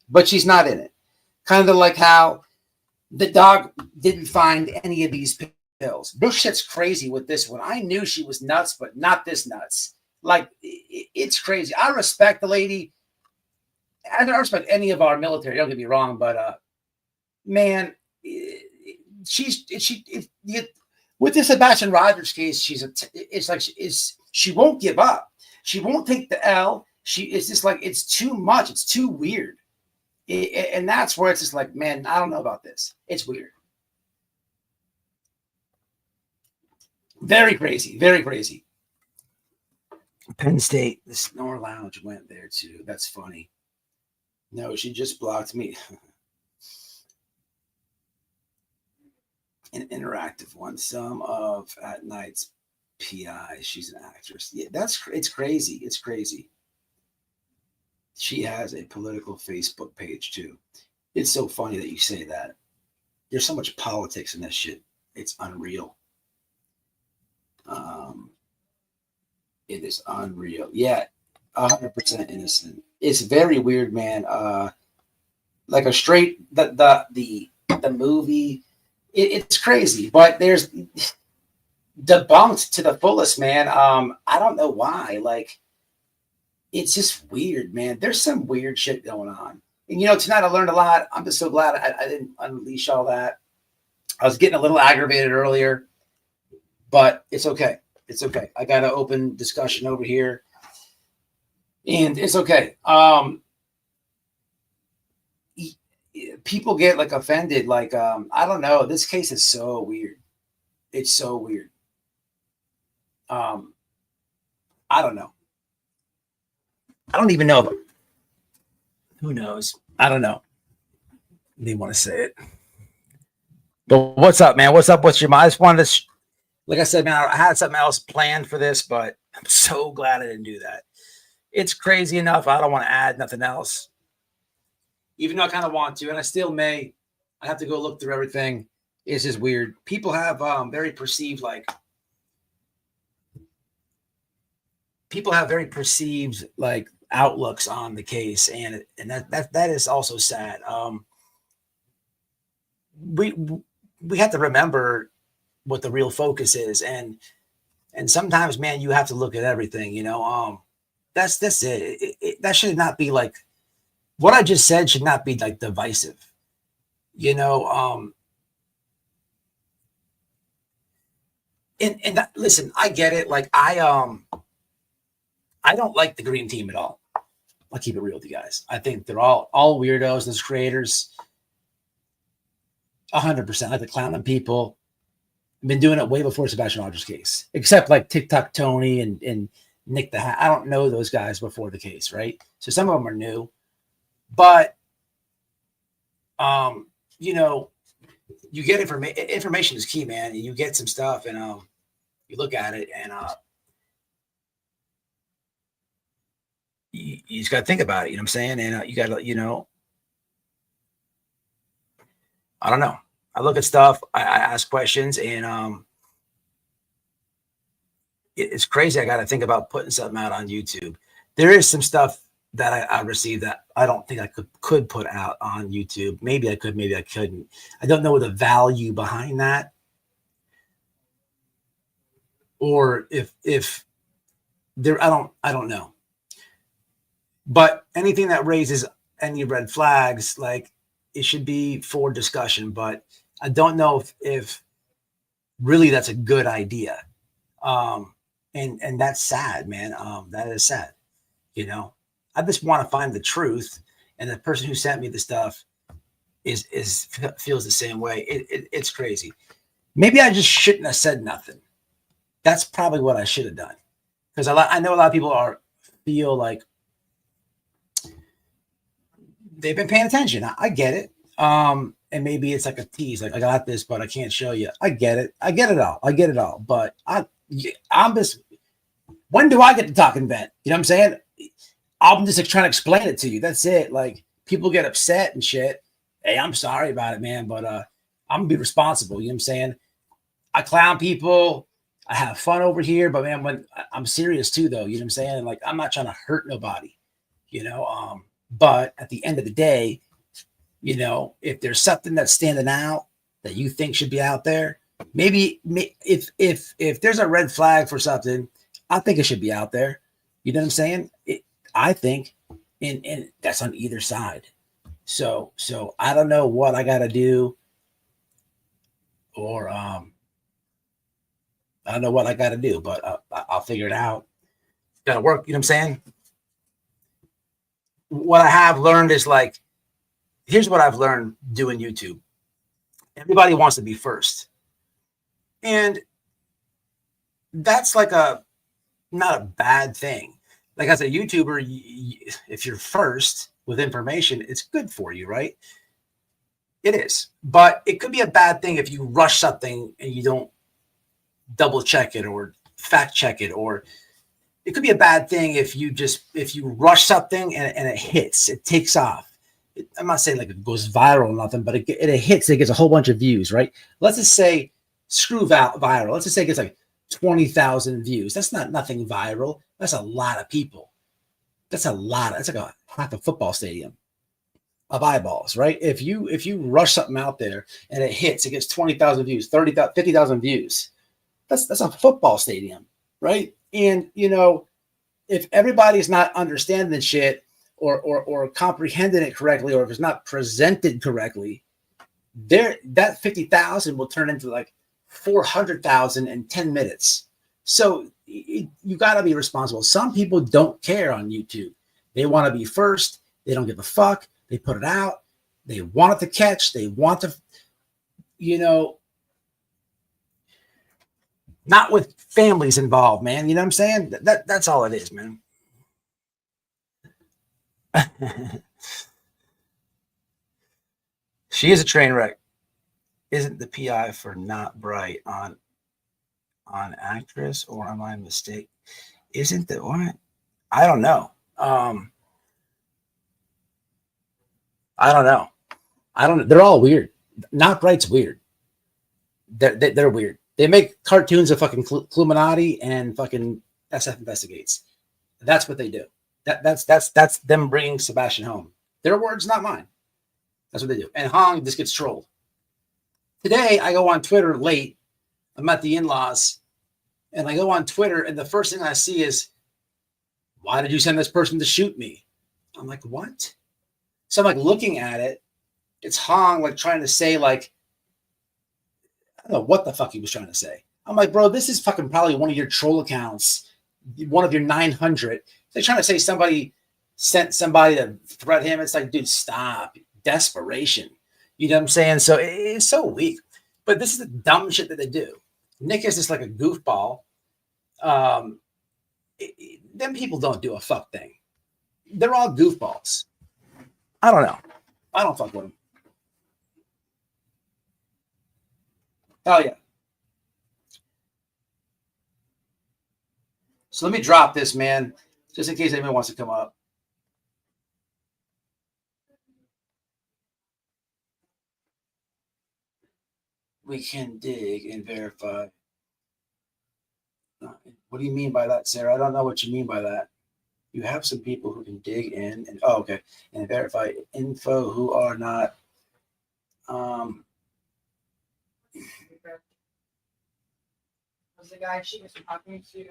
but she's not in it. Kind of like how the dog didn't find any of these pills. This shit's crazy with this one. I knew she was nuts, but not this nuts. Like, it's crazy. I respect the lady. I don't respect any of our military. Don't get me wrong, but man, with the Sebastian Rogers case, she won't give up. She won't take the L. It's just like, it's too much. It's too weird. And that's where it's just like, man, I don't know about this. It's weird. Very crazy. Very crazy. Penn State, the Snore Lounge went there too. That's funny. No, she just blocked me. An interactive one. Some of At Night's PI. She's an actress. Yeah, it's crazy. It's crazy. She has a political Facebook page too. It's so funny that you say that. There's so much politics in that shit. It's unreal. It is unreal. Yeah, 100% innocent. It's very weird, man. Like a straight the movie. It's crazy, but there's debunked to the fullest, man. I don't know why. Like, it's just weird, man. There's some weird shit going on. And tonight I learned a lot. I'm just so glad I didn't unleash all that. I was getting a little aggravated earlier, but it's okay. It's okay. I got an open discussion over here, and it's okay. People get like offended. Like, I don't know. This case is so weird. It's so weird. I don't know. I don't even know. Who knows? I don't know. They want to say it. But what's up, man? What's up with your mind? I just wanted to, like I said, man, I had something else planned for this, but I'm so glad I didn't do that. It's crazy enough. I don't want to add nothing else. Even though I kind of want to, and I still may. I have to go look through everything. It's just weird. People have very perceived outlooks on the case, and that is also sad. We have to remember what the real focus is, and sometimes, man, you have to look at everything. That's it. That should not be like what I just said. Should not be like divisive. Listen, I get it. Like I don't like the green team at all. I'll keep it real with you guys. I think they're all weirdos. Those creators, 100%. I like to clown on people. I've been doing it way before Sebastian Rogers' case, except like Tik Tok Tony and Nick the Hat. I don't know those guys before the case, right? So some of them are new, but you get information. Information is key, man. And you get some stuff, and you look at it, and you just got to think about it. You know what I'm saying? And you got to, I don't know. I look at stuff. I ask questions, and it's crazy. I got to think about putting something out on YouTube. There is some stuff that I received that I don't think I could put out on YouTube. Maybe I could, maybe I couldn't. I don't know the value behind that, or if there, I don't know. But anything that raises any red flags, like, it should be for discussion. But I don't know if really that's a good idea. And that's sad, man. That is sad. I just want to find the truth, and the person who sent me the stuff feels the same way. It's crazy. Maybe I just shouldn't have said nothing. That's probably what I should have done, because I know a lot of people feel like they've been paying attention. I get it. And maybe it's like a tease, like, I got this, but I can't show you. I get it. I get it all. But I'm just, when do I get to talking Ben? You know what I'm saying? I'm just like trying to explain it to you. That's it. Like, people get upset and shit. Hey, I'm sorry about it, man, but I'm gonna be responsible. You know what I'm saying? I clown people. I have fun over here, but man, when I'm serious too, though, you know what I'm saying? Like, I'm not trying to hurt nobody, but at the end of the day, if there's something that's standing out that you think should be out there, maybe if there's a red flag for something, I think it should be out there. You know what I'm saying? I think, and that's on either side. So I don't know what I got to do, or I don't know what I got to do, but I'll figure it out. Got to work. You know what I'm saying? what I have learned is like, here's what I've learned doing YouTube. Everybody wants to be first. And that's like not a bad thing. Like as a YouTuber, if you're first with information, it's good for you, right? It is. But it could be a bad thing if you rush something and you don't double check it or fact check it, or it could be a bad thing if you rush something and it hits, it takes off. I'm not saying like it goes viral or nothing, but it hits, it gets a whole bunch of views, right? Let's just say screw viral. Let's just say it gets like 20,000 views. That's not nothing viral. That's a lot of people. That's a lot. That's like half a football stadium of eyeballs, right? If you rush something out there and it hits, it gets 20,000 views, 30,000, 50,000 views. That's a football stadium, right? And if everybody's not understanding shit or comprehending it correctly, or if it's not presented correctly, that 50,000 will turn into like 400,000 in 10 minutes. So you got to be responsible. Some people don't care on YouTube. They want to be first. They don't give a fuck. They put it out. They want it to catch. They want to, not with families involved, man. You know what I'm saying? That's all it is, man. She is a train wreck. Isn't the PI for Not Bright on actress, or am I mistaken? Isn't that what? I don't know. I don't know. They're all weird. Not Bright's weird. They're weird. They make cartoons of fucking Illuminati and fucking SF Investigates. That's what they do. That's them bringing Sebastian home. Their words, not mine. That's what they do. And Hong just gets trolled. Today, I go on Twitter late. I'm at the in-laws, and I go on Twitter, and the first thing I see is, why did you send this person to shoot me? I'm like, what? So I'm like looking at it. It's Hong like trying to say like, I don't know what the fuck he was trying to say. I'm like, bro, this is fucking probably one of your troll accounts, one of your 900. They're trying to say somebody sent somebody to threat him. It's like, dude, stop. Desperation. You know what I'm saying? So it's so weak. But this is the dumb shit that they do. Nick is just like a goofball. Them people don't do a fuck thing. They're all goofballs. I don't know. I don't fuck with them. Oh, yeah. So let me drop this, man, just in case anyone wants to come up. We can dig and verify. What do you mean by that, Sarah? I don't know what you mean by that. You have some people who can dig in and okay, and verify info who are not. Was the guy she was talking to?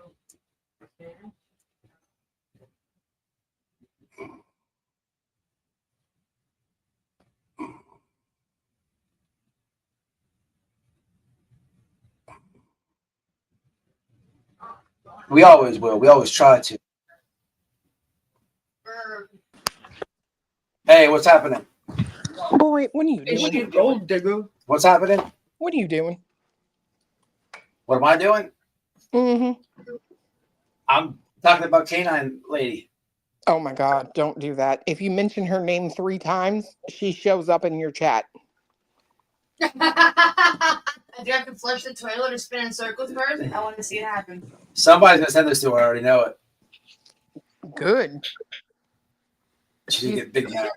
We always will. We always try to. Hey, what's happening? Boy, what are you doing? Gold digger. What's happening? What are you doing? What am I doing? Mm-hmm. I'm talking about K9 lady. Oh my God, don't do that. If you mention her name 3 times, she shows up in your chat. Do you have to flush the toilet or spin in circles first? I want to see it happen. Somebody's gonna send this to her. I already know it. Good. She's gonna get big now.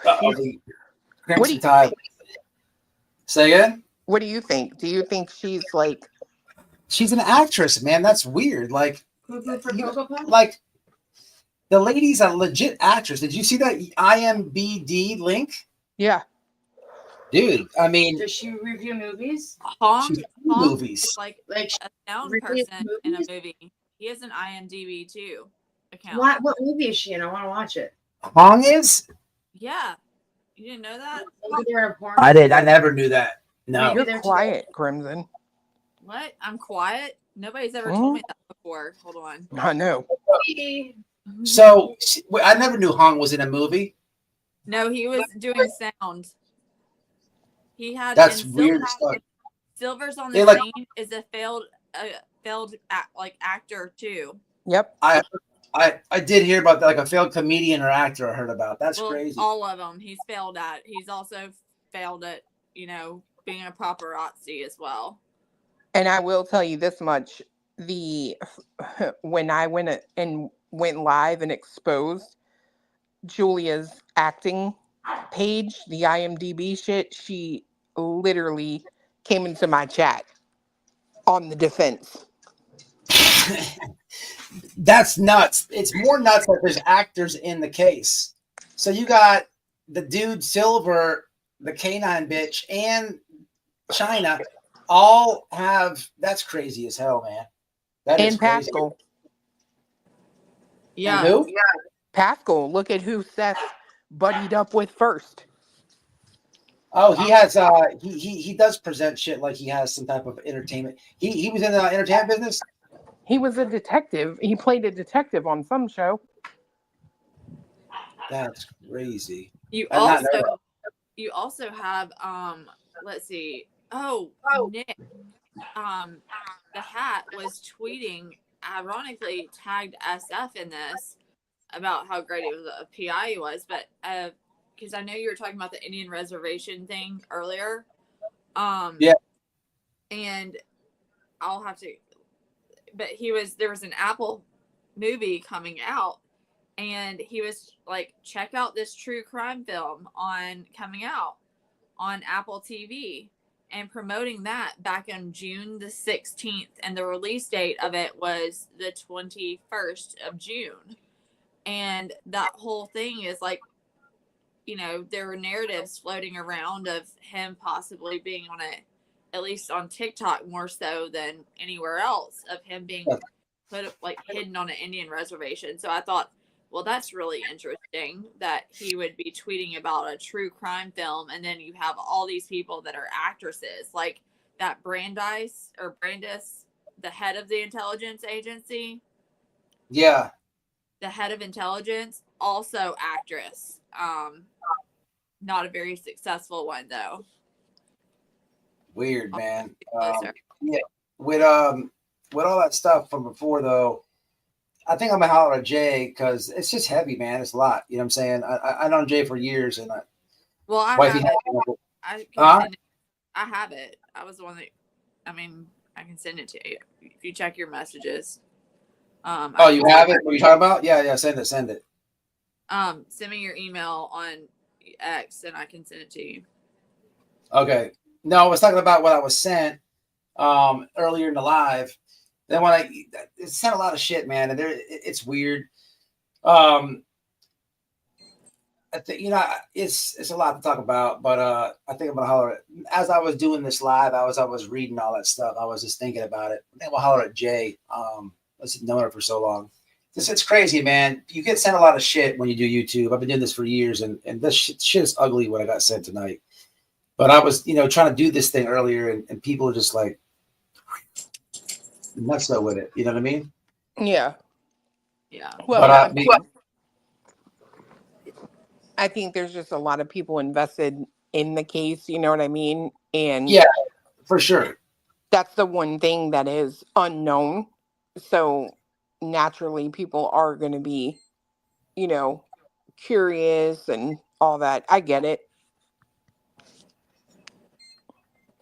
What do you- Time. Say again? What do you think? Do you think she's like? She's an actress, man. That's weird. Like the lady's a legit actress. Did you see that IMBD link? Yeah. Dude, I mean, does she review movies? she's movies. Is like Like a sound reviews person in a movies? movie. He has an IMDb too account. What movie is she in? I want to watch it. Hong is? Yeah. You didn't know that? Maybe they're in a porn. I did. I never knew that. No. Maybe You're quiet, Crimson. What? I'm quiet? Nobody's ever told me that before. Hold on. I know. So I never knew Hung was in a movie. No, he was doing sound. He had That's and weird stuff. Silver's on They the like scene is a failed actor too. Yep. I did hear about that, like a failed comedian or actor I heard about. That's Well, crazy. all of them he's failed at. He's also failed at, being a paparazzi as well. And I will tell you this much: when I went live and exposed Julia's acting page, the IMDb shit, she literally came into my chat on the defense. That's nuts. It's more nuts that there's actors in the case. So you got the dude Silver, the K9 bitch, and China all have. That's crazy as hell, man. That is And crazy. Pascal. Yeah. And who? Pascal, look at who Seth buddied up with first. Oh, he has. He does present shit like he has some type of entertainment. He was in the entertainment business. He was a detective. He played a detective on some show. That's crazy. You I did not know that. also have let's see. Oh, Nick. The hat was tweeting, ironically tagged SF in this about how great it was a PI he was, but because I know you were talking about the Indian reservation thing earlier. Yeah. And I'll have to, but there was an Apple movie coming out, and he was like, check out this true crime film coming out on Apple TV, and promoting that back on June the 16th, and the release date of it was the 21st of June. And that whole thing is like, there were narratives floating around of him possibly being on it, at least on TikTok more so than anywhere else, of him being hidden on an Indian reservation. So I thought, well, that's really interesting that he would be tweeting about a true crime film, and then you have all these people that are actresses, like that Brandis, the head of the intelligence agency. Yeah. The head of intelligence, also actress. Not a very successful one though. Weird, man. Yeah. With all that stuff from before though, I think I'm gonna holler at Jay because it's just heavy, man. It's a lot. You know what I'm saying? I known Jay for years, and I wifey have it. I have it. I was the one that, I can send it to you if you check your messages. Oh, you have it? What are you talking about? Yeah, send it. Send me your email on X and I can send it to you. Okay. No, I was talking about what I was sent earlier in the live. Then when it sent a lot of shit, man, and it's weird. I think it's a lot to talk about, but I think I'm gonna holler at, as I was doing this live, I was reading all that stuff. I was just thinking about it. I think I'll holler at Jay. Let's known her for so long. It's crazy, man. You get sent a lot of shit when you do YouTube. I've been doing this for years, and this shit is ugly what I got sent tonight. But I was, trying to do this thing earlier, and people are just like nuts with it. You know what I mean? Yeah. Yeah. Well, but, I think there's just a lot of people invested in the case. You know what I mean? And yeah, for sure. That's the one thing that is unknown. So naturally, people are going to be, curious and all that. I get it.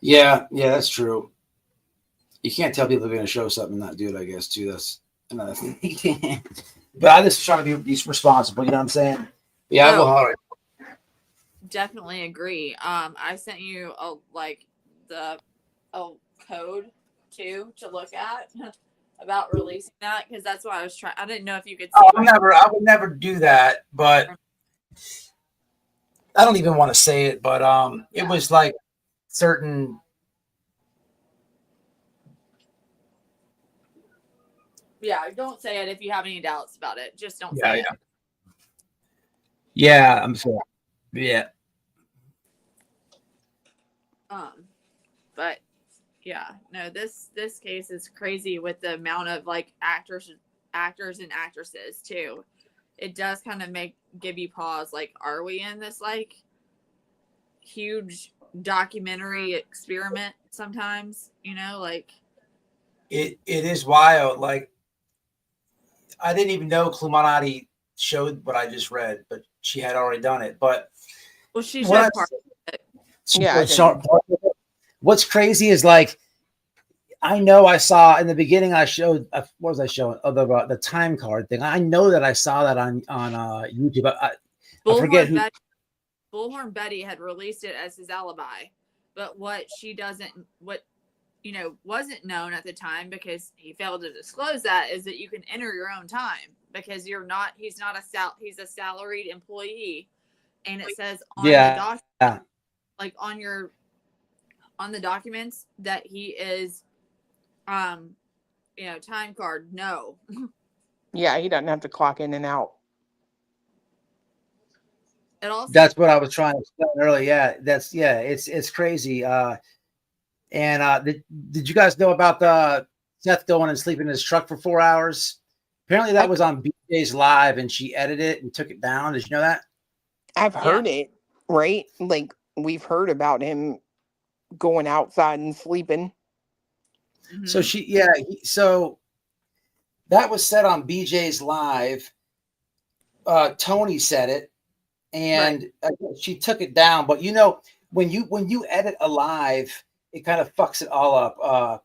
Yeah, that's true. You can't tell people they're going to show something and not do it, I guess, too. That's another thing. But I just try to be responsible, you know what I'm saying? Yeah, I will holler. Definitely agree. I sent you the code too to look at about releasing that, because that's what I was trying. I didn't know if you could see. I would never do that, but I don't even want to say it, but it was like certain. Yeah, don't say it if you have any doubts about it. Just don't say it. Yeah, I'm sorry. Yeah. But yeah, no, this case is crazy with the amount of actors and actresses too. It does kind of give you pause. Like, are we in this like huge documentary experiment sometimes? You know, like it is wild. Like, I didn't even know Klumanati showed what I just read, but she had already done it. But well, she what showed part of it. Yeah, I didn't. what's crazy is like, I know I saw in the beginning, I showed, what was I showing? Oh, the time card thing. I know that I saw that on YouTube. I forget who. Bullhorn Betty had released it as his alibi, but what wasn't known at the time, because he failed to disclose that, is that you can enter your own time, because he's a salaried employee, and it says on the document, like on the documents, that he is time card. No. Yeah, he doesn't have to clock in and out. It also, That's what I was trying to explain earlier. Yeah, it's crazy. Did you guys know about the Seth going and sleeping in his truck for 4 hours? Apparently that was on BJ's live, and she edited it and took it down. Did you know that? I've heard it, right? Like, we've heard about him going outside and sleeping. mm-hmm. So that was said on BJ's live. Tony said it, and she took it down. But when you edit a live, it kind of fucks it all up.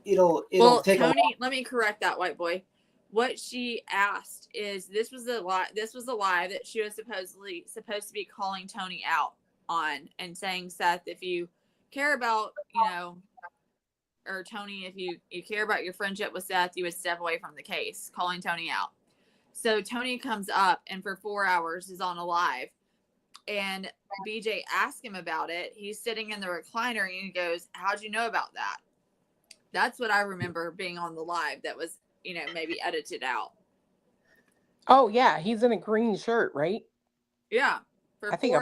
It'll take Tony, let me correct that, white boy. What she asked is, this was the live that she was supposed to be calling Tony out on, and saying, Seth, if you care about, or Tony, if you care about your friendship with Seth, you would step away from the case, calling Tony out. So Tony comes up and for 4 hours is on a live, and BJ asked him about it. He's sitting in the recliner and he goes, how'd you know about that? That's what I remember being on the live that was, maybe edited out. Oh yeah, he's in a green shirt, right? Yeah. I think I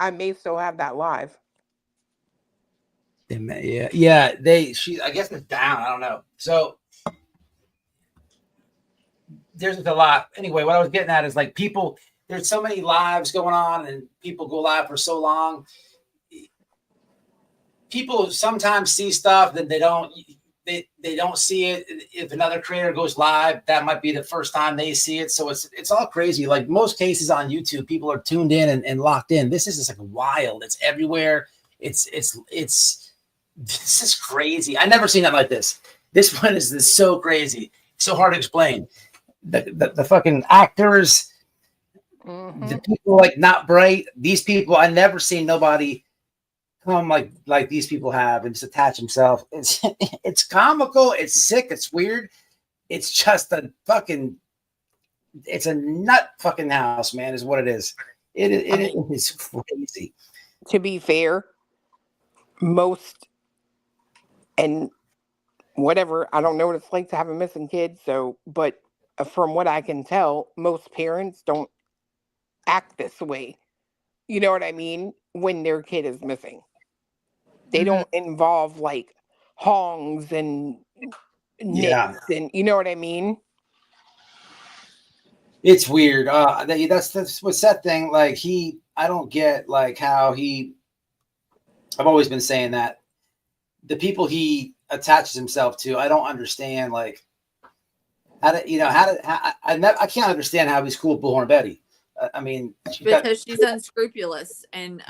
may still have that live. Yeah. I guess it's down. I don't know. So there's a lot. Anyway, what I was getting at is, like, people, there's so many lives going on, and people go live for so long. People sometimes see stuff that they don't see it. If another creator goes live, that might be the first time they see it. So it's all crazy. Like most cases on YouTube, people are tuned in and locked in. This is just like wild. It's everywhere. This is crazy. I never seen that like this. This one is so crazy. So hard to explain. The fucking actors, the people, like, not bright. These people, I never seen nobody come like these people have and just attach himself. It's comical. It's sick. It's weird. It's just it's a nut fucking house, man, is what it is. It is crazy. To be fair, most, and whatever, I don't know what it's like to have a missing kid, but from what I can tell, most parents don't act this way. You know what I mean? When their kid is missing. They don't involve like hongs and nicks and, you know what I mean? It's weird. That's what Seth thing. Like, I don't get like how I've always been saying that the people he attaches himself to, I don't understand. Like, I can't understand how he's cool with Bullhorn Betty. I mean, because she's unscrupulous and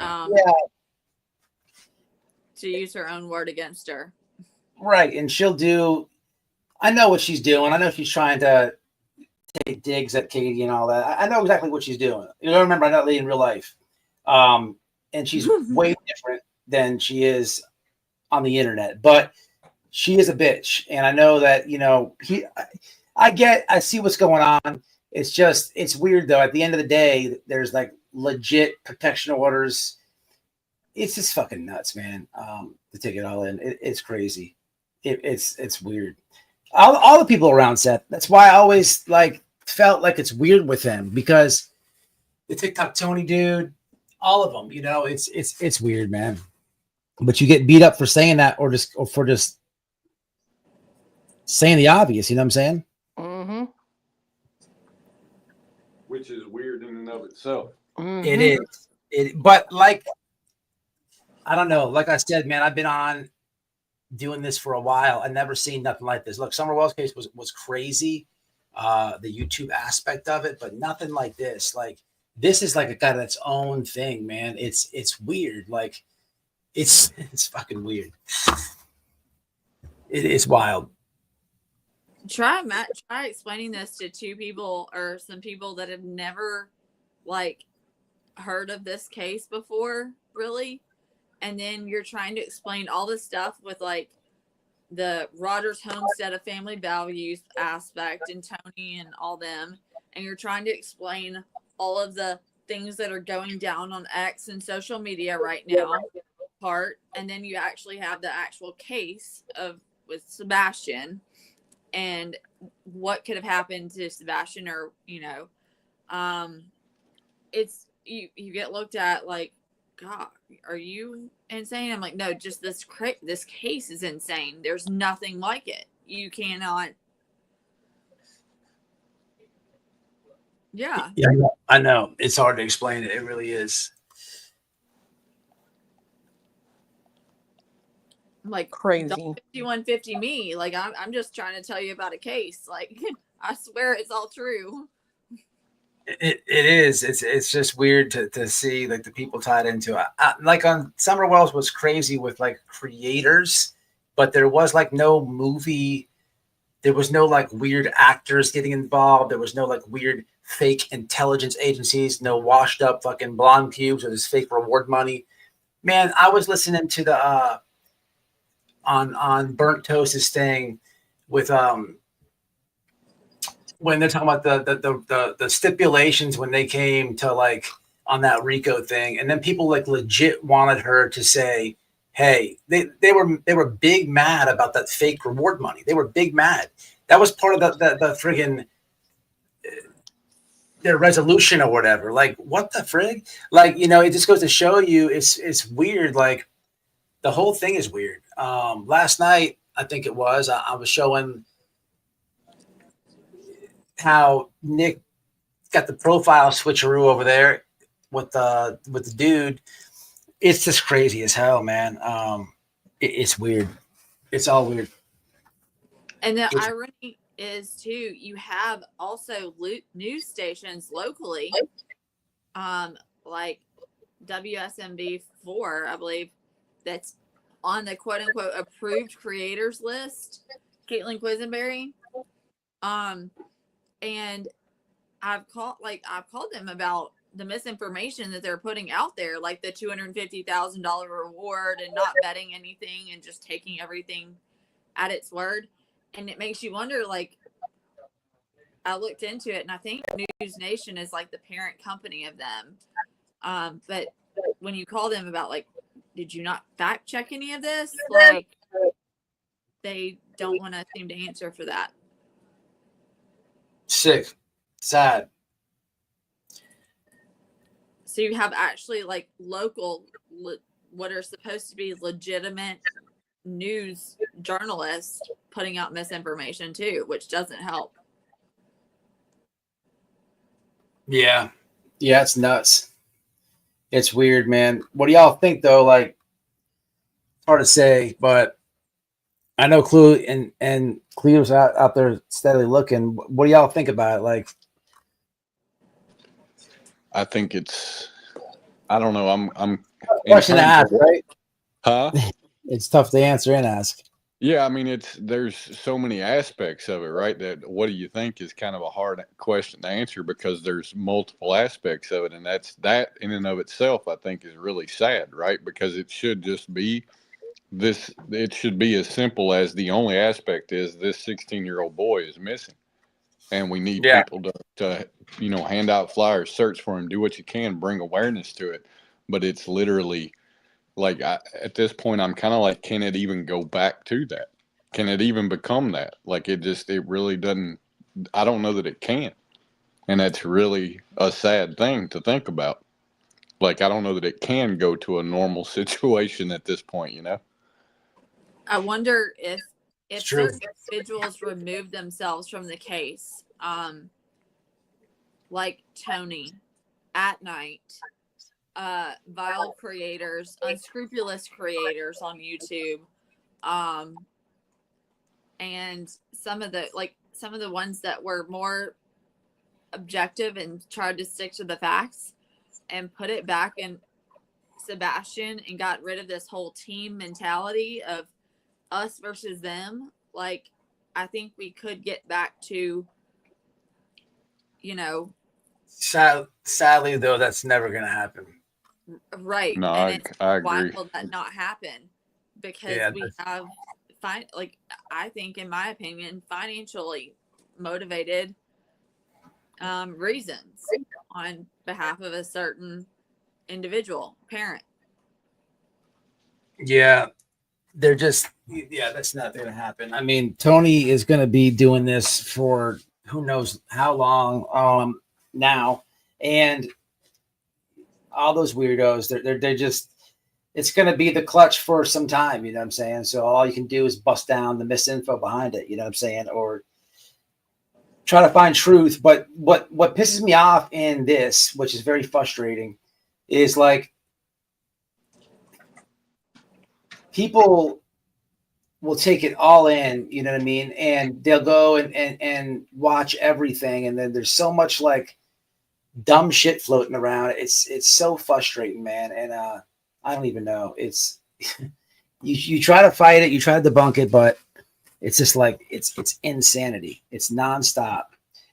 to use her own word against her. Right. And I know what she's doing. I know she's trying to take digs at Katie and all that. I know exactly what she's doing. Remember, I'm not lady in real life. And she's way different than she is on the internet, but she is a bitch. And I know that, I see what's going on. It's weird though. At the end of the day, there's like legit protection orders. It's just fucking nuts, man. To take it all in, it's crazy. It's weird. All the people around Seth. That's why I always felt like it's weird with him, because the TikTok Tony dude, all of them. It's weird, man. But you get beat up for saying that, or for just saying the obvious. You know what I'm saying? Mm-hmm. Which is weird in and of itself. Mm-hmm. It is. But like, I don't know. Like I said, man, I've been on doing this for a while. I never seen nothing like this. Look, Summer Wells case was crazy, the YouTube aspect of it, but nothing like this. Like this is like a kind of its own thing, man. It's weird. Like it's fucking weird. It is wild. Try explaining this to two people or some people that have never like heard of this case before, really. And then you're trying to explain all this stuff with like the Rogers Homestead of family values aspect and Tony and all them. And you're trying to explain all of the things that are going down on X and social media right now part. And then you actually have the actual case of with Sebastian and what could have happened to Sebastian, or it's you get looked at like, God, are you insane? I'm like, no, just this case is insane. There's nothing like it. You cannot. Yeah, I know. It's hard to explain it. It really is. I'm like, Crazy. 5150 me. Like I'm just trying to tell you about a case. Like I swear it's all true. It is. It's just weird to see like the people tied into it. Like on Summer Wells was crazy with like creators, but there was like no movie. There was no like weird actors getting involved. There was no like weird fake intelligence agencies. No washed up fucking blonde pubes with this fake reward money. Man, I was listening to the on Burnt Toast's thing with when they're talking about the stipulations when they came to like on that Rico thing, and then people like legit wanted her to say, hey, they were big mad about that fake reward money. They were big mad. That was part of the friggin' their resolution or whatever. Like, what the frig? Like, it just goes to show you it's weird. Like the whole thing is weird. Last night, I think it was, I was showing how Nick got the profile switcheroo over there with the dude. It's just crazy as hell, man. It's weird. It's all weird. And the irony is too, you have also news stations locally, like WSMB4, I believe, that's on the quote unquote approved creators list. Caitlin Quisenberry. And I've called them about the misinformation that they're putting out there, like the $250,000 reward and not betting anything and just taking everything at its word. And it makes you wonder, like, I looked into it and I think News Nation is like the parent company of them. But when you call them about like, did you not fact check any of this? Like, they don't want to seem to answer for that. Sick. Sad. So you have actually like local, what are supposed to be legitimate news journalists putting out misinformation too, which doesn't help. Yeah. Yeah, it's nuts. It's weird, man. What do y'all think though? Like, it's hard to say, but I know Clue and Cleo's out there steadily looking. What do y'all think about it? Like, I think it's, I don't know. I'm question to ask, right? Huh? It's tough to answer and ask. Yeah, I mean, there's so many aspects of it, right? That what do you think is kind of a hard question to answer because there's multiple aspects of it, and that in and of itself, I think, is really sad, right? Because it should just be this. It should be as simple as the only aspect is this 16-year-old boy is missing, and we need people to hand out flyers, search for him, do what you can, bring awareness to it. But it's literally like at this point, I'm kind of like, can it even go back to that? Can it even become that? Like it really doesn't. I don't know that it can, and that's really a sad thing to think about. Like I don't know that it can go to a normal situation at this point. I wonder if if It's true. certain individuals remove themselves from the case, like Tony, At Night, vile creators, unscrupulous creators on YouTube, and some of the ones that were more objective and tried to stick to the facts and put it back in Sebastian and got rid of this whole team mentality of us versus them. Like, I think we could get back to, Sadly, though, that's never going to happen. right. No, And it's I agree. why will that not happen? Because Yeah, we have I think, in my opinion, financially motivated reasons on behalf of a certain individual parent. Yeah, that's not going to happen. I mean, Tony is going to be doing this for who knows how long now, and all those weirdos, they're just, it's going to be the clutch for some time, you know what I'm saying? So all you can do is bust down the misinfo behind it, you know what I'm saying, or try to find truth. But what pisses me off in this, which is very frustrating, is like people will take it all in, you know what I mean? And they'll go and watch everything. And then there's so much like dumb shit floating around. It's so frustrating, man. And I don't even know. It's you try to fight it, you try to debunk it, but it's just like it's insanity. It's nonstop.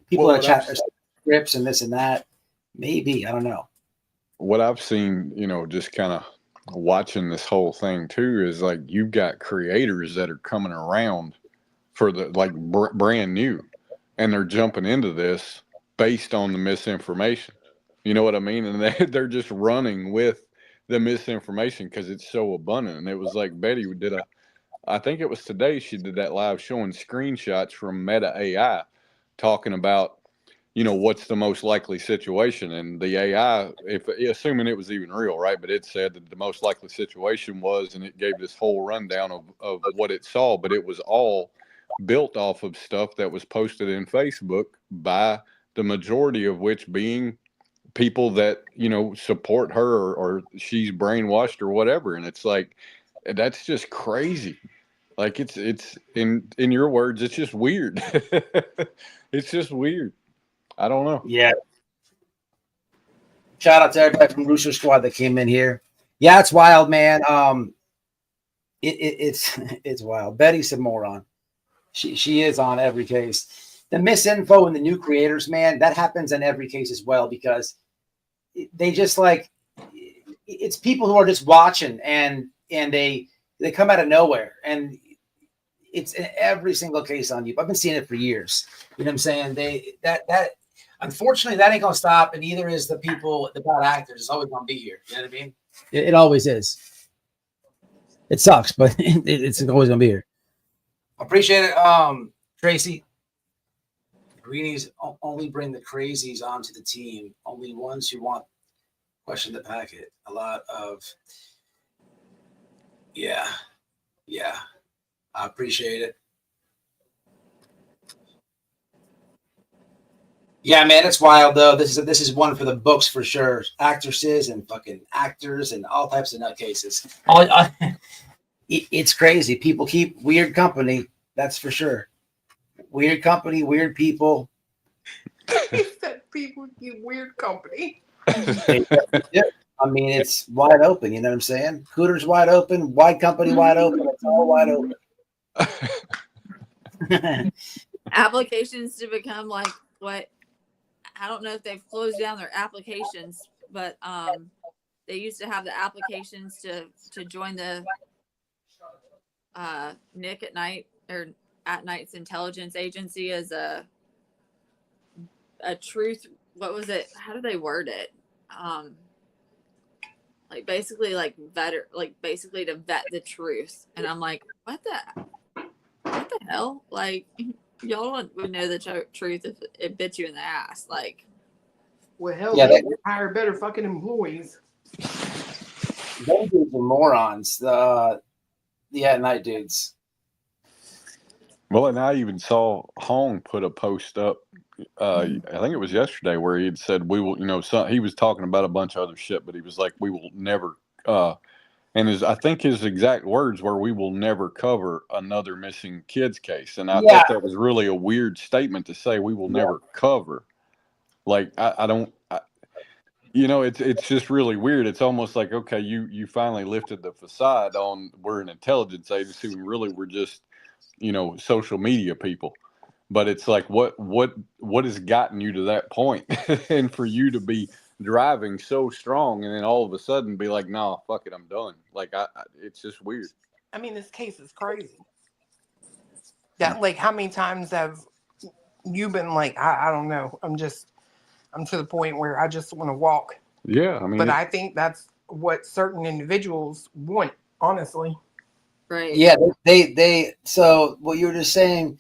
People are chatting scripts and this and that. Maybe, I don't know. What I've seen, just kind of watching this whole thing too, is like you've got creators that are coming around for the brand new, and they're jumping into this based on the misinformation. You know what I mean? And they're just running with the misinformation because it's so abundant. And it was like Betty I think it was today, she did that live showing screenshots from Meta AI talking about, what's the most likely situation. And the AI, assuming it was even real, right? But it said that the most likely situation was, and it gave this whole rundown of what it saw, but it was all built off of stuff that was posted in Facebook by the majority of which being people that, support her or she's brainwashed or whatever. And it's like, that's just crazy. Like it's in your words, it's just weird. It's just weird. I don't know. Yeah. Shout out to everybody from Rooster Squad that came in here. Yeah, it's wild, man. It's wild. Betty's a moron. She is on every case. The misinfo and the new creators, man, that happens in every case as well, because they just like, it's people who are just watching and they come out of nowhere, and it's in every single case on YouTube. I've been seeing it for years. You know what I'm saying? That unfortunately that ain't gonna stop, and neither is the bad actors. It's always gonna be here. You know what I mean? It always is. It sucks, but it's always gonna be here. Appreciate it, Tracy. Greenies only bring the crazies onto the team. Only ones who want question the packet. A lot of yeah. I appreciate it. Yeah, man, it's wild though. This is one for the books for sure. Actresses and fucking actors and all types of nutcases. It's crazy. People keep weird company. That's for sure. Weird company, weird people. He said people keep weird company. Yeah. I mean, it's wide open. You know what I'm saying? Cooter's wide open. Wide company wide open. It's all wide open. Applications to become like what? I don't know if they've closed down their applications, but they used to have the applications to join the Nick at Night or At Night's intelligence agency as a truth. What was it? How do they word it? Like basically basically to vet the truth. And I'm like, what the hell? Like, y'all would know the truth if it bit you in the ass. Like, well, hell, yeah, they hire better fucking employees. Those dudes are morons. The At Night dudes. Well, and I even saw Hong put a post up. I think it was yesterday where he had said we will. He was talking about a bunch of other shit, but he was like, we will never. And I think his exact words were, "We will never cover another missing kids case." And I thought that was really a weird statement to say. We will never cover. Like I don't. It's just really weird. It's almost like, okay, you finally lifted the facade on we're an intelligence agency when really we're just social media people. But it's like what has gotten you to that point, and for you to be driving so strong and then all of a sudden be like, nah, fuck it, I'm done. Like it's just weird. I mean, this case is crazy. That, like, how many times have you been like, I don't know, I'm to the point where I just want to walk. Yeah, I mean, but I think that's what certain individuals want, honestly. Right. Yeah, they so what you were just saying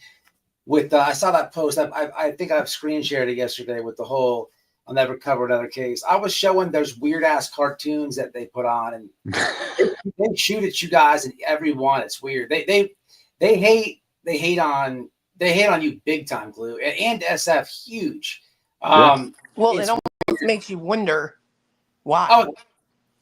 with I saw that post. I think I've screen shared it yesterday with the whole I'll never cover another case. I was showing those weird ass cartoons that they put on, and they shoot at you guys in every one. It's weird. They hate on you big time, Glue, and SF huge. Well, it almost makes you wonder why. Oh,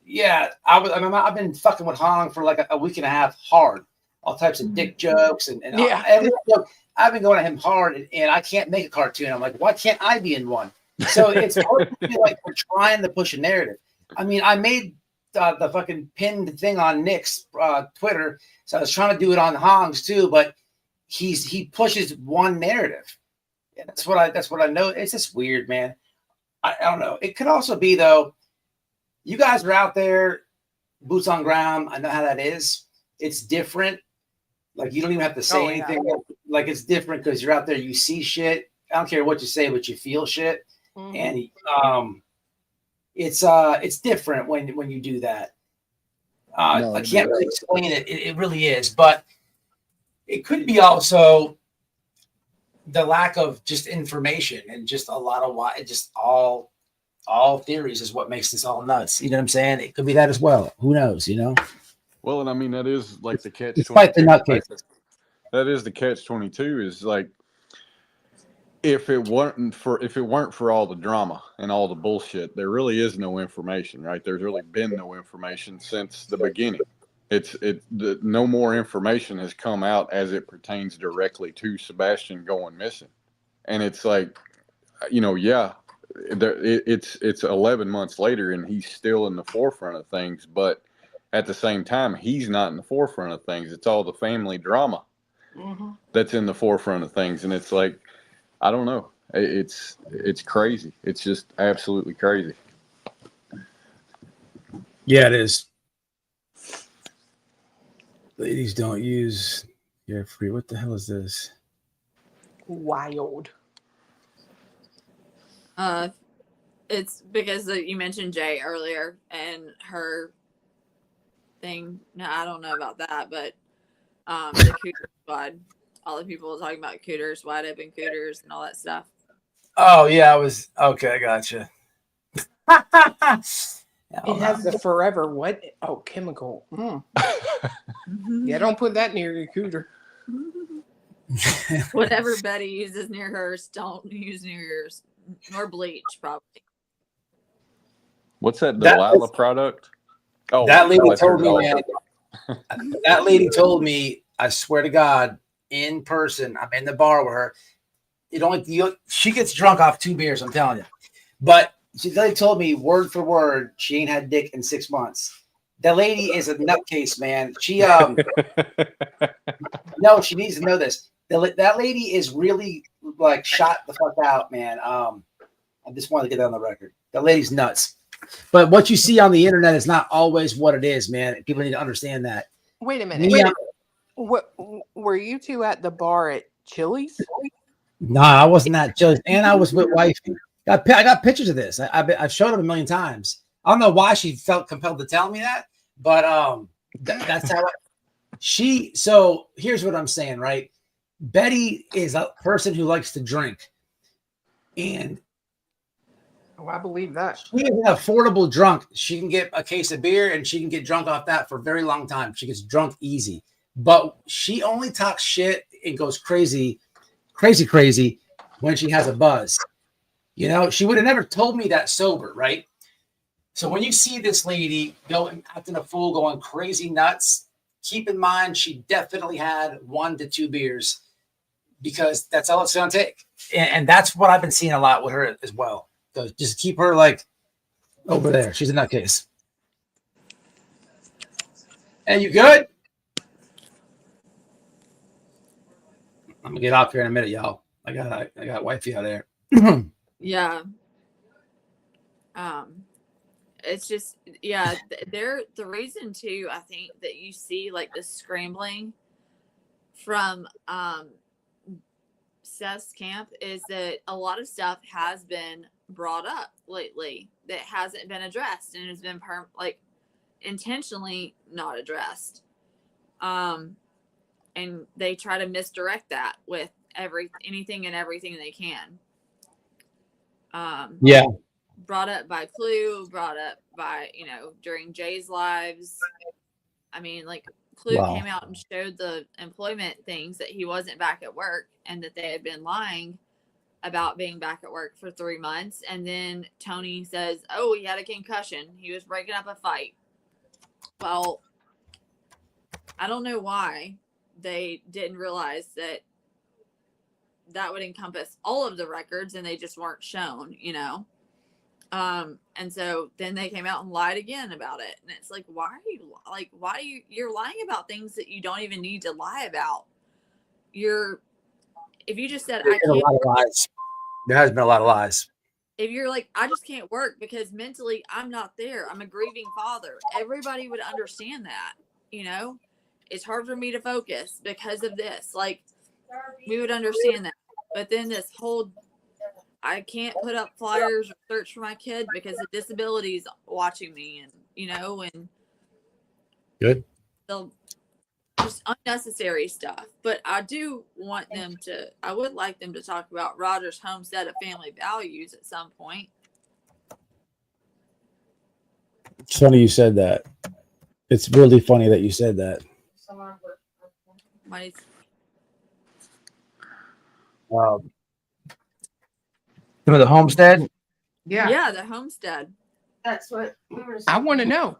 yeah, I've been fucking with Hong for like a week and a half hard. All types of dick jokes and yeah. Every joke. I've been going at him hard, and I can't make a cartoon. I'm like, why can't I be in one? So it's hard to feel like we're trying to push a narrative. I mean, I made the fucking pinned thing on Nick's Twitter, so I was trying to do it on Hong's too, but he pushes one narrative. And that's what I know. It's just weird, man. I don't know. It could also be though. You guys are out there, boots on ground. I know how that is. It's different. Like you don't even have to say anything. Yeah. Like it's different because you're out there. You see shit. I don't care what you say, but you feel shit. Mm-hmm. And it's different when you do that. I can't really explain it. It really is, but it could be also the lack of just information and just a lot of why. Just all theories is what makes this all nuts. You know what I'm saying? It could be that as well. Who knows? Well, and I mean that is like the catch. Despite the nutcase. That is the catch-22. Is like if it weren't for all the drama and all the bullshit, there really is no information, right? There's really been no information since the beginning. No more information has come out as it pertains directly to Sebastian going missing, and it's like, it's 11 months later and he's still in the forefront of things, but at the same time, he's not in the forefront of things. It's all the family drama that's in the forefront of things, and it's like, I don't know. It's crazy. It's just absolutely crazy. Yeah, it is. Ladies don't use free. What the hell is this? Wild. It's because you mentioned Jay earlier and her thing. No, I don't know about that, but the Cooter squad, all the people talking about Cooters, wide open Cooters, and all that stuff. Oh yeah, I was okay. I gotcha. It has the forever what? Oh, chemical. Yeah, don't put that near your Cooter. Whatever Betty uses near hers, don't use near yours. Nor bleach, probably. What's that Delilah product? Oh, that lady told me, man. That lady told me, I swear to God, in person, I'm in the bar with her. She gets drunk off 2 beers, I'm telling you. But she told me word for word, she ain't had dick in 6 months. That lady is a nutcase, man. She no, she needs to know this. That lady is really like shot the fuck out, man. I just wanted to get that on the record. That lady's nuts. But what you see on the internet is not always what it is, man. People need to understand that. Wait a minute. What were you two at the bar at Chili's? No, I wasn't at Chili's, and I was with wifey. I got pictures of this. I've showed them a million times. I don't know why she felt compelled to tell me that, but that's how So here's what I'm saying, right? Betty is a person who likes to drink, and I believe that. She is an affordable drunk. She can get a case of beer and she can get drunk off that for a very long time. She gets drunk easy, but she only talks shit it goes crazy when she has a buzz. You know, she would have never told me that sober, right? So when you see this lady going acting a fool, going crazy nuts, keep in mind she definitely had 1 to 2 beers, because that's all it's going to take. And that's what I've been seeing a lot with her as well. So just keep her like over there. She's a nutcase. Hey, you good? I'm gonna get off here in a minute, y'all. I got wifey out there. Yeah. It's just, yeah, they're the reason too, I think, that you see like the scrambling from Seth's camp is that a lot of stuff has been brought up lately that hasn't been addressed and has been like intentionally not addressed. And they try to misdirect that with anything and everything they can. Yeah. Brought up by Clue, brought up by, during Jay's lives. I mean, like, Clue came out and showed the employment things that he wasn't back at work and that they had been lying about being back at work for 3 months. And then Tony says, oh, he had a concussion. He was breaking up a fight. Well, I don't know why they didn't realize that would encompass all of the records and they just weren't shown, and so then they came out and lied again about it. And it's like, you're lying about things that you don't even need to lie about. If you just said, I can't, a lot of lies. There has been a lot of lies. If you're like, I just can't work because mentally I'm not there, I'm a grieving father, everybody would understand that. It's hard for me to focus because of this. Like, we would understand that. But then this whole, I can't put up flyers or search for my kid because the disability's watching me, and and good. They'll just unnecessary stuff. But I would like them to talk about Roger's homestead of family values at some point. It's funny you said that. It's really funny that you said that. The homestead? Yeah, the homestead. That's what we were. I want to know.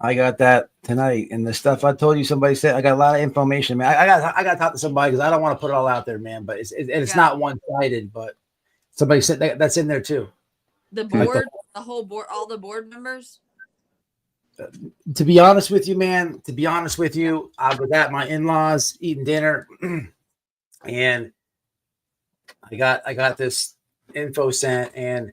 I got that tonight, and the stuff I told you, somebody said I got a lot of information, man. I got to talk to somebody because I don't want to put it all out there, man. But it's not one sided. But somebody said that's in there too. The board, the whole board, all the board members. To be honest with you, man. I was at my in-laws eating dinner, and I got this info sent, and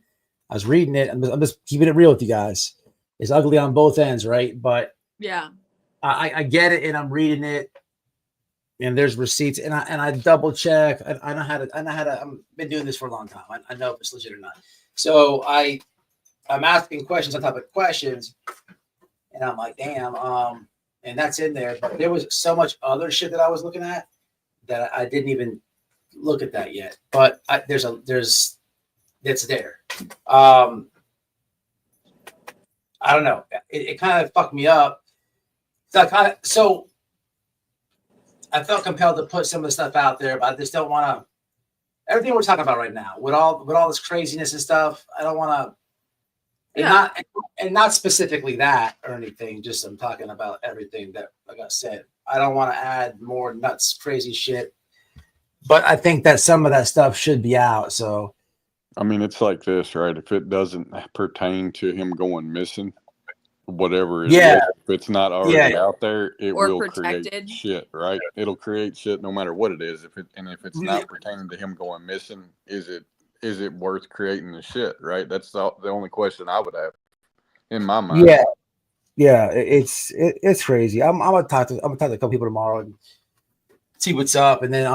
I was reading it. I'm just keeping it real with you guys. It's ugly on both ends, right? But yeah, I get it, and I'm reading it, and there's receipts, and I double check. I know how to. I've been doing this for a long time. I know if it's legit or not. So I'm asking questions on top of questions, and I'm like, damn. And that's in there. But there was so much other shit that I was looking at that I didn't even look at that yet. But it's there. I don't know. It kind of fucked me up. So I felt compelled to put some of the stuff out there, but I just don't want to. Everything we're talking about right now, with all this craziness and stuff, I don't want to. And not specifically that or anything. Just I'm talking about everything that, like I said, I don't want to add more nuts, crazy shit. But I think that some of that stuff should be out. So. I mean, it's like this, right? If it doesn't pertain to him going missing, whatever it is, if it's not already out there, it will create shit, right? It'll create shit no matter what it is. If it's not pertaining to him going missing, is it worth creating the shit, right? That's the only question I would have in my mind. Yeah, it's crazy. I'm gonna talk to a couple people tomorrow and see what's up, and then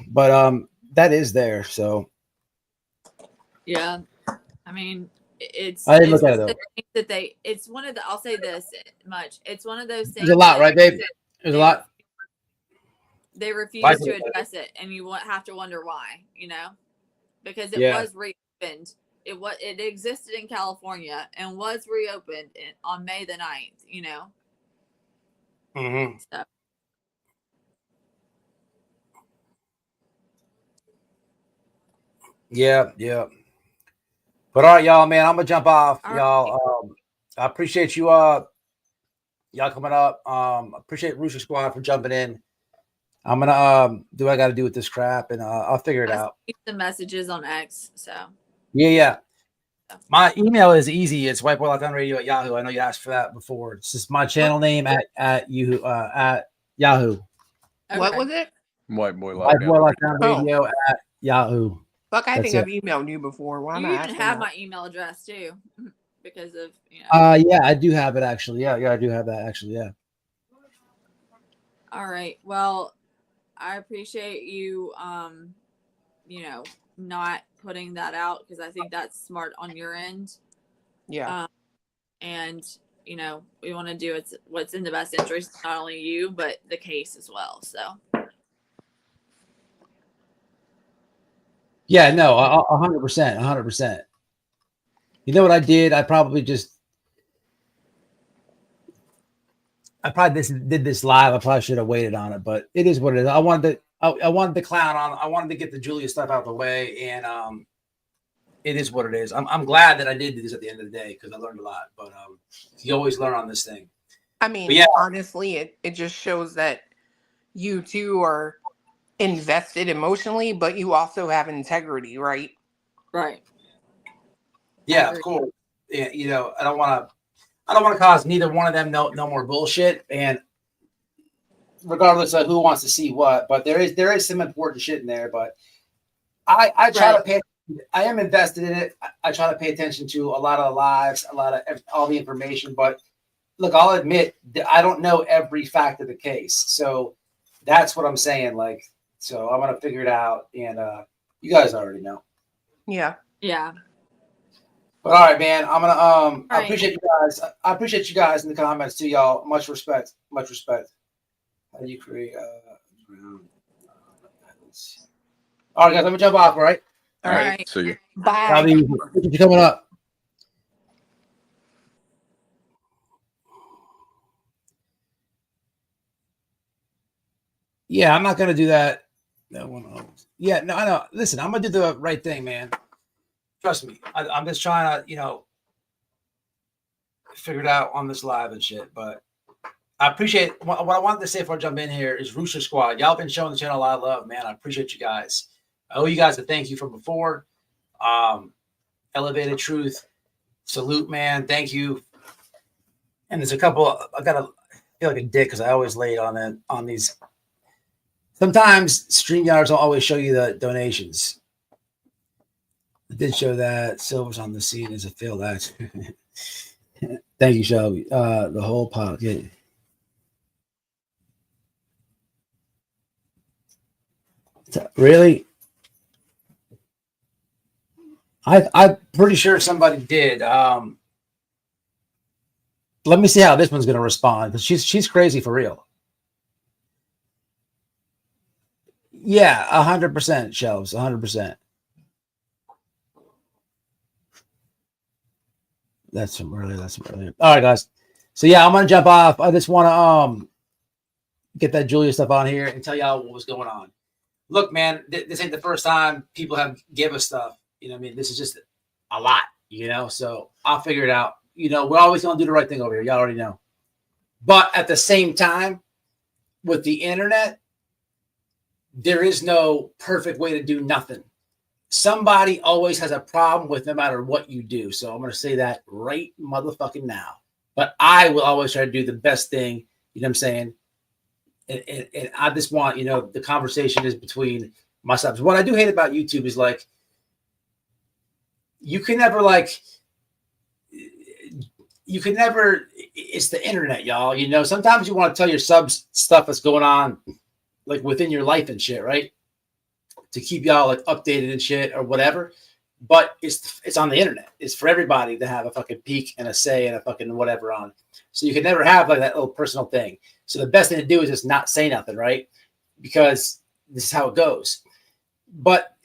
but that is there, so. Yeah, I mean, I didn't look at it though. It's one of the. I'll say this much. It's one of those things. There's a lot, right, babe? There's a lot. They refuse to address it, and you have to wonder why. Because it was reopened. It existed in California and was reopened on May the 9th. Mm-hmm. So. Yeah, yeah. But all right, y'all, man, I'm gonna jump off, All right. y'all. I appreciate you, y'all coming up. Appreciate Rooster Squad for jumping in. I'm gonna do what I got to do with this crap, and I'll figure it I out. sent the messages on X, so Yeah, yeah. My email is easy. It's whiteboylockdownradio at Yahoo. I know you asked for that before. It's just my channel name at you at Yahoo. What okay. was it? White boy White Boy lockdown. Lockdown Radio at Yahoo. Fuck, I That's think it. I've emailed you before. Why am You I even asking have that? my email address too, because of Yeah, I do have it actually. Yeah, I do have that actually. Yeah. All right. Well, I appreciate you, not putting that out because I think that's smart on your end. Yeah. And we want to do what's in the best interest, not only you but the case as well. So Yeah, no, 100%, 100%. You know what I did? I probably did this live. I probably should have waited on it, but it is what it is. I wanted to clown on. I wanted to get the Julia stuff out of the way, and it is what it is. I'm glad that I did this at the end of the day because I learned a lot. But you always learn on this thing. I mean, But yeah, honestly, it just shows that you two are invested emotionally, but you also have integrity, right? right. yeah, of course. Yeah, I don't want to cause neither one of them no more bullshit. And regardless of who wants to see what, but there is some important shit in there. But I try to pay. I am invested in it. I try to pay attention to a lot of the lives, all the information. But look, I'll admit that I don't know every fact of the case. So that's what I'm saying. Like, so I'm gonna figure it out, and you guys already know. Yeah. Yeah. But all right, man. I'm gonna I right. appreciate you guys. I appreciate you guys in the comments too, y'all. Much respect. Much respect. How do you create? All right, guys. Let me jump off. All right. All All right. right. See you. Bye. I'll be you coming up. Yeah, I'm not gonna do that. No. Yeah, no, I know. Listen, I'm gonna do the right thing, man. Trust me. I'm just trying to, figure it out on this live and shit. But I appreciate what I wanted to say before I jump in here is Rooster Squad. Y'all been showing the channel a lot of love, man. I appreciate you guys. I owe you guys a thank you from before. Elevated Truth, salute, man. Thank you. And there's a couple. I gotta feel like a dick because I always lay on these. Sometimes StreamYards don't always show you the donations. It did show that Silver's on the scene as a failed act. Thank you, Shelby. The whole pot. Yeah. Really? I'm pretty sure somebody did. Let me see how this one's gonna respond because she's crazy for real. Yeah, 100%, Shelves, 100%. That's from earlier. All right, guys. So yeah, I'm gonna jump off. I just want to get that Julia stuff on here and tell y'all what was going on. Look, man, this ain't the first time people have give us stuff. I mean, this is just a lot. So I'll figure it out. We're always gonna do the right thing over here. Y'all already know. But at the same time, with the internet, there is no perfect way to do nothing. Somebody always has a problem with no matter what you do. So I'm going to say that right motherfucking now. But I will always try to do the best thing. You know what I'm saying? And I just want, the conversation is between myself. What I do hate about YouTube is like, it's the internet, y'all. Sometimes you want to tell your subs stuff that's going on like within your life and shit, right? To keep y'all like updated and shit or whatever. But it's on the internet. It's for everybody to have a fucking peek and a say and a fucking whatever on. So you can never have like that little personal thing. So the best thing to do is just not say nothing, right? Because this is how it goes. But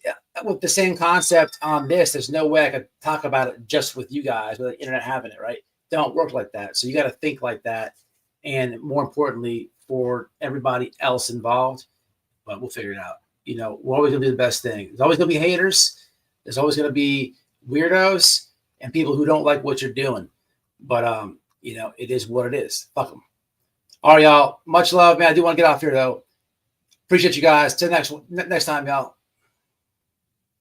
with the same concept on this, there's no way I could talk about it just with you guys with the internet having it, right? Don't work like that. So you got to think like that. And more importantly, for everybody else involved, but we'll figure it out. We're always gonna do the best thing. There's always gonna be haters, There's always going to be weirdos and people who don't like what you're doing. But, you know, it is what it is. Fuck them. All right, y'all. Much love, man. I do want to get off here, though. Appreciate you guys. Till next time, y'all.